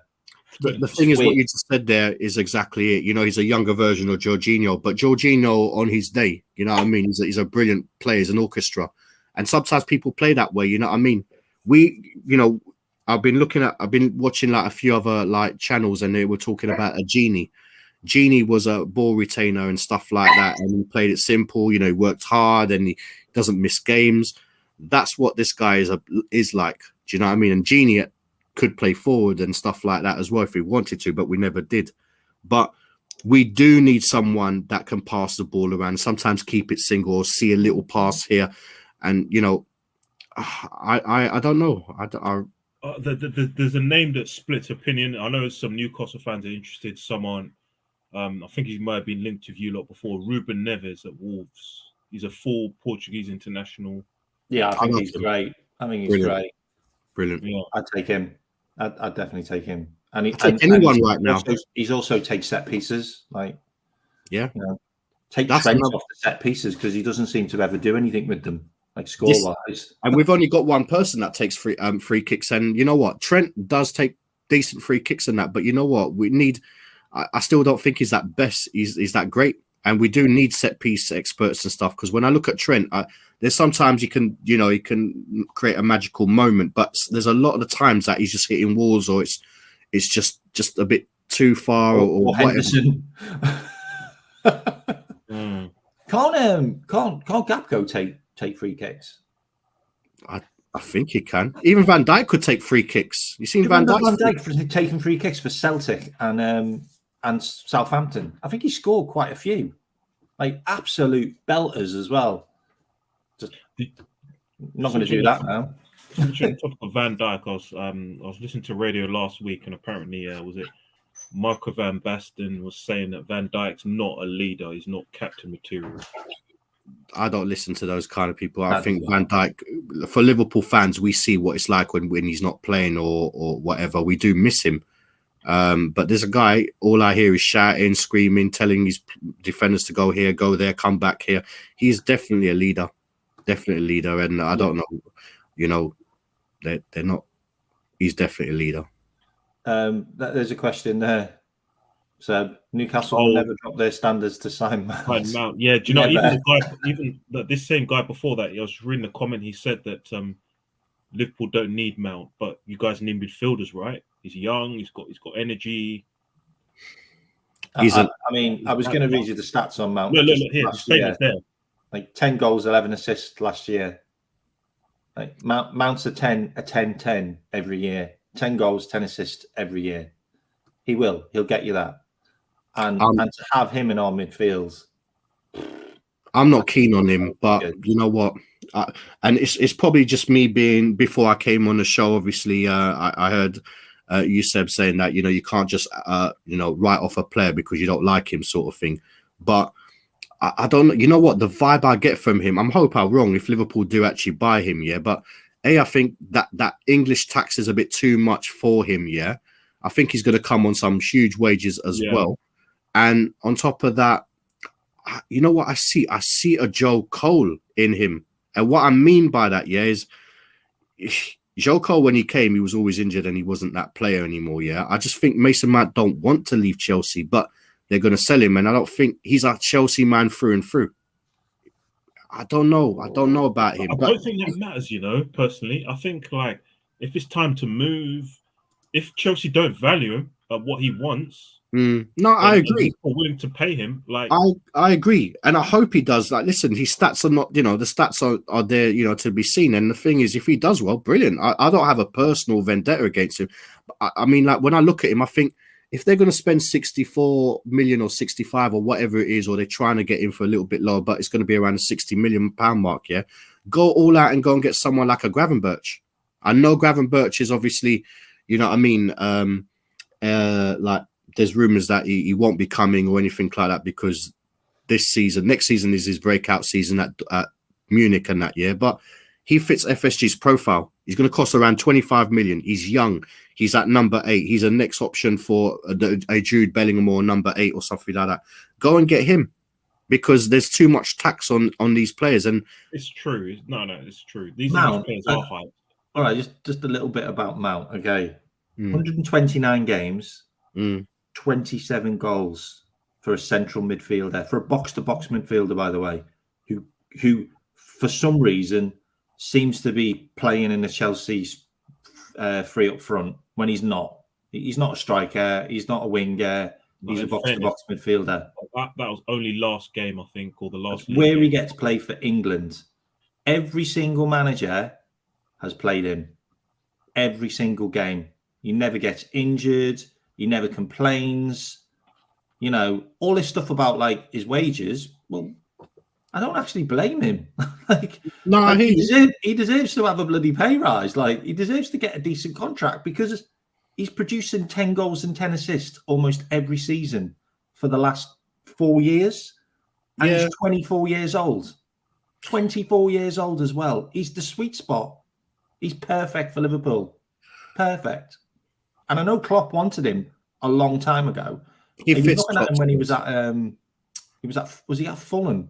The thing is, what you just said there is exactly it. You know, he's a younger version of Jorginho, but Jorginho on his day, you know what I mean? He's a brilliant player, he's an orchestra. And sometimes people play that way, you know what I mean? I've been watching like a few other like channels, and they were talking about a Genie. Genie was a ball retainer and stuff like that, and he played it simple, you know, he worked hard and he doesn't miss games. That's what this guy is like. Do you know what I mean? And Genie could play forward and stuff like that as well if we wanted to, but we never did. But we do need someone that can pass the ball around, sometimes keep it single or see a little pass here. And, you know, I don't know. There's a name that splits opinion. I know some Newcastle fans are interested. Someone, I think he might have been linked with you lot before, Ruben Neves at Wolves. He's a full Portuguese international. Yeah, I think he's great. I think he's great. Brilliant. Yeah. I'd take him. I'd definitely take him. And he's also take set pieces. Like, yeah, you know, take Trent off the set pieces because he doesn't seem to ever do anything with them, like score wise. And we've only got one person that takes free kicks, and you know what? Trent does take decent free kicks and that, but you know what? We need. I still don't think he's that best. He's that great, and we do need set piece experts and stuff. Because when I look at Trent, there's sometimes he can create a magical moment, but there's a lot of the times that he's just hitting walls, or it's just a bit too far, or Henderson. Can't Gapco take free kicks? I think he can. Even Van Dijk could take free kicks. You seen Van Van Dijk? Dijk for taking free kicks for Celtic and Southampton. I think he scored quite a few, like absolute belters as well. Just not going to do that now. On top of Van Dijk, I was listening to radio last week, and apparently, was it Marco van Basten was saying that Van Dijk's not a leader; he's not captain material. I don't listen to those kind of people. I think Van Dijk, for Liverpool fans, we see what it's like when he's not playing or whatever. We do miss him. But there's a guy, all I hear is shouting, screaming, telling his defenders to go here, go there, come back here. He's definitely a leader. Definitely a leader. And I don't know, they're not. He's definitely a leader. There's a question there. So Newcastle will never drop their standards to sign Mount. Yeah, do you know even this same guy before that, I was reading the comment. He said that Liverpool don't need Mount, but you guys need midfielders, right? He's young. He's got energy. I was going to read you the stats on Mount. Look here. The statement there. Like 10 goals, 11 assists last year. Like Mount's a 10-10 every year. 10 goals, 10 assists every year. He'll get you that. And to have him in our midfields. I'm not keen on him, but you know what? And it's probably just me being, before I came on the show, obviously, I heard Yuseb saying that, you can't just, write off a player because you don't like him, sort of thing. But I don't know. You know what? The vibe I get from him, I'm hoping I'm wrong if Liverpool do actually buy him, yeah. But I think that English tax is a bit too much for him, yeah. I think he's going to come on some huge wages as well. And on top of that, you know what I see? I see a Joe Cole in him. And what I mean by that, yeah, is Joe Cole, when he came, he was always injured and he wasn't that player anymore, yeah. I just think Mason Mount don't want to leave Chelsea, but they're going to sell him. And I don't think he's a Chelsea man through and through. I don't know. I don't know about him. I don't think that matters, personally. I think, like, if it's time to move, if Chelsea don't value him at what he wants, I agree. Are willing to pay him. Like, I agree, and I hope he does. Like, listen, his stats are not, the stats are there, to be seen. And the thing is, if he does well, brilliant. I don't have a personal vendetta against him. But I mean, like, when I look at him, I think if they're going to spend 64 million or 65 or whatever it is, or they're trying to get him for a little bit lower, but it's going to be around the 60 million pound mark, yeah, go all out and go and get someone like a Gravenberch. I know Gravenberch is obviously, like, there's rumors that he won't be coming or anything like that because next season is his breakout season at Munich and that year. But he fits FSG's profile. He's going to cost around 25 million. He's young. He's at number 8. He's a next option for a Jude Bellingham or number 8 or something like that. Go and get him because there's too much tax on these players. And it's true. No, it's true. These players are hyped. All right, just a little bit about Mount. Okay, 129 games. 27 goals for a central midfielder, for a box-to-box midfielder, by the way, who for some reason seems to be playing in the Chelsea's free up front when he's not. He's not a striker. He's not a winger. He's a box-to-box midfielder. That was only last game, I think, or the last. Where he gets played for England. Every single manager has played him. Every single game. He never gets injured. He never complains. All this stuff about, like, his wages. Well, I don't actually blame him. He deserves to have a bloody pay rise. Like, he deserves to get a decent contract because he's producing 10 goals and 10 assists almost every season for the last 4 years. And he's 24 years old. 24 years old as well. He's the sweet spot. He's perfect for Liverpool. Perfect. And I know Klopp wanted him a long time ago. He was looking at him when he was at was he at Fulham?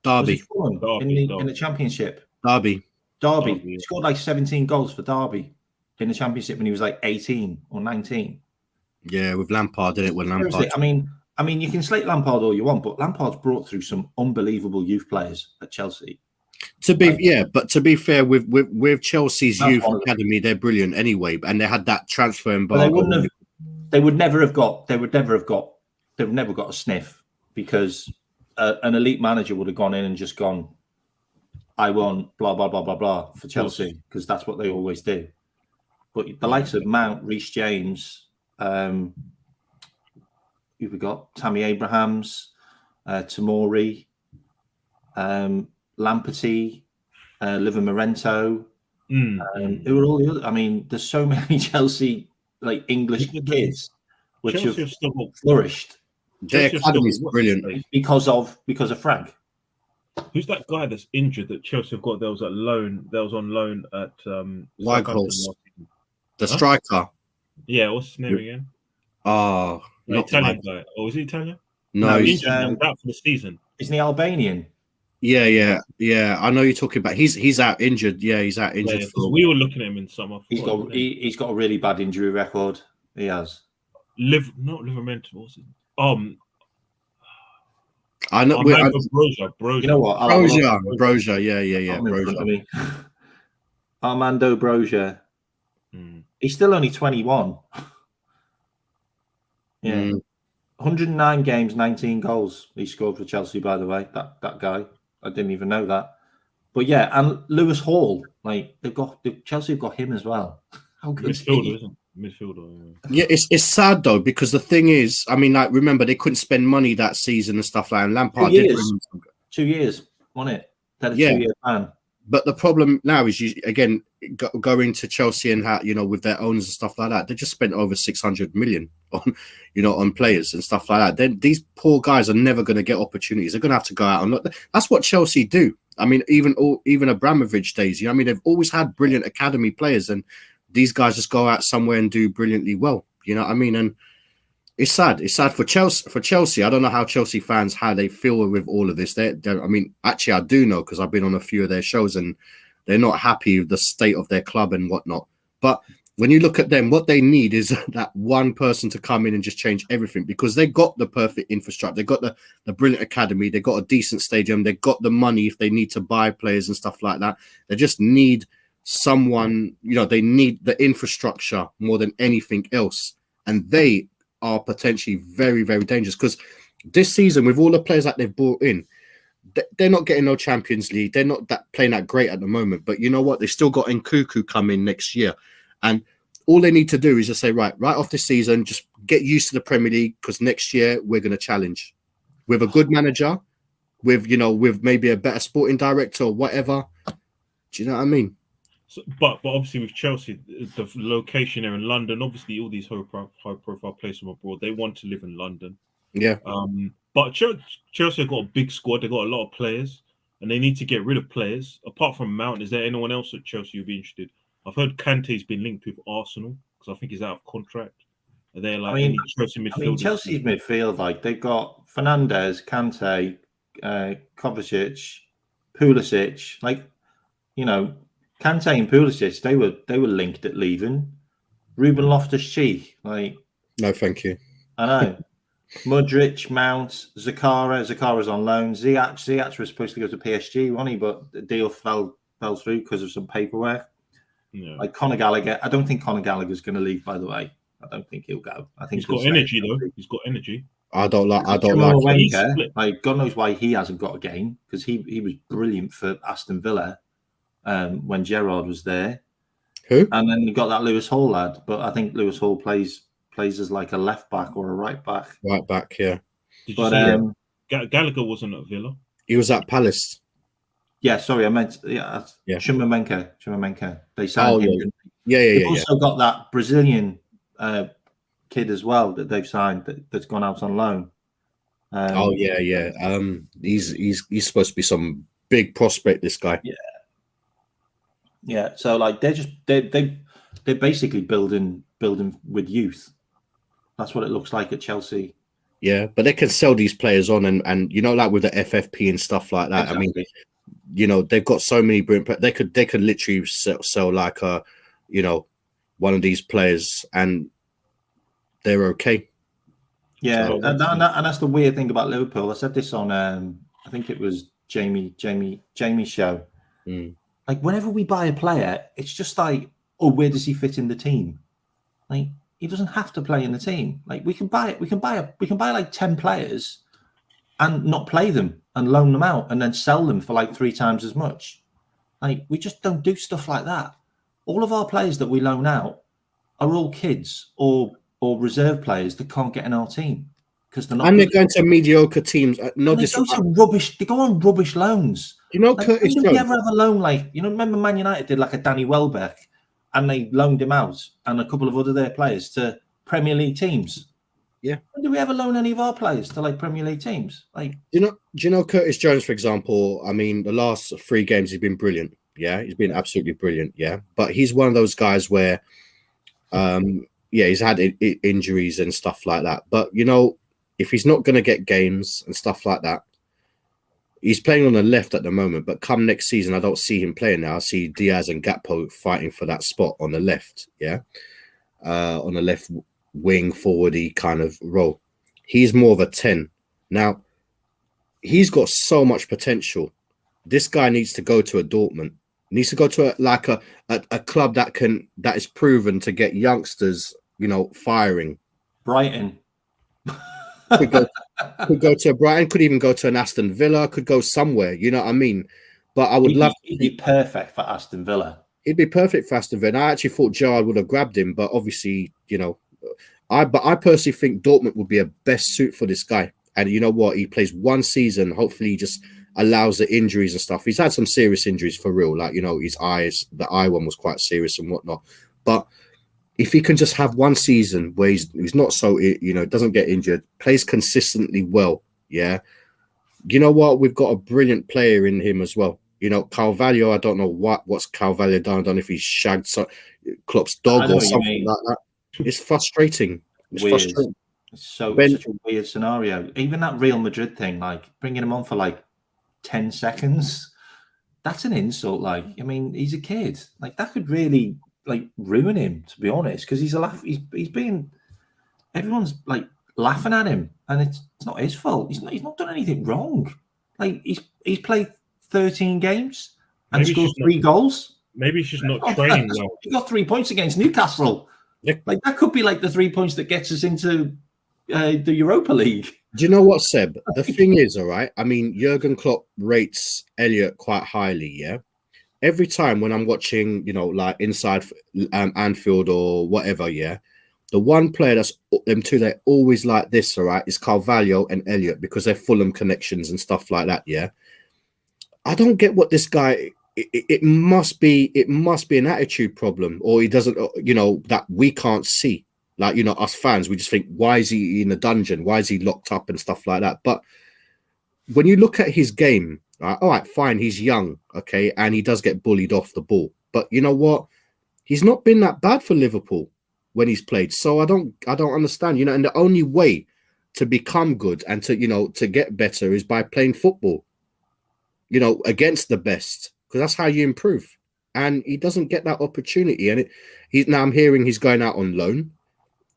Derby. Fulham in the Championship. Derby. He scored like 17 goals for Derby in the Championship when he was like 18 or 19. Yeah, with Lampard, didn't it? When Lampard. Seriously, I mean, you can slate Lampard all you want, but Lampard's brought through some unbelievable youth players at Chelsea. To be fair, with Chelsea's youth academy, they're brilliant anyway, and they had that transfer embargo. They would never have got a sniff because an elite manager would have gone in and just gone, I want blah blah blah blah blah for Chelsea because that's what they always do. But the likes of Mount, Reece James, who we got? Tammy Abrahams, Tamori, Lamperty, Livermorento. Who are all the other? I mean, there's so many Chelsea like English kids which Chelsea have still got, flourished Their Chelsea academy is still got- brilliant. because of Frank. Who's that guy that's injured that Chelsea have got? That was on loan at Southampton Weghorst. last season. The striker. Yeah, what's his name again? Oh, The not Italian Weghorst. guy. Oh, is he Italian? No, No, he's, He's injured. He's out for the season. Isn't he Albanian? yeah. I know you're talking about. He's out injured. Yeah, he's out injured. Because we were looking at him in summer. He's got a really bad injury record. He has. Not Livermorento. What's it? I know. Brozier. You know what? I'll have a look. Brozier. Yeah. I'm in front of Brozier. me. Armando Brozier. He's still only 21. Yeah. 109 games, 19 goals. He scored for Chelsea, by the way. That guy. I didn't even know that. But yeah, and Lewis Hall, like Chelsea have got him as well. How good is Midfielder, he? isn't it? Midfielder. Yeah, it's sad though because the thing is, I mean, like remember they couldn't spend money that season and stuff like. And Lampard 2 did years. bring some. 2 years, wasn't it? That is Yeah. 2-year plan. But the problem now is you again going to Chelsea and how with their owners and stuff like that. They just spent over 600 million on on players and stuff like that. Then these poor guys are never going to get opportunities. They're going to have to go out and look. That's what Chelsea do. I mean, even Abramovich days. I mean, they've always had brilliant academy players, and these guys just go out somewhere and do brilliantly well. You know what I mean? And it's sad. It's sad for Chelsea. For Chelsea, I don't know how Chelsea fans how they feel with all of this. I mean, actually, I do know because I've been on a few of their shows, and they're not happy with the state of their club and whatnot. But when you look at them, what they need is that one person to come in and just change everything because they got the perfect infrastructure. They got the brilliant academy. They got a decent stadium. They got the money if they need to buy players and stuff like that. They just need someone, they need the infrastructure more than anything else. And they are potentially very, very dangerous because this season, with all the players that they've brought in, they're not getting no Champions League. They're not playing that great at the moment. But you know what? They still got Nkunku coming next year. And all they need to do is just say, right off this season, just get used to the Premier League because next year we're going to challenge with a good manager, with maybe a better sporting director or whatever. Do you know what I mean? So, but obviously with Chelsea, the location there in London, obviously all these high profile players from abroad, they want to live in London. Yeah. But Chelsea have got a big squad. They've got a lot of players, and they need to get rid of players. Apart from Mount, is there anyone else at Chelsea you'd be interested? I've heard Kante's been linked with Arsenal because I think he's out of contract. Are they any Chelsea midfielders? Chelsea's midfield, like they've got Fernandes, Kante, Kovacic, Pulisic. Like, Kante and Pulisic, they were linked at leaving. Ruben Loftus-Cheek, like, no, thank you. I know. Mudryk, Mount, Zakara's on loan. Ziyech was supposed to go to PSG, wasn't he? But the deal fell through because of some paperwork. Yeah. Like Conor Gallagher, I don't think Conor Gallagher's going to leave. By the way, I don't think he'll go. I think he's got energy though. He's got energy. I don't like. Wenker, like God knows why he hasn't got a game because he was brilliant for Aston Villa when Gerrard was there. Who? And then you got that Lewis Hall lad, but I think Lewis Hall plays as like a left back or a right back. Right back, yeah. Did you see Gallagher wasn't at Villa? He was at Palace. Yeah, sorry, I meant Shumamenko. They signed him. Yeah. They've also got that Brazilian kid as well that they've signed that's gone out on loan. He's supposed to be some big prospect. This guy. Yeah. So like they're basically building with youth. That's what it looks like at Chelsea. Yeah, but they can sell these players on and like with the FFP and stuff like that. Exactly. I mean, they've got so many brilliant. They could literally sell like one of these players and they're okay. Yeah, so, and that's the weird thing about Liverpool. I said this on I think it was Jamie's show. Like whenever we buy a player, it's just like, where does he fit in the team? Like he doesn't have to play in the team. Like we can buy like 10 players and not play them and loan them out and then sell them for like 3 times as much. Like, we just don't do stuff like that. All of our players that we loan out are all kids or reserve players that can't get in our team because they're not. And they're good. going to mediocre teams. No, They go to rubbish. They go on rubbish loans. You know, Like, Curtis when did we Jones. ever have a loan like, remember Man United did like a Danny Welbeck and they loaned him out and a couple of other their players to Premier League teams. Yeah. When did we ever loan any of our players to like Premier League teams? Like, Do you know Curtis Jones, for example? I mean, the last 3 games he's been brilliant. Yeah, he's been absolutely brilliant. Yeah, but he's one of those guys where, he's had injuries and stuff like that. But if he's not going to get games and stuff like that, he's playing on the left at the moment. But come next season, I don't see him playing now. I see Diaz and Gakpo fighting for that spot on the left. Yeah, on the left wing forwardy kind of role. He's more of a 10 now. He's got so much potential. This guy needs to go to a Dortmund. Needs to go to a club that is proven to get youngsters, firing. Brighton. Could go to Brighton. Could even go to an Aston Villa. Could go somewhere. You know what I mean? But I would love. He'd be perfect for Aston Villa. He'd be perfect for Aston Villa. I actually thought Gerrard would have grabbed him, but obviously, I personally think Dortmund would be a best suit for this guy. And you know what? He plays 1 season. Hopefully, he just allows the injuries and stuff. He's had some serious injuries for real. Like, his eyes, the eye one was quite serious and whatnot. But if he can just have 1 season where he's not so, doesn't get injured, plays consistently well. Yeah. You know what? We've got a brilliant player in him as well. Carvalho, I don't know what's Carvalho done. I don't know if he's shagged Klopp's dog or something like that. It's frustrating. It's Weird. frustrating. It's such a weird scenario. Even that Real Madrid thing, like bringing him on for like 10 seconds, that's an insult. Like, I mean, he's a kid. Like, that could really like ruin him, to be honest, because he's being, everyone's like laughing at him, and it's not his fault. He's not done anything wrong. Like, he's played 13 games and scored 3 goals. Maybe he's just not training well. He got 3 points against Newcastle. Yeah. Like, that could be like the 3 points that gets us into the Europa League. Do you know what, Seb? The thing is, all right, I mean, Jurgen Klopp rates Elliot quite highly, yeah? Every time when I'm watching, like inside Anfield or whatever, yeah, the one player that's them two, they're always like this, all right, is Carvalho and Elliot because they're Fulham connections and stuff like that, yeah? I don't get what this guy... It must be an attitude problem, or he doesn't, that we can't see. Like, us fans, we just think, why is he in a dungeon? Why is he locked up and stuff like that? But when you look at his game, all right, fine, he's young, okay, and he does get bullied off the ball. But you know what? He's not been that bad for Liverpool when he's played. So I don't understand, and the only way to become good and to get better is by playing football, against the best, because that's how you improve. And he doesn't get that opportunity. And now I'm hearing he's going out on loan.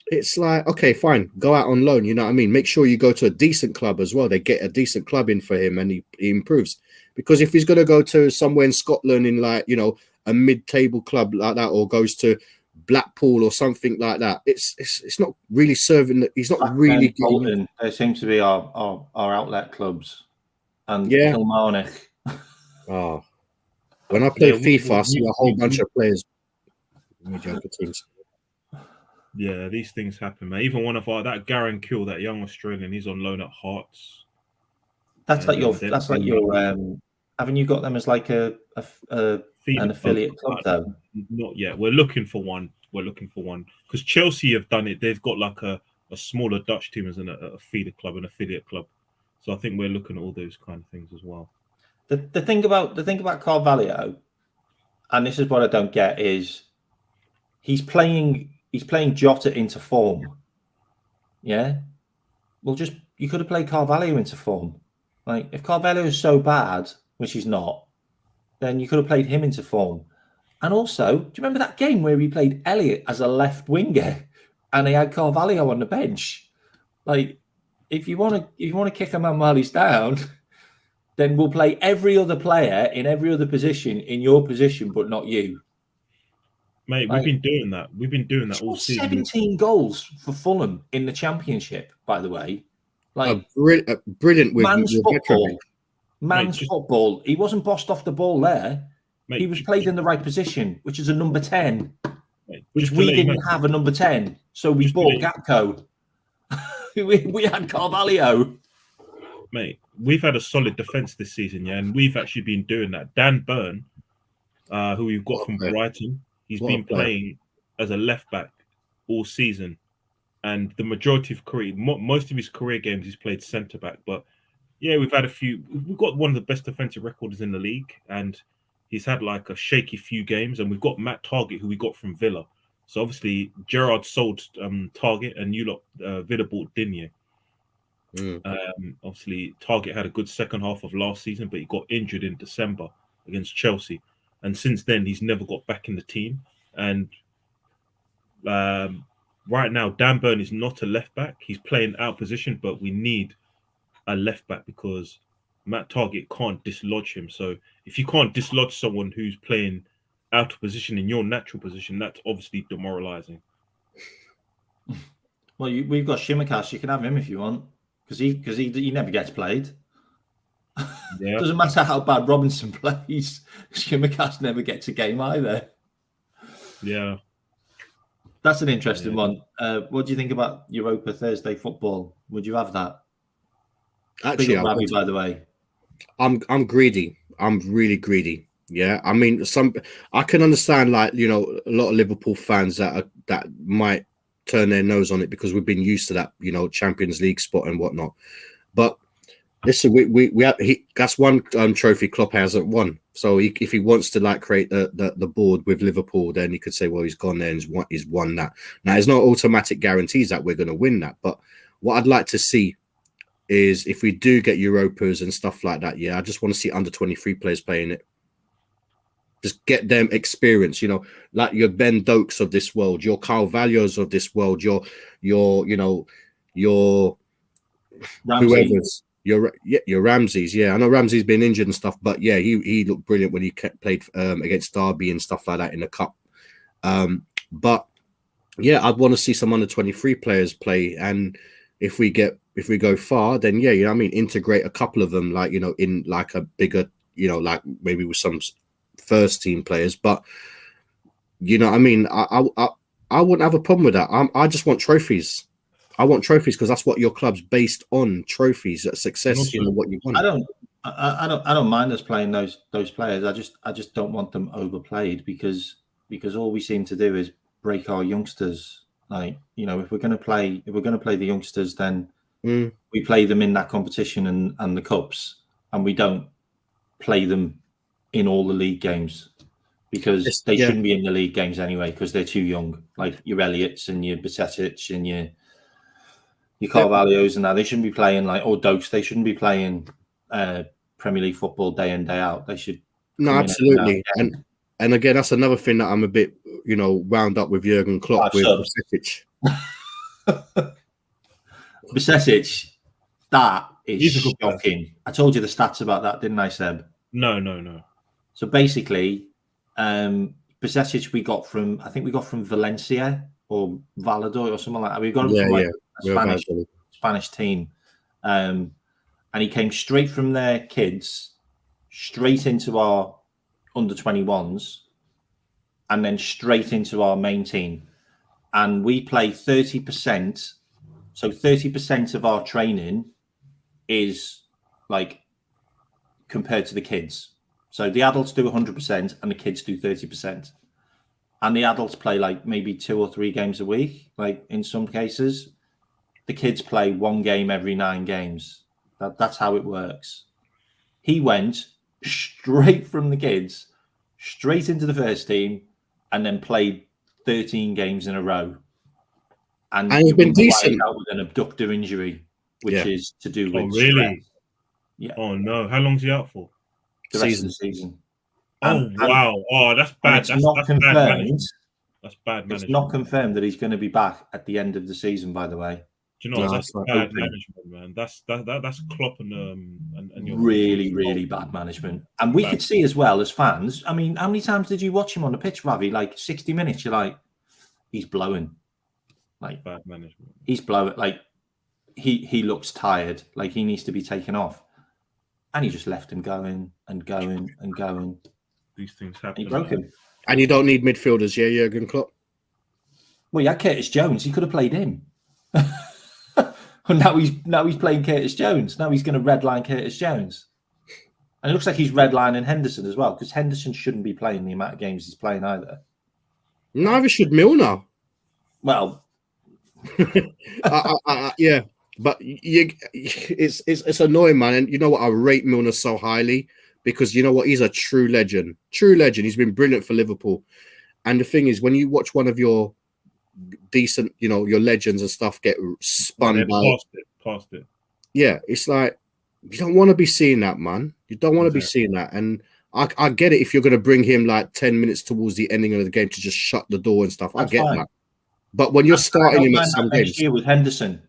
It's like, okay, fine, go out on loan. You know what I mean? Make sure you go to a decent club as well. They get a decent club in for him and he improves. Because if he's going to go to somewhere in Scotland in like, a mid-table club like that, or goes to Blackpool or something like that, it's not really serving. He's not really Bolton. They seem to be our outlet clubs. And yeah. Kilmarnock. Oh. When I play FIFA, I see a whole bunch of players. Mediocre teams. Yeah, these things happen, man. Even one of that Garen Kill, that young Australian, he's on loan at Hearts. That's like your. Haven't you got them as like an affiliate club though? Not yet. We're looking for one. Because Chelsea have done it. They've got like a smaller Dutch team as a feeder club, an affiliate club. So I think we're looking at all those kind of things as well. The thing about Carvalho, and this is what I don't get, is he's playing Jota into form. Yeah. Well, you could have played Carvalho into form. Like, if Carvalho is so bad, which he's not, then you could have played him into form. And also, do you remember that game where he played Elliot as a left winger and he had Carvalho on the bench? Like, if you want to kick a man while he's down, then we'll play every other player in every other position in your position, but not you. Mate, we've been doing that. We've been doing that all season. 17 goals for Fulham in the Championship, by the way. Like, brilliant with man's with football. Man's football. He wasn't bossed off the ball there. Mate, He was played in the right position, which is a number 10, mate, which just to we let you didn't know- have a number 10. So we Just to bought let Gakpo. we had Carvalho. mate, we've had a solid defense this season, yeah, and we've actually been doing that. Dan Burn, who we've got What a from player. Brighton, he's What a been player. playing as a left back all season, and the majority of most of his career games, he's played centre back. But yeah, we've had a few. We've got one of the best defensive records in the league, and he's had like a shaky few games. And we've got Matt Target, who we got from Villa. So obviously Gerrard sold Target, and you lot Villa bought Digne. Obviously, Target had a good second half of last season, but he got injured in December against Chelsea, and since then he's never got back in the team. And right now, Dan Burn is not a left back; he's playing out of position. But we need a left back because Matt Target can't dislodge him. So if you can't dislodge someone who's playing out of position in your natural position, that's obviously demoralizing. Well, we've got Shimakash. You can have him if you want, because he never gets played. Yeah, Doesn't matter how bad Robinson plays, Shimakash never gets a game either. yeah. That's an interesting Yeah. one. What do you think about Europa Thursday football? Would you have that? Actually, Big up Ravi, by the way. I'm greedy. I'm really greedy. Yeah, I mean, I can understand, like, you know, a lot of Liverpool fans that might turn their nose on it because we've been used to that, you know, Champions League spot and whatnot. But listen, that's one trophy Klopp hasn't won. So if he wants to like create the board with Liverpool, then he could say, well, he's gone there and he's won that. Now, there's no automatic guarantees that we're going to win that. But what I'd like to see is if we do get Europas and stuff like that, yeah, I just want to see under 23 players playing it. Just get them experience, you know, like your Ben Dokes of this world, your Carvalhos of this world, your Ramsey. whoever's your Ramses. Yeah, I know Ramsey's been injured and stuff, but yeah, he looked brilliant when he played against Derby and stuff like that in the cup. But yeah, I'd want to see some under 23 players play, and if we go far, then yeah, you know what I mean, integrate a couple of them, like, you know, in like a bigger, you know, like maybe with some first team players. But you know what I mean, I wouldn't have a problem with that. I just want trophies. I want trophies because that's what your club's based on, trophies, success. Also, you know what you want. I don't mind us playing those players. I just don't want them overplayed because all we seem to do is break our youngsters. Like, you know, if we're going to play the youngsters, then we play them in that competition and the cups, and we don't play them in all the league games because they shouldn't be in the league games anyway because they're too young. Like your Elliots and your Besetic and your Carvalhos and that, they shouldn't be playing or Dokes. They shouldn't be playing Premier League football day in, day out. They should. No, absolutely. And again, that's another thing that I'm a bit, you know, wound up with Jurgen Klopp with Besetic. Besetic, that is shocking. I told you the stats about that, didn't I, Seb? No. So basically, Besetic we got from Valencia or Valladolid or something like that. We got him from a Spanish team, and he came straight from their kids, straight into our under 21s, and then straight into our main team. And we play 30%. So 30% of our training is like compared to the kids. So the adults do 100% and the kids do 30%. And the adults play like maybe 2 or 3 games a week. Like in some cases, the kids play 1 game every 9 games. That's how it works. He went straight from the kids, straight into the first team, and then played 13 games in a row. And he's been decent. Out with an abductor injury, which is to do with really? Stress. Yeah. Oh no! How long's he out for? The rest of the season. Wow! Oh, that's bad. That's not confirmed. Bad management. That's bad management. It's not confirmed that he's going to be back at the end of the season. By the way, do you know that's bad management, man? That's Klopp and your really bad management. And we could see as well as fans. I mean, how many times did you watch him on the pitch, Ravi? Like 60 minutes. You're like, he's blowing. Like bad management. He's blowing. Like he looks tired. Like he needs to be taken off. And he just left him going and going and going. these things He happen. broke him. And you don't need midfielders, yeah, Jurgen Klopp. Well, yeah, Curtis Jones. He could have played him. And now he's playing Curtis Jones. Now he's going to redline Curtis Jones. And it looks like he's redlining Henderson as well, because Henderson shouldn't be playing the amount of games he's playing either. Neither should Milner. Well, Yeah, but it's annoying, man. And you know what? I rate Milner so highly because you know what? He's a true legend. True legend. He's been brilliant for Liverpool. And the thing is, when you watch one of your decent, you know, your legends and stuff get spun by, past it. yeah, it's like you don't want to be seeing that, man. You don't want to be seeing that. And I get it if you're going to bring him like 10 minutes towards the ending of the game to just shut the door and stuff. That's I get fine. that. But when you're starting him at some games, next year with Henderson,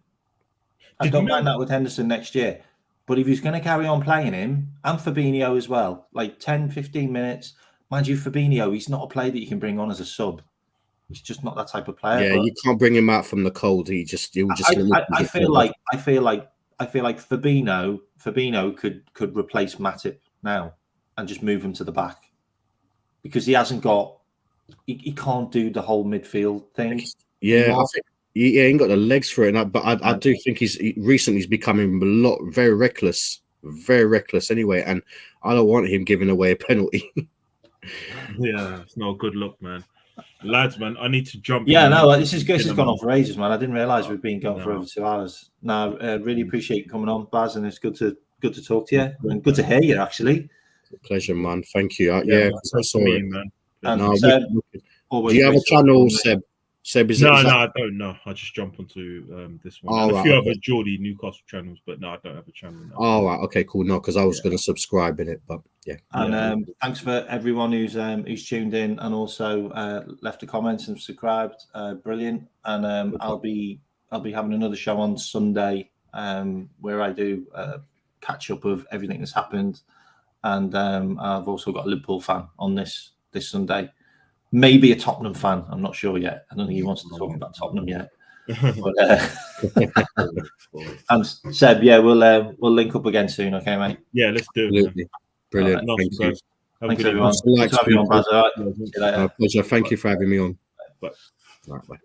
I don't mind that with Henderson next year. But if he's going to carry on playing him and Fabinho as well, like 10, 15 minutes, mind you, Fabinho, he's not a player that you can bring on as a sub. He's just not that type of player. yeah, you can't bring him out from the cold. I feel like Fabinho could replace Matip now and just move him to the back because he hasn't got. He can't do the whole midfield thing. Yeah, I think he ain't got the legs for it. But I do think he's becoming very reckless anyway. And I don't want him giving away a penalty. Yeah, it's not a good look, man. Lads, man, I need to jump. Yeah, no, this has gone on for ages, man. I didn't realise we've been going for over 2 hours. No, really appreciate you coming on, Baz, and it's good to talk to you and good to hear you actually. Pleasure, man. Thank you. Yeah, so sorry, man. And Seb, do you have a channel, Seb? Seb, no, I don't know. I just jump onto this one. And a few other Geordie Newcastle channels, but no, I don't have a channel now. Oh, right. Okay, cool. No, because I was going to subscribe in it, but yeah. And thanks for everyone who's tuned in and also left a comment and subscribed. Brilliant. And I'll be having another show on Sunday where I do catch up of everything that's happened. And I've also got a Liverpool fan on this Sunday. Maybe a Tottenham fan. I'm not sure yet. I don't think he wants to talk about Tottenham yet. But, and Seb, yeah, we'll link up again soon. Okay, mate. Yeah, let's do it. Absolutely. Brilliant. Right, Thank you. Thanks everyone. Thanks for having me on, Baz. All right. See you later. Pleasure. Thank you for having me on. Bye. Right, bye.